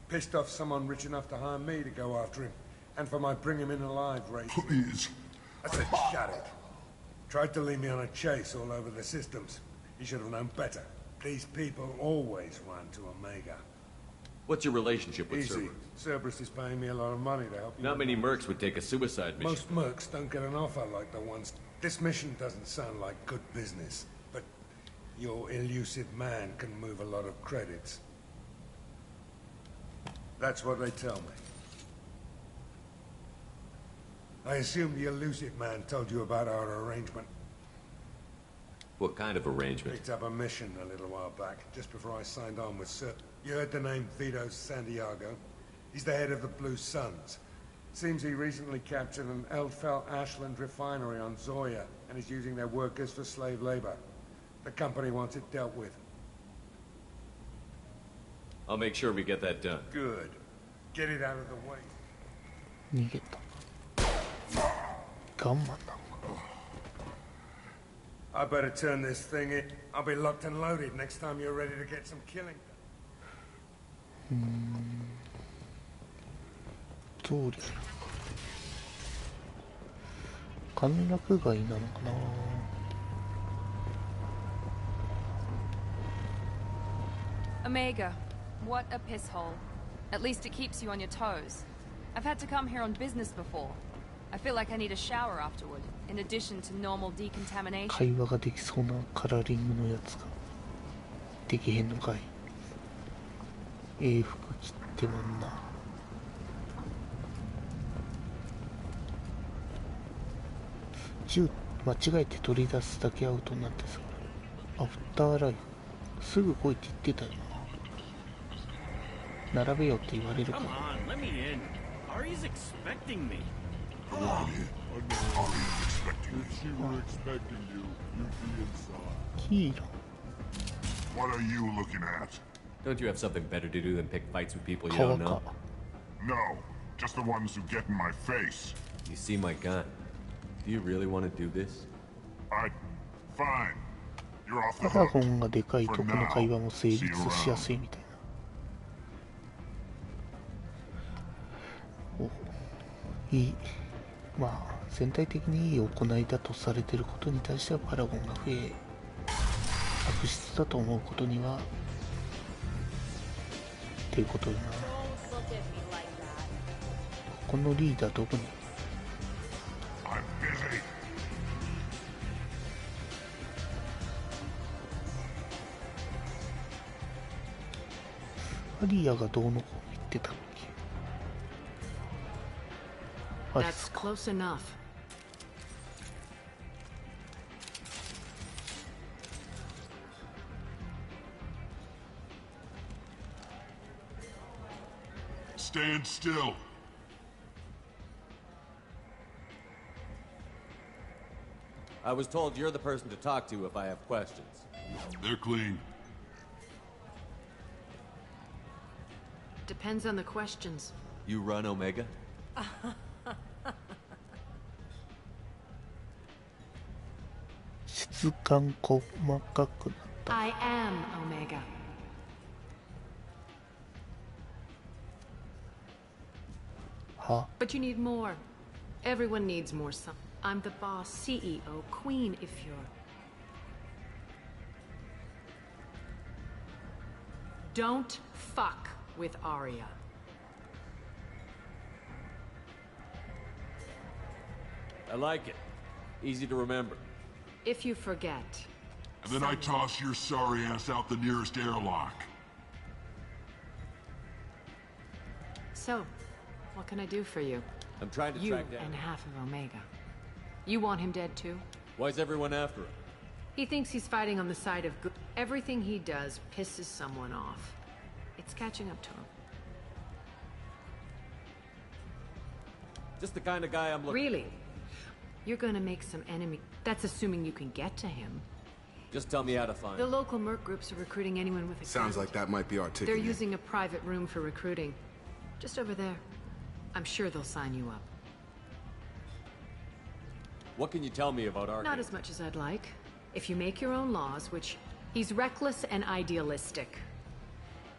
Pissed off someone rich enough to hire me to go after him. And for my bring him in alive race. Please. I said, shut it. Tried to lead me on a chase all over the systems. He should have known better. These people always run to Omega. What's your relationship with Cerberus? Cerberus is paying me a lot of money to help you. Not many mercs would take a suicide mission. Most mercs don't get an offer like the ones. This mission doesn't sound like good business, but your elusive man can move a lot of credits. That's what they tell me. I assume the elusive man told you about our arrangement. What kind of arrangement? Picked up a mission a little while back, just before I signed on with Sir. You heard the name Vito Santiago? He's the head of the Blue Suns. Seems he recently captured an Eldfell Ashland refinery on Zoya, and is using their workers for slave labor. The company wants it dealt with. I'll make sure we get that done. Good. Get it out of the way. 逃げた。我慢だ。I better turn this thing in. I'll be locked and loaded next time you're ready to get some killing. 通り歓楽街なのかな。Omega, what a piss hole. At least it keeps you on your toes. I've had to come here on business before. I feel like I need a shower afterward, in addition to normal decontamination. 会話ができそうなカラーリングのやつができへんのかい。服着てもんな。銃間違えて取り出すだけアウトになってさ。アフターライフすぐ来いって言ってたよな。並べよって言われるから。キーラ。 What are you looking at? Don't you have something better to do than pick fights with people you don't know? No, just the ones who get in my face. You see my gun. Do you really want to do this? Fine. You're off パ the ラ hook. ゴンがでかいとこの会話も成立しやすいみたいな。お、いい。まあ全体的にいい行いだとされていることに対してはパラゴンが増え、悪質だと思うことにはっていうことだな。このリーダーどこに？アリアがどうのこう言ってたっけ？ That's close enough. Stand still. I was told you're the person to talk to if I have questions. They're clean. Depends on the questions. You run Omega? I am Omega. But you need more. Everyone needs more. I'm the boss, CEO, queen if you're... Don't fuck with Arya. I like it. Easy to remember. If you forget. And then I toss your sorry ass out the nearest airlock. So, what can I do for you? I'm trying to track down. You and half of Omega. You want him dead too? Why's everyone after him? He thinks he's fighting on the side of good. Everything he does pisses someone off. It's catching up to him. Just the kind of guy I'm looking for. Really? You're gonna make some enemy. That's assuming you can get to him. Just tell me how to find The him. local merc groups are recruiting anyone with a Sounds like that might be our ticket. They're using a private room for recruiting. Just over there. I'm sure they'll sign you up. What can you tell me about Arkham? Not as much as I'd like. If you make your own laws, which... He's reckless and idealistic.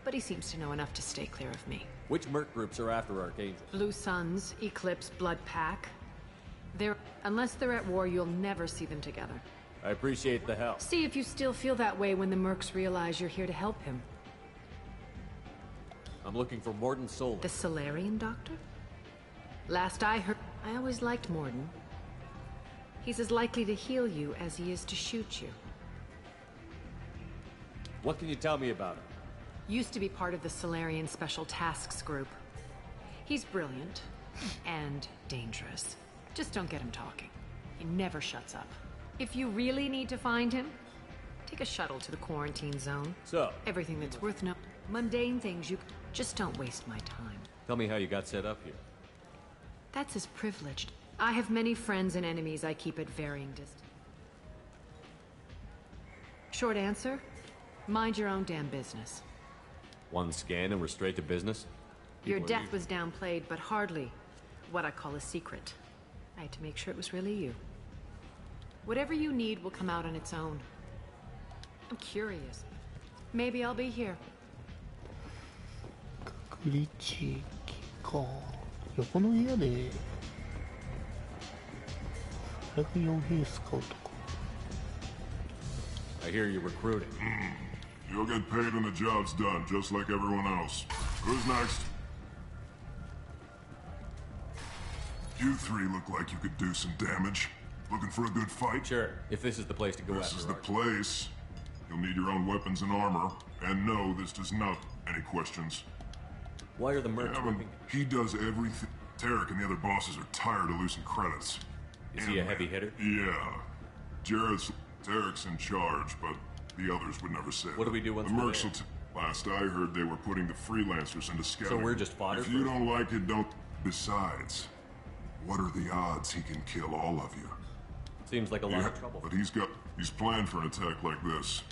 But he seems to know enough to stay clear of me. Which merc groups are after Archangel? Blue Suns, Eclipse, Blood Pack. Unless they're at war, you'll never see them together. I appreciate the help. See if you still feel that way when the mercs realize you're here to help him. I'm looking for Morden Solon. The Solarian doctor? Last I heard, I always liked Morden. He's as likely to heal you as he is to shoot you. What can you tell me about him? Used to be part of the Solarian Special Tasks Group. He's brilliant and dangerous. Just don't get him talking. He never shuts up. If you really need to find him, take a shuttle to the quarantine zone. So? Everything that's worth knowing. Mundane things you... Just don't waste my time. Tell me how you got set up here. That's as privileged. I have many friends and enemies I keep at varying distance. Short answer? Mind your own damn business. One scan and we're straight to business? Your People death was downplayed, but hardly what I call a secret. I had to make sure it was really you. Whatever you need will come out on its own. I'm curious. Maybe I'll be here. 隔離地域か。横の部屋であれが4兵スカウトか。I hear you're recruiting. You'll get paid when the job's done, just like everyone else. Who's next? You three look like you could do some damage. Looking for a good fight? Sure, if this is the place to go after. This is the place. You'll need your own weapons and armor. And no, this does not any questions. Why are the mercs working? He does everything. Tarek and the other bosses are tired of losing credits. Is he a heavy hitter? Yeah. Tarek's in charge, but the others would never say. What do we do once the we're mercs there? Last I heard, they were putting the freelancers into scouting. So we're just fodder? If you don't like it, don't. Besides, what are the odds he can kill all of you? Seems like a lot of trouble. But he's planned for an attack like this.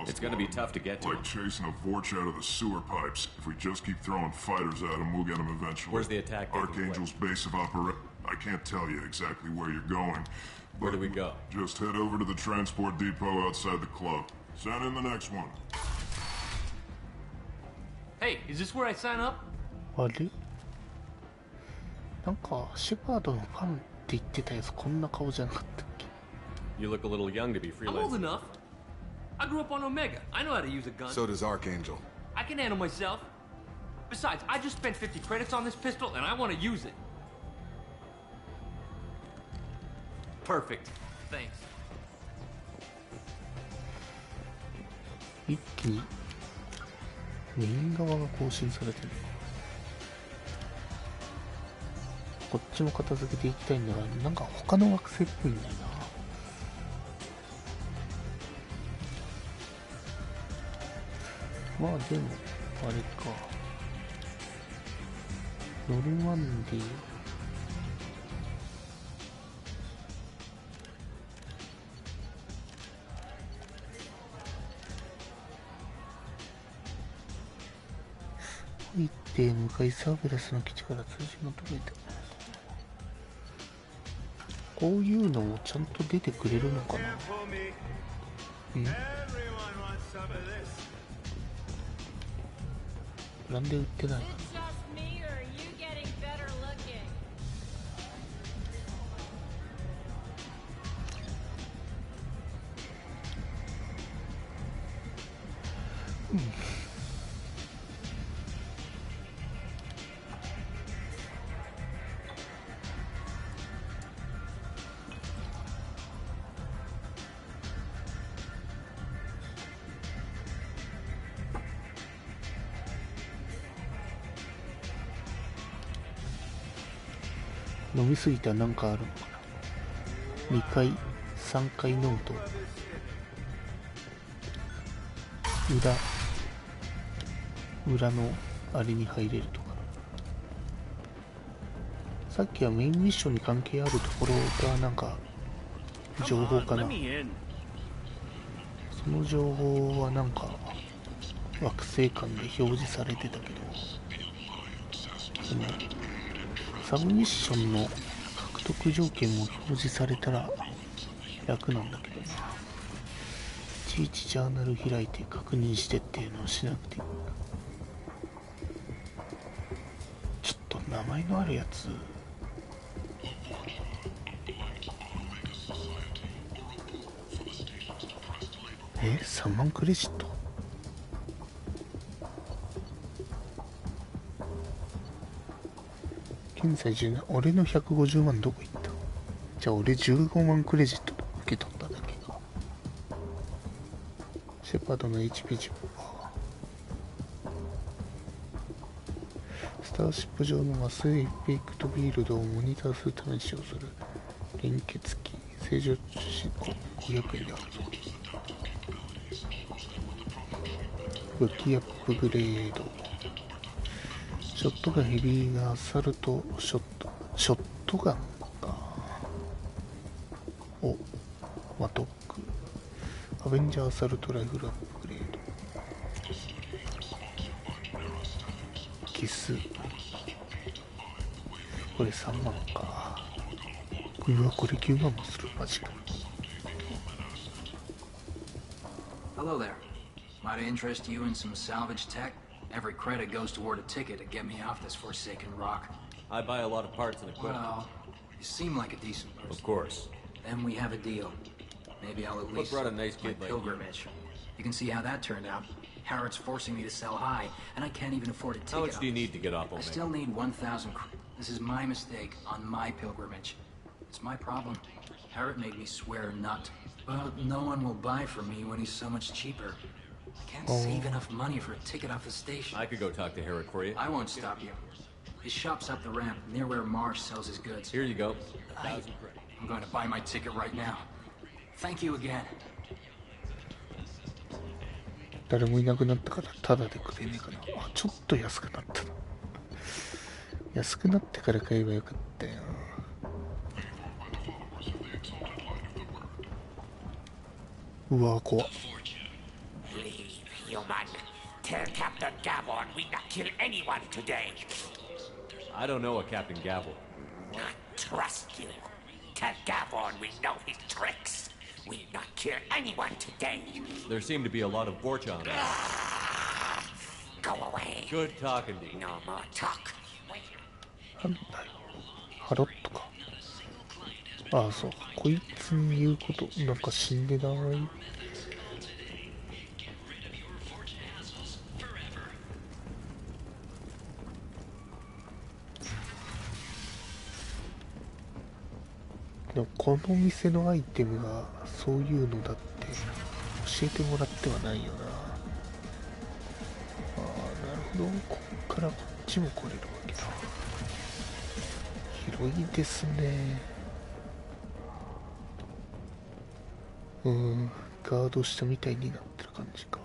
It's gonna be tough to get to. Like chasing a Vorch out of the sewer pipes. If we just keep throwing fighters at him, we'll get him eventually. Where's the attack taking Archangel's base of operation. I can't tell you exactly where you're going. Where do we go? Just head over to the transport depot outside the club. Send in the next one. Hey, is this where I sign up? あれなんかシェパードのファンって言ってたやつこんな顔じゃなかったっけ？ You look a little young to be freelancing. I'm old enough. I grew up on Omega. I know how to use a gun. So does Archangel. I can handle myself. Besides, I just spent 50 credits on this pistol and I want to use it. Perfect. Thanks. 一気にメイン側が更新されてる。こっちも片付けていきたいんだが、なんか他の惑星っぽいんだよな。まあでもあれか、ノルマンディー行って向かいサーベラスの基地から通信が届いた。こういうのもちゃんと出てくれるのかな。なんで売ってないの？飲みすぎたらなんかあるのかな。2回3回飲むと裏のあれに入れるとか。さっきはメインミッションに関係あるところがなんか情報かな。その情報はなんか惑星間で表示されてたけど、でもサブミッションの獲得条件も表示されたら楽なんだけどな。いちいちジャーナル開いて確認してっていうのをしなくていい。ちょっと名前のあるやつ3万クレジット。現在17、俺の150万どこ行った？じゃあ俺15万クレジット受け取っただけか。シェパードの HP10%。スターシップ上のマスエフェクトフィールドをモニターするために使用する連結機、正常中心500円であるぞ。武器アップグレード。ショットガン、ヘビーガン、アサルトショットガンか。マトック、アベンジャーアサルトライフルアップグレード、キス、これ3万か。うわ、これ9万もする。マジか。Hello there. Might I interest you in some salvage tech? Every credit goes toward a ticket to get me off this forsaken rock. I buy a lot of parts and equipment. Well, you seem like a decent person. Of course. Then we have a deal. Maybe I'll at least brought a nice my kid like pilgrimage. You can see how that turned out. Harrod's forcing me to sell high, and I can't even afford a ticket. How much do you need to get off I Omega? still need 1,000. This is my mistake on my pilgrimage. It's my problem. Harrod made me swear not. But no one will buy from me when he's so much cheaper. I can't save enough money for a ticket off the station. I could go talk to Harrod for you. I won't stop you. His shop's up the ramp, near where Marsh sells his goods. Here you go. 1,000 credits. I'm going to buy my ticket right now. Thank you again. 誰もいなくなったからタダでくれねえかな。あ、ちょっと安くなったな。安くなってから買えばよかったよ。うわ、怖っ。Human, tell Captain Gavon we not kill anyone today. I don't know a Captain Gavel. Not trust you. Tell Gavon we know his tricks. We not kill anyone today. There seem to be a lot of Borcha on that. Go away. Good talking to you. No more talk. なんだよ。ハロットか。ああ、そう。こいつに言うこと、なんか死んでない。でもこの店のアイテムがそういうのだって教えてもらってはないよな。ああ、なるほど。こっからこっちも来れるわけだ。広いですね。ガード下みたいになってる感じか。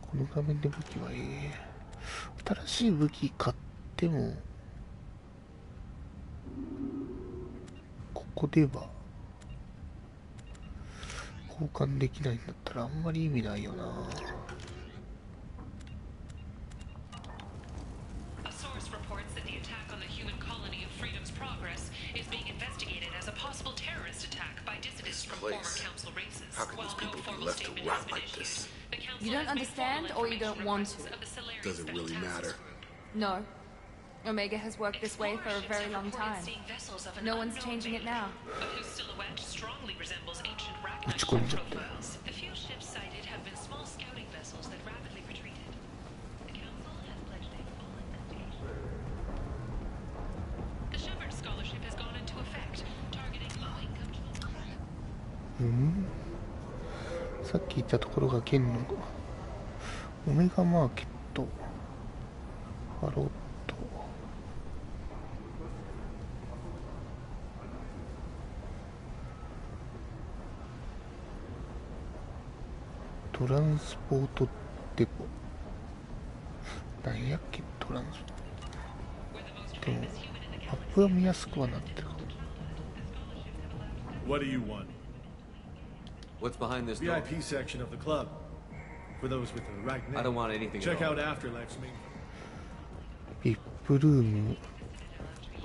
この画面で武器は新しい武器買ってもここでは交換できないんだったらあんまり意味ないよな。You don't understand, or you don't want to? Does it really matter? No. Omega has worked this way for a very long time. No one's changing it now. Whose profiles? The few ships sighted have been small scouting vessels that rapidly retreated. The council has pledged a full investigation. The Shepard Scholarship has gone into effect, targeting low-income children. さっき言ったところが県のオメガマーケット、ハロット、トランスポートデポ、なんやっけトランスポート。でもマップは見やすくはなってる。What do you want? What's behind this door? VIP section of the club. For those with the right name. I don't want anything Check at all. out after Lakshmi. VIP ルーム映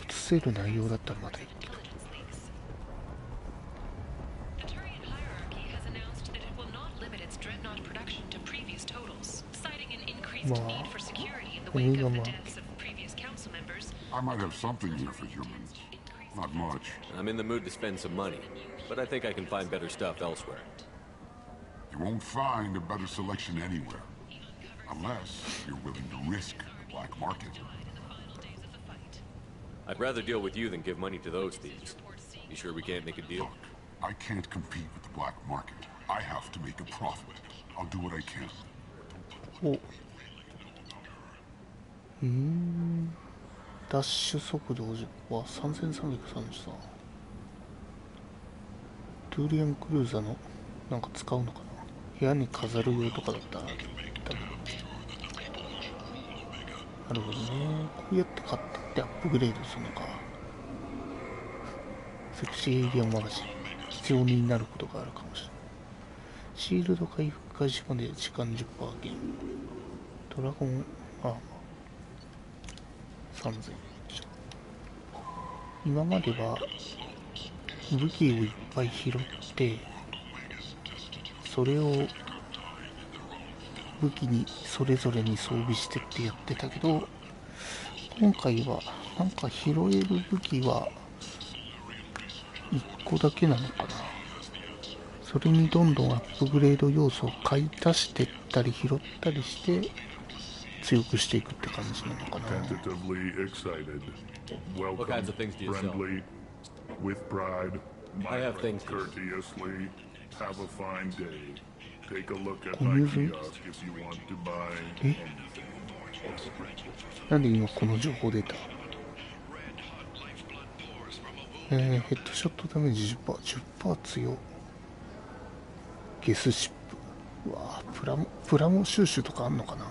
せる内容だったらまだいいけど。まあ、オメガマーケット。I might have something here for humans. Not much. I'm in the mood to spend some money, but I think I can find better stuff elsewhere. You won't find a better selection anywhere. Unless you're willing to risk the black market. I'd rather deal with you than give money to those thieves. You sure we can't make a deal? Look, I can't compete with the black market. I have to make a profit. I'll do what I can. お。ダッシュ速度は3333。トゥーリアンクルーザーのなんか使うのかな。部屋に飾る用とかだったら多分。なるほどね。こうやって買ってってアップグレードするのか。セクシーエイリアンマガジン必要になることがあるかもしれない。シールド回復開始まで時間10%減。ドラゴンアーマー。3000以上。今までは武器をいっぱい拾ってそれを武器にそれぞれに装備してってやってたけど、今回はなんか拾える武器は1個だけなのかな。それにどんどんアップグレード要素を買い足してったり拾ったりして強くしていくって感じなのかな。What kinds of things do you sell? With pride, I have things to courteously. Have a fine day. Take a look at 小 my 麦 kiosk if you want to buy anything. なんで今この情報出た？ヘッドショットダメージ 10%、10% 強。ゲスシップ。うわぁ、プラモ収集とかあんのかな。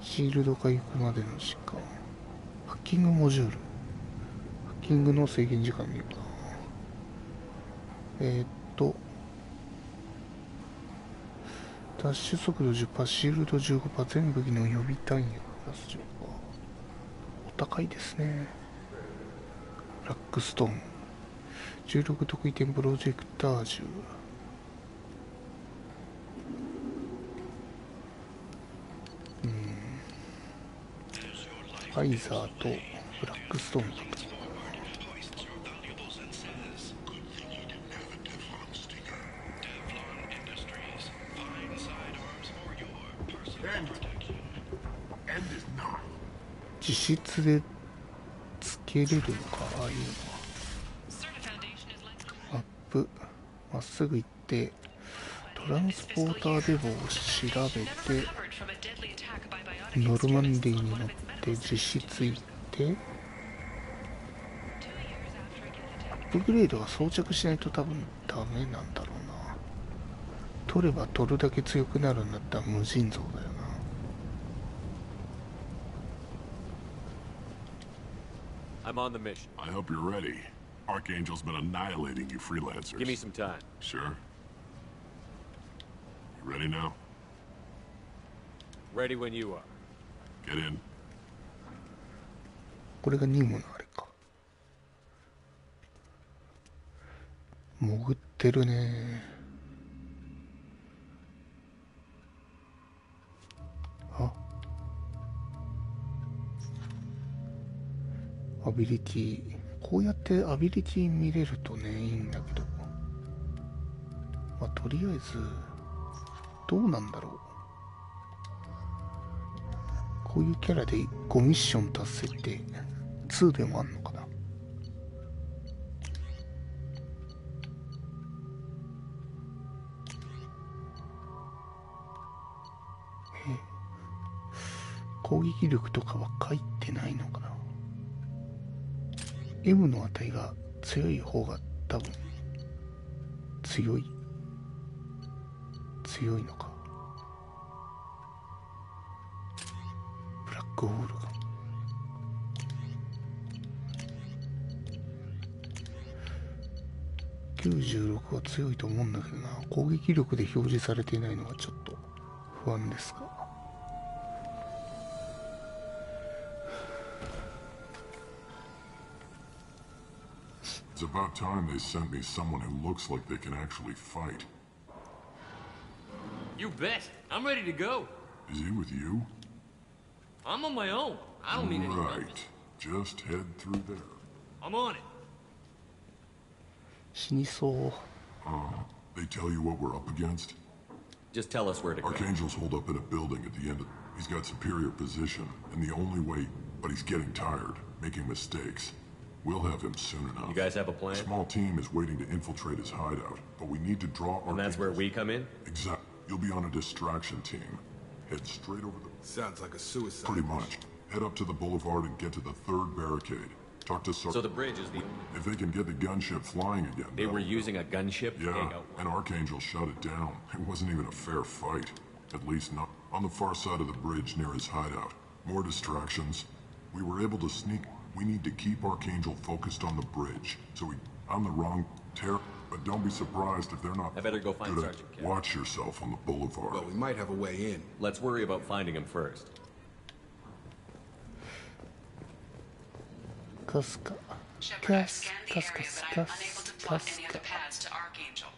シールド回復までの時間。ハッキングモジュール。ハッキングの制限時間見ようかな。ダッシュ速度 10%、シールド 15%、全武器の予備弾薬プラス 10%。お高いですね。ブラックストーン。16得意点プロジェクター銃。ファイザーとブラックストーンだと。実質でつけれるのか、ああいうのは。アップ、まっすぐ行って、トランスポーターデボを調べて、ノルマンディーに乗って実質行って、アップグレードは装着しないと多分ダメなんだろうな。取れば取るだけ強くなるんだったら無尽蔵だよな。I'm on the mission. I hope you're ready. Archangel's been annihilating you freelancers. Give me some time. Sure. You ready now? Ready when you are. Get in. これが任務のあれか。潜ってるね。あ、アビリティ、こうやってアビリティ見れるとね、いいんだけど、まあ、とりあえずどうなんだろう。こういうキャラで5ミッション達成って2でもあんのかな。攻撃力とかは書いてないのかな。M の値が強い方が多分強いのか。ブラックホールが96は強いと思うんだけどな。攻撃力で表示されていないのはちょっと不安ですが。It's about time they sent me someone who looks like they can actually fight. You bet. I'm ready to go. Is he with you? I'm on my own. I don't need any help. Right. Just head through there. I'm on it. 死にそう。 They tell you what we're up against? Just tell us where to go. Archangel's holed up in a building at the end of... He's got superior position, and the only way... But he's getting tired, making mistakes. We'll have him soon enough. You guys have a plan? A small team is waiting to infiltrate his hideout, but we need to draw... And that's where we come in? Exactly. You'll be on a distraction team. Head straight over the... Sounds like a suicide. Pretty much. Head up to the boulevard and get to the third barricade. Talk to So the bridge is the... If they can get the gunship flying again... They were using a gunship? Yeah, and Archangel shut it down. It wasn't even a fair fight. At least not on the far side of the bridge near his hideout. More distractions. We were able to sneak... We need to keep Archangel focused on the bridge. So we... I'm the wrong... But don't be surprised if they're not... I better go find good Sergeant Kent. Watch yourself on the boulevard. Well, we might have a way in. Let's worry about finding him first. カスカ Shepard, I've scanned the area, but I'm unable to plot any other paths to Archangel.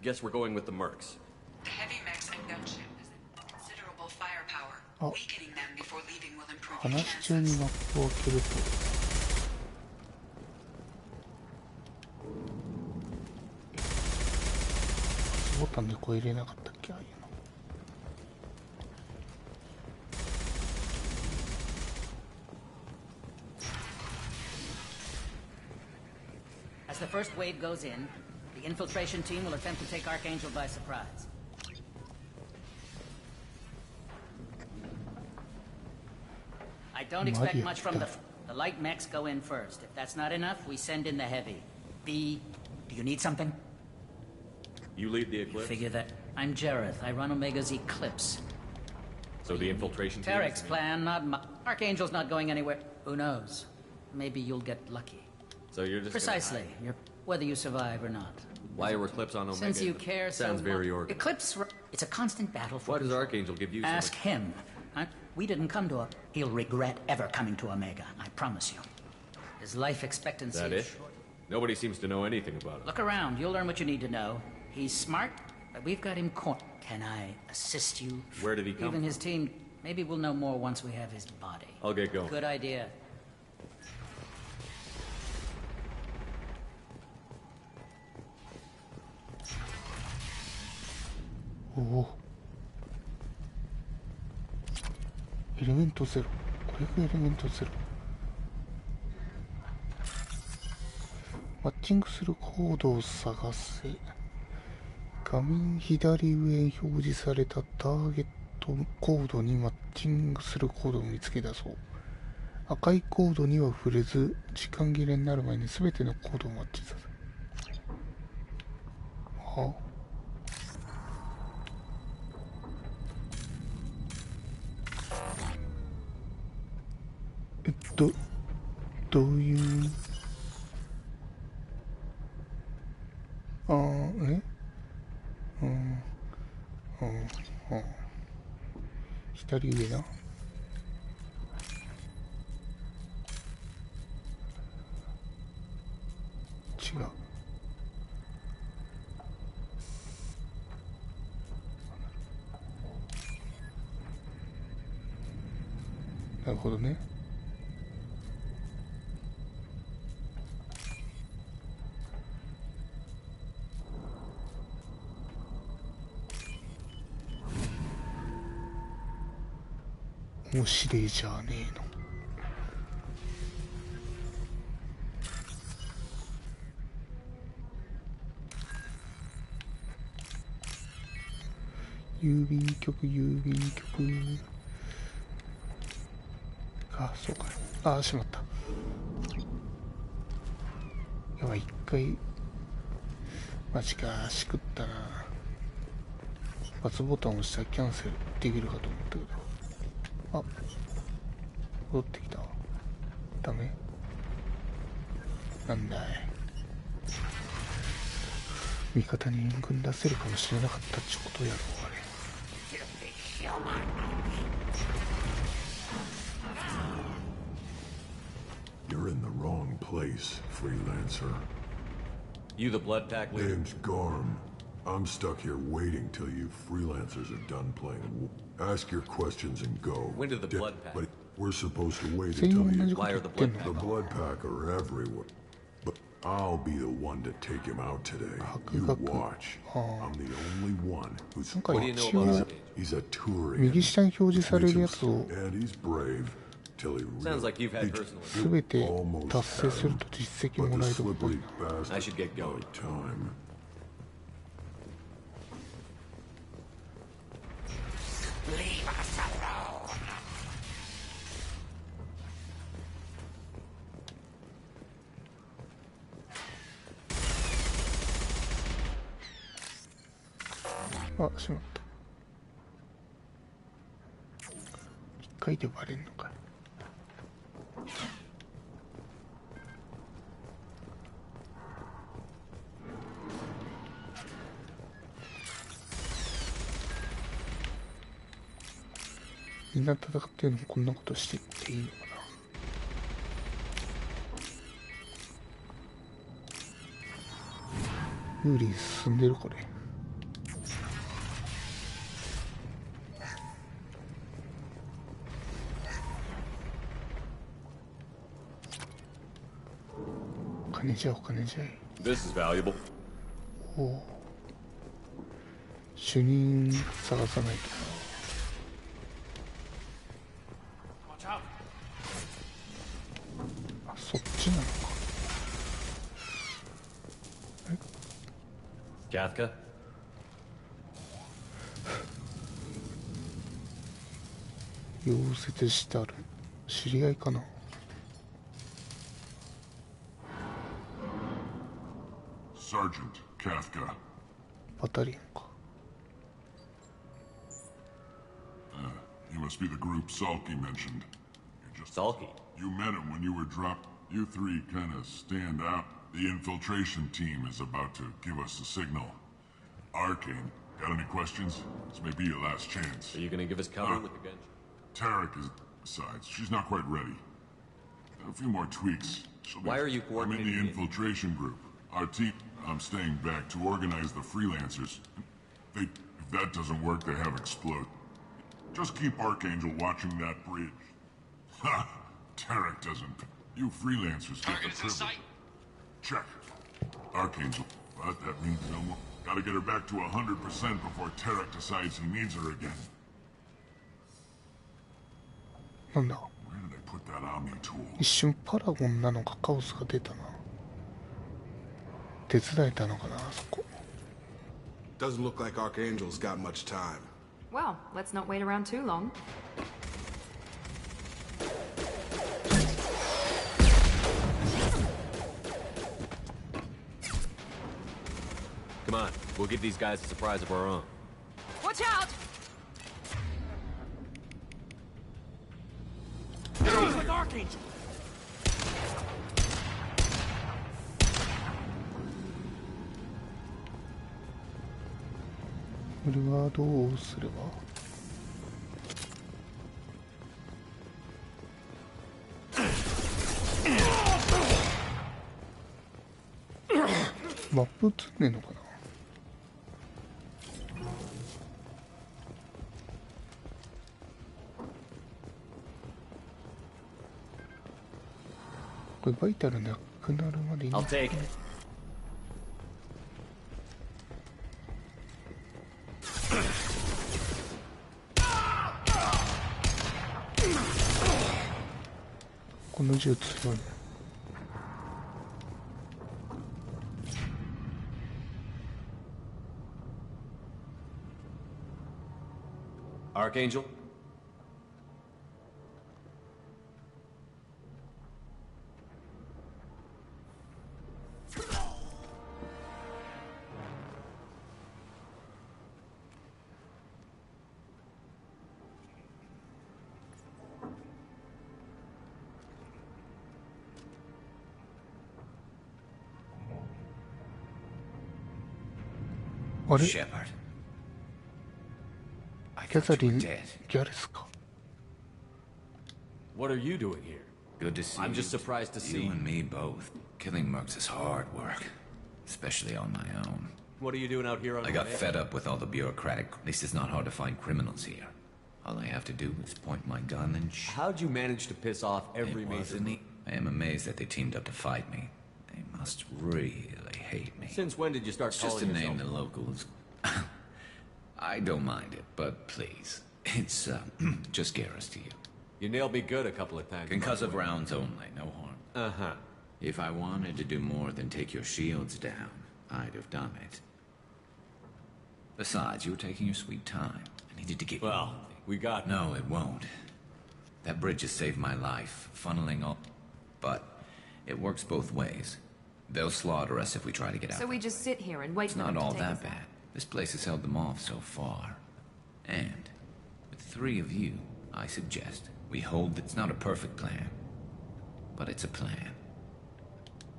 Guess we're going with the mercs. The heavy mechs and gunship has considerable firepower. Weakening them before leaving will improve your 話し中に chances. マップを開けるとボタンでこえれなかったっけ、ああいうの。As the first wave goes in, the infiltration team will attempt to take Archangel by surprise. I don't expect much from the light mechs go in first. If that's not enough, we send in the heavy. B, do you need something? You lead the Eclipse? Figure that. I'm Jareth. I run Omega's Eclipse. So the infiltration team? Tarek's plan, not my... Archangel's not going anywhere. Who knows? Maybe you'll get lucky. So you're just Precisely. You're, whether you survive or not. Why are Eclipse on Omega? Since you care so Sounds very much. organized. Eclipse, it's a constant battle for... Why does Archangel give you so Ask much? him. We didn't come to a... He'll regret ever coming to Omega, I promise you. His life expectancy... Is that it? Nobody seems to know anything about it. Look around. You'll learn what you need to know. He's smart, but we've got him cornered. Can I assist you? Where did he come Even from? his team. Maybe we'll know more once we have his body. I'll get going. Good idea. Oh. エレメントゼロ。これがエレメントゼロ。マッチングするコードを探せ。画面左上に表示されたターゲットコードにマッチングするコードを見つけ出そう。赤いコードには触れず、時間切れになる前に全てのコードをマッチさせる。はあ、どういう左上な。違う。なるほどね。面白いじゃねえの。郵便局あ、そうか。あ、しまった。やばい、一回マジか、しくったな。×ボタンを押したらキャンセルできるかと思ったけど、あ、戻ってきた。ダメなんだい。味方に援軍出せるかもしれなかったってことやろう、あれ。You're in the wrong place, freelancer. You the blood pack leader? Name's Garm. I'm stuck here waiting till you freelancers are done playing. Ask your questions and go. When did the blood pack? But we're supposed to wait until you... Why are the blood pack? The blood pack are everywhere. But I'll be the one to take him out today. You watch. I'm the only one who's... What do you know about it? He's a Turian. 右下に表示されるやつを And he's brave. Sounds like you've had personal すべて達成すると実績もらえるっぽい。 I should get going. Leave us alone. あ、しまった。一回でバレんのか。みんな戦ってるのにこんなことしてっていいのかな。有利進んでるこれ。金じゃお金じゃい。 This is valuable. おお。主任探さないと。あ、そっちなのか。Kathka? 溶接してある。知り合いかな。Sergeant Kathka. バタリオンか。You must be the group Salky mentioned. Salky? You met him when you were dropped. You three kind of stand out. The infiltration team is about to give us a signal. Arcane, got any questions? This may be your last chance. Are you gonna give us cover with the gun? Tarek is... Besides, she's not quite ready. A few more tweaks. Why are you I'm in the coordinating? infiltration group. Our team... I'm staying back to organize the freelancers. If that doesn't work, they have explode. Just keep Archangel watching that bridge. Ha! Tarek doesn't. You freelancers get the privilege. Check. Archangel. But that means no more. Gotta get her back to 100% before Tarek decides he needs her again. なんだ。 Where did they put that Omni tool? 一瞬パラゴンなのかカオスが出たな。手伝えたのかなあそこ。 Doesn't look like Archangel's got much time. Well, let's not wait around too long. Come on, we'll give these guys a surprise of our own. Watch out! He's with Archangel. これはどうすれば。マップ映んねえのかな。これバイタルなくなるまでいいのかな。この銃強いね。Archangel? Shepard. キャサリン・ギャレスか。 What are you doing here? Good to see you. I'm just surprised to see you and me both. Killing mercs is hard work, especially on my own. What are you doing out here on I got fed up with all the bureaucratic. At least it's not hard to find criminals here. All I have to do is point my gun and How'd you manage to piss off every major? I am amazed that they teamed up to fight me. They must really hate me. Since when did you start calling yourself? Just to name yourself? the locals. I don't mind it, but please. It's, just Garrus to you. You nailed me good a couple of times. Concussive rounds only, no harm. Uh-huh. If I wanted to do more than take your shields down, I'd have done it. Besides, you were taking your sweet time. I needed to get you moving. We got... No, it won't. That bridge has saved my life, funneling all... But it works both ways. They'll slaughter us if we try to get out. So we just sit here and wait It's for them not to all take that us bad. out. This place has held them off so far. And with 3 of you, I suggest we hold... It's not a perfect plan, but it's a plan.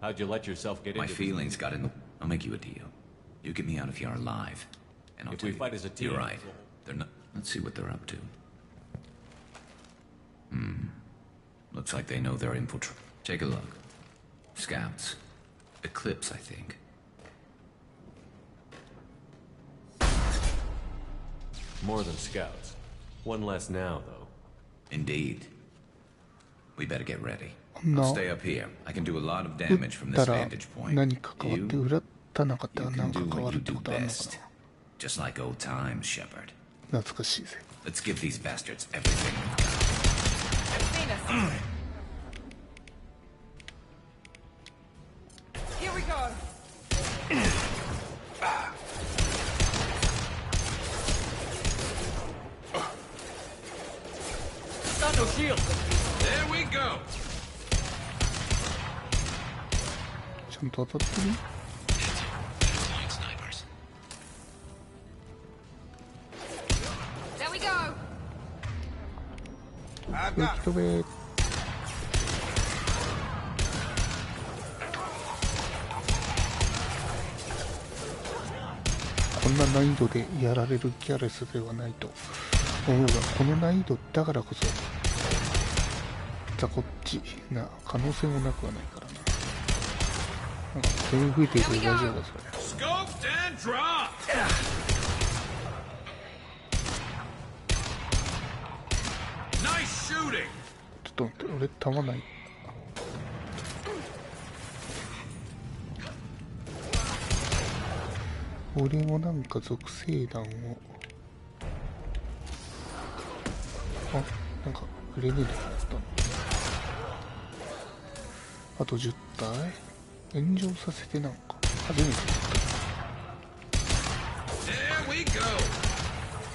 How'd you let yourself get My into feelings got in the... I'll make you a deal. You get me out of here alive, and I'll If tell we you, fight as a team, you're right. They're not... Let's see what they're up to. Looks like they know they're infiltrating. Take a look. Scouts. Eclipse, I think. More than scouts. One less now, though. Indeed. We better get ready. No. I'll stay up here. I can do a lot of damage from this vantage point. You can do what you do best. Just like old times, Shepard. Let's give these bastards everything. Here we go. Got no shield. There we go. ちゃんと当たってる吹き飛べ。こんな難易度でやられるギャレスではないと思うが、この難易度だからこそザコッチな可能性もなくはないからな。なんか点増えているけど大丈夫だそれ。ちょっと待って、俺弾ない。俺もなんか属性弾を、あ、なんかグレネードがあったの。あと10体炎上させてなんか初めてだった。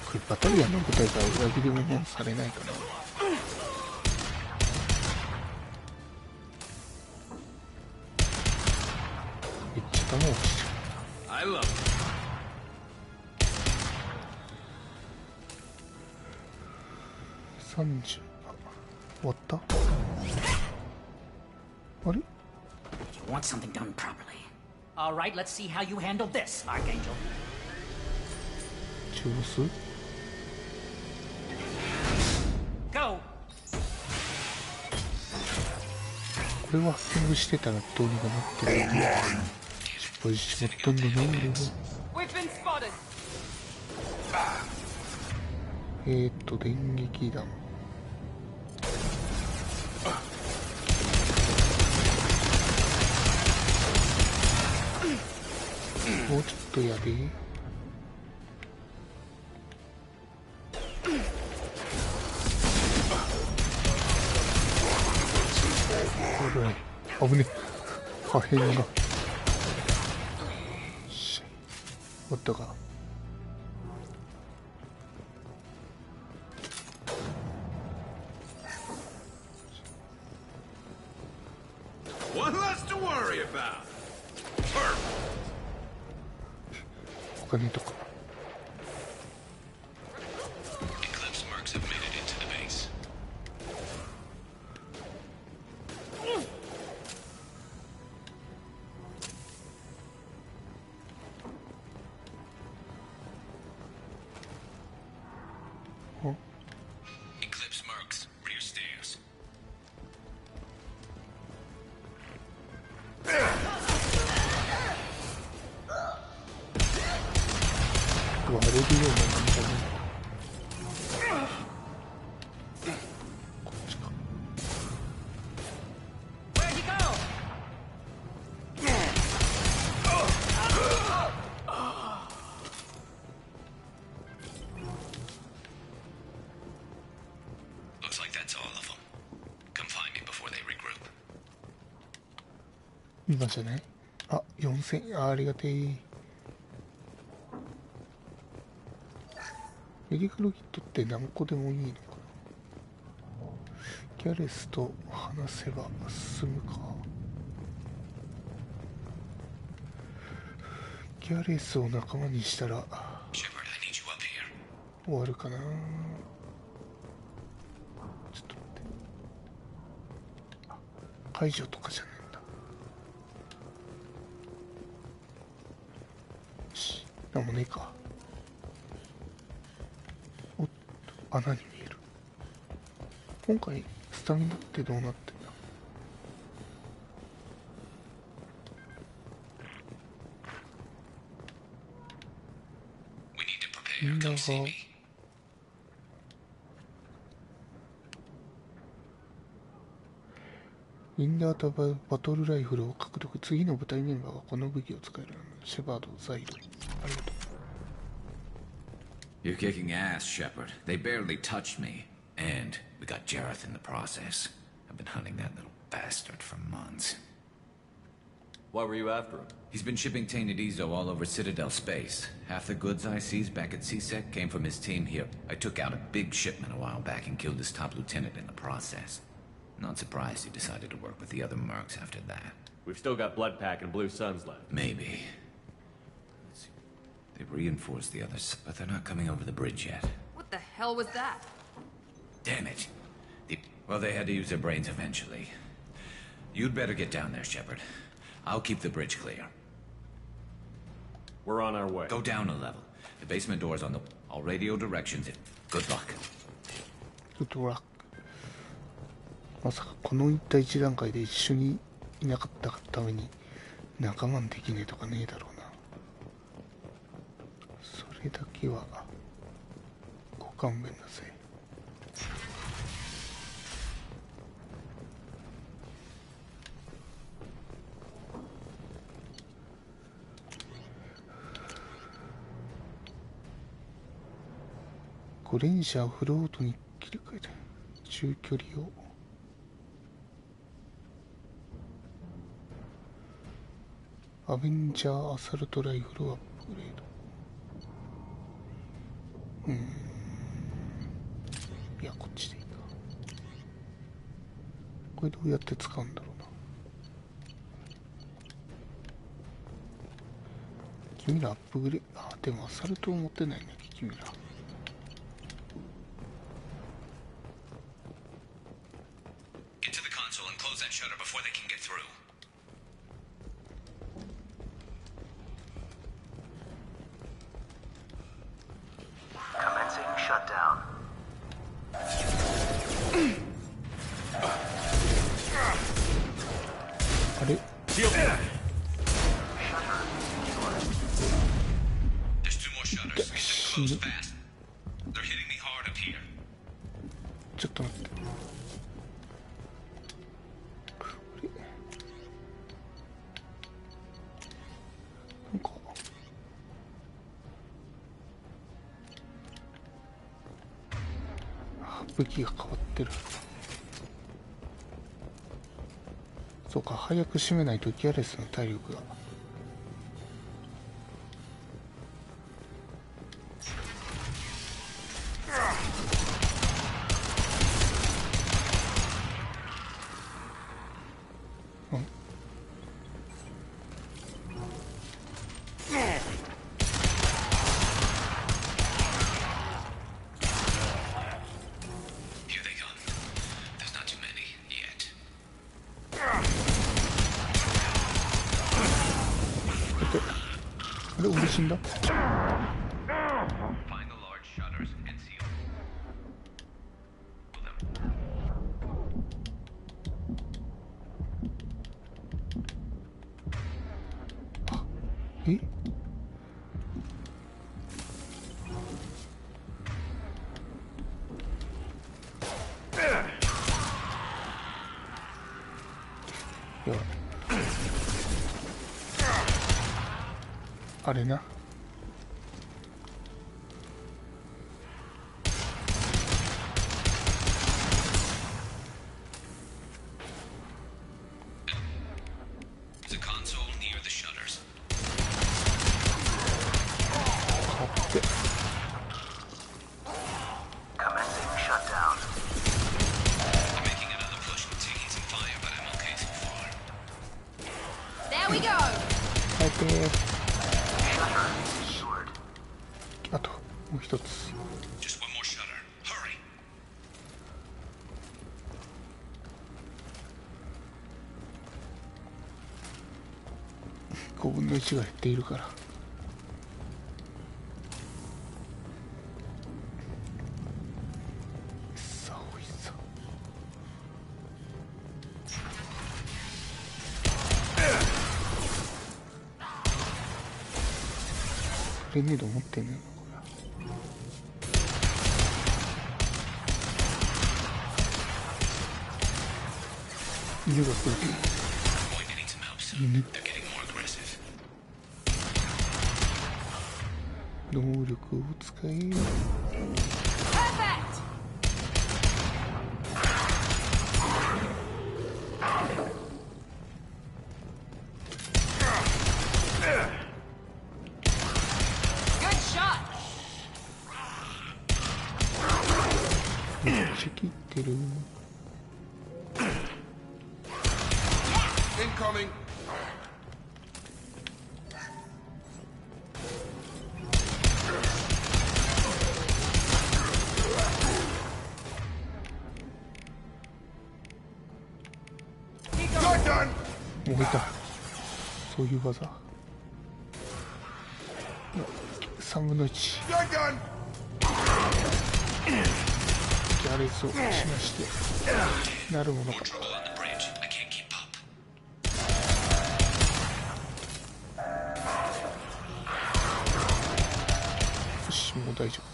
これバタリアンの部隊が裏切り者されないかな。めっちゃ弾落ちちゃう。30、終わった？あれ？ You want something done properly. All right, let's see how you handle this, Archangel. 中ボス？Go. これはハッキングしてたらどうにかなってる。失敗しちまったんだな、俺は。電撃弾。もうちょっとやで。危ねえ。破片が。終わったか。他にとか。割れるようななんかね。こっちか。Looks like that's all of them. Come find me before they regroup. 今じゃない？あ、4000、ありがてえ。メディカルキットって何個でもいいのかな。ギャレスと話せば済むか。ギャレスを仲間にしたら終わるかな。ちょっと待って。あ、解除とかじゃないんだ。よし、なんもねえか。穴に見える。今回スタミナってどうなってんだ。みんながウィンダーとバトルライフルを獲得。次の部隊メンバーはこの武器を使える。シェパード、ザイル。ありがとう。You're kicking ass, Shepard. They barely touched me. And we got Jareth in the process. I've been hunting that little bastard for months. Why were you after him? He's been shipping tainted Ezo all over Citadel space. Half the goods I seized back at CSEC came from his team here. I took out a big shipment a while back and killed his top lieutenant in the process. Not surprised he decided to work with the other mercs after that. We've still got Bloodpack and Blue Suns left. Maybe. They've reinforced the others, but they're not coming over the bridge yet. What the hell was that? Damn it. Well, they had to use their brains eventually. You'd better get down there, Shepard. I'll keep the bridge clear. We're on our way. Go down a level. The basement door's on the... I'll radio directions. Good luck. Good luck. まさかこの一段階で一緒にいなかったために仲間できねえとかねえだろうな。それだけはご勘弁なさい。5連射をフロートに切り替えて中距離をアベンジャーアサルトライフルアップグレード。いや、こっちでいいか。これどうやって使うんだろうな。君らアップグレード、あ、でもアサルトを持ってないね、君ら。あれ死ぬ。ちょっと待って。なんか武器が変わってる。そうか、早く締めないとギアレスの体力が。あれ、俺死んだ。え？やばい。あれな。あともう一つ。5分の1が減っているから。さあおいさ。グレネード持ってんねんな、これ。犬が来る。犬。能力を使え。めっちゃ切ってる。Incoming. You're done. もういた。そういう技。3分の1。You're done. ギャレスをしましてなるものか。よし、もう大丈夫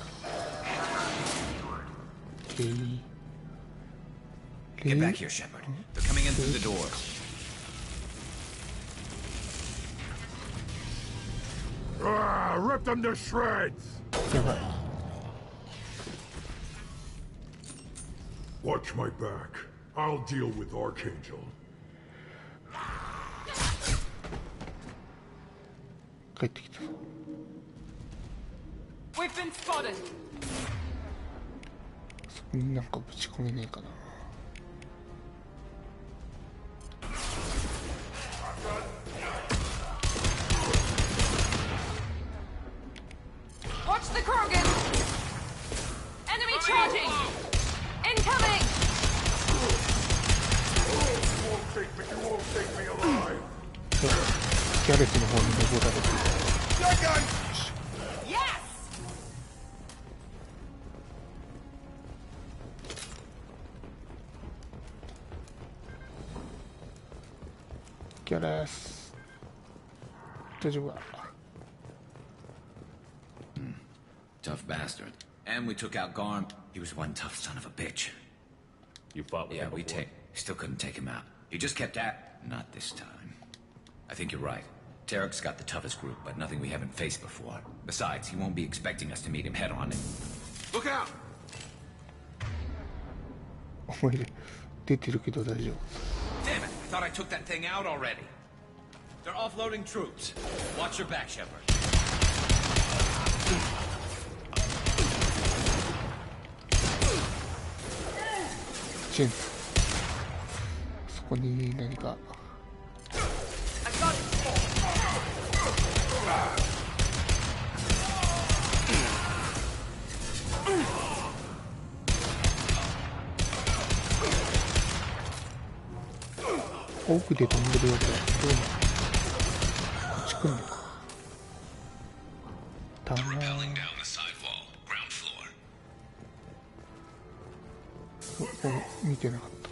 だ。Get back here, Shepard. They're coming in through the doors. Rip them to shreds. やばい。Watch my back. I'll deal with Archangel. 帰ってきた。We've been spotted. そこになんかぶち込めねえかな。Watch the Krogan. Enemy charging. Incoming. Alive. ギャレスの方に登られてる。Yes. ギャレス大丈夫か。Tough bastard. And we took out Garm. He was one tough son of a bitch. You fought with him before? Still couldn't take him out. He just kept at. Not this time. I think you're right. Tarek's got the toughest group, but nothing we haven't faced before. Besides, he won't be expecting us to meet him head on. Look out! お前出てるけど大丈夫。 Damn it! I thought I took that thing out already. They're offloading troops. Watch your back, Shepard. チェンそこに何か。奥で飛んでるわけだ。どうなの？こっち来んのか。たまー見てなかった。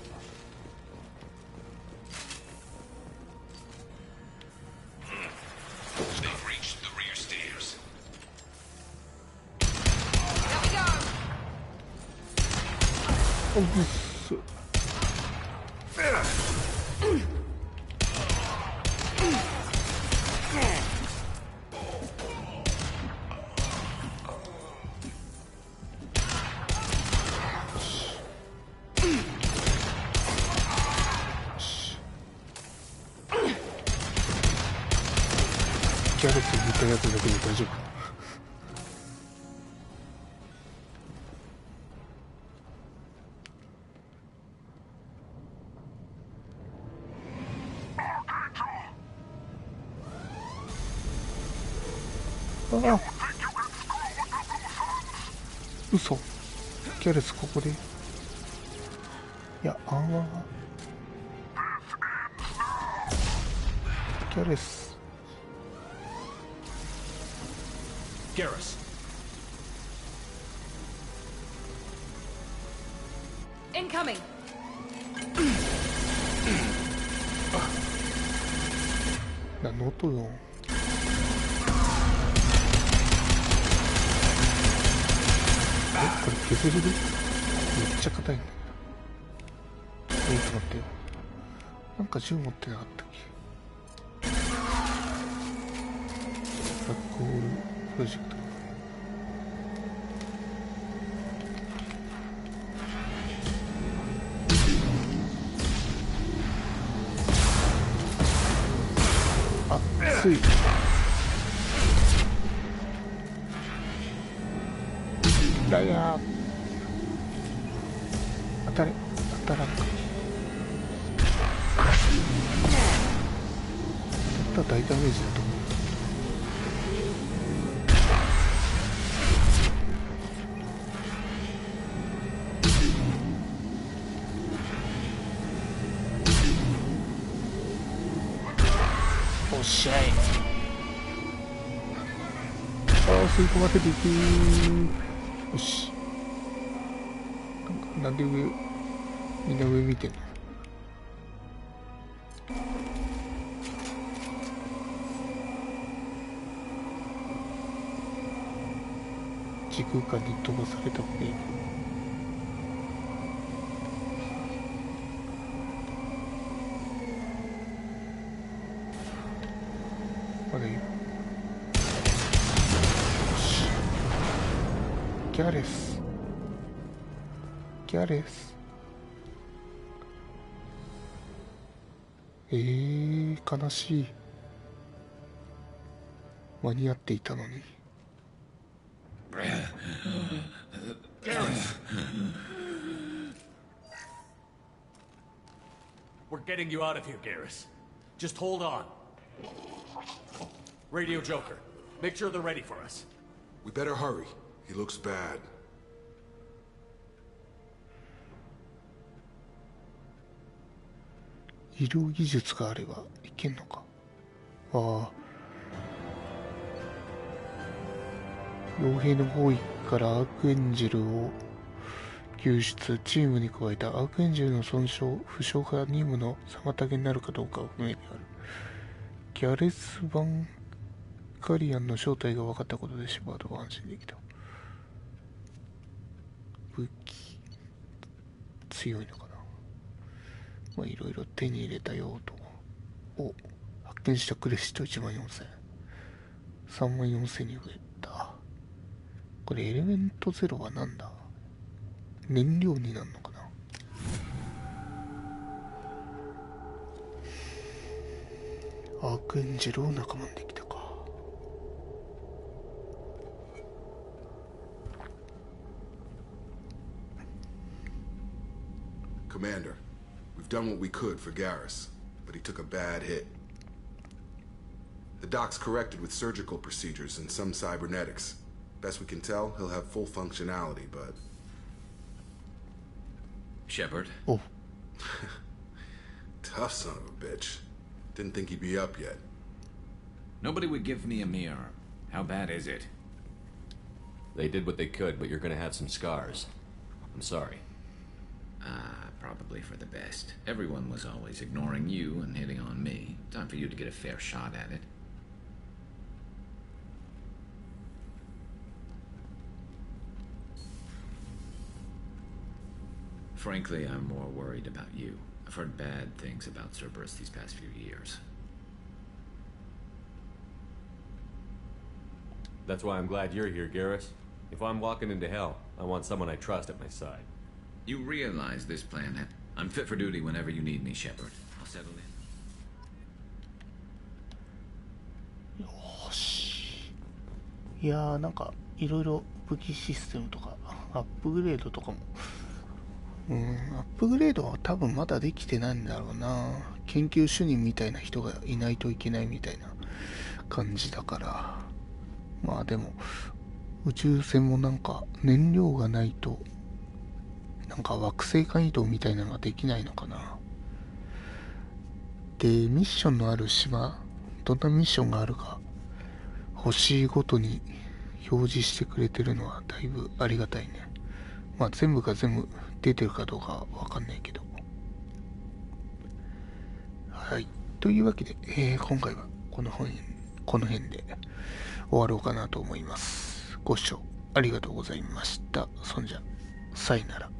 おっす。ギャレスに似たやつだけで大丈夫か。ああ、嘘。ギャレスここで。いや、ああ。ギャレス。Garrus. Incoming. 何の音よ。これ削れる？めっちゃ硬いんだよ。ちょっと待ってよ。なんか銃持ってなかったっけ。ブラックホールプロジェクト。熱い。ライアー当たらんか。大ダメージだと思う。おっしゃい。吸い込ませていく。よし。なんでみんな上見てんの。時空間に飛ばされた方がいい。まだいいよ。しギャレス悲しい。間に合っていたのに。We're getting you out of here, Garrus. Just hold on. Radio Joker, make sure they're ready for us. We better hurry. He looks bad. 医療技術があればいけんのか。ああ。傭兵の包囲からアークエンジェルを救出。チームに加えたアークエンジェルの損傷、負傷が任務の妨げになるかどうかは不明である。ギャレス・バンカリアンの正体が分かったことでシェパードは安心できた。武器強いのかな。まあいろいろ手に入れたよと。お、発見したクレジット14,000。34,000に増えた。これエレメントゼロはなんだ。燃料になるのかな。アークエンジェルを仲間にできたか。Commander, we've done what we could for Garrus, but he took a bad hit. The doc's corrected with surgical procedures and some cybernetics. Best we can tell, he'll have full functionality, but... Shepard? Oh. Tough son of a bitch. Didn't think he'd be up yet. Nobody would give me a mirror. How bad is it? They did what they could, but you're gonna have some scars. I'm sorry. Probably for the best. Everyone was always ignoring you and hitting on me. Time for you to get a fair shot at it. Frankly, I'm more worried about you. I've heard bad things about Cerberus these past few years. That's why I'm glad you're here, Garrus. If I'm walking into hell, I want someone I trust at my side. You realize this plan. I'm fit for duty whenever you need me, Shepard. I'll settle in. よし。いやー、なんかいろいろ武器システムとかアップグレードとかも。アップグレードは多分まだできてないんだろうな。研究主任みたいな人がいないといけないみたいな感じだから。まあでも宇宙船もなんか燃料がないとなんか惑星間移動みたいなのができないのかな。でミッションのある島、どんなミッションがあるか星ごとに表示してくれてるのはだいぶありがたいね。まあ全部が全部出てるかどうかわかんないけど。はい。というわけで、今回はこの辺で終わろうかなと思います。ご視聴ありがとうございました。そんじゃ、さよなら。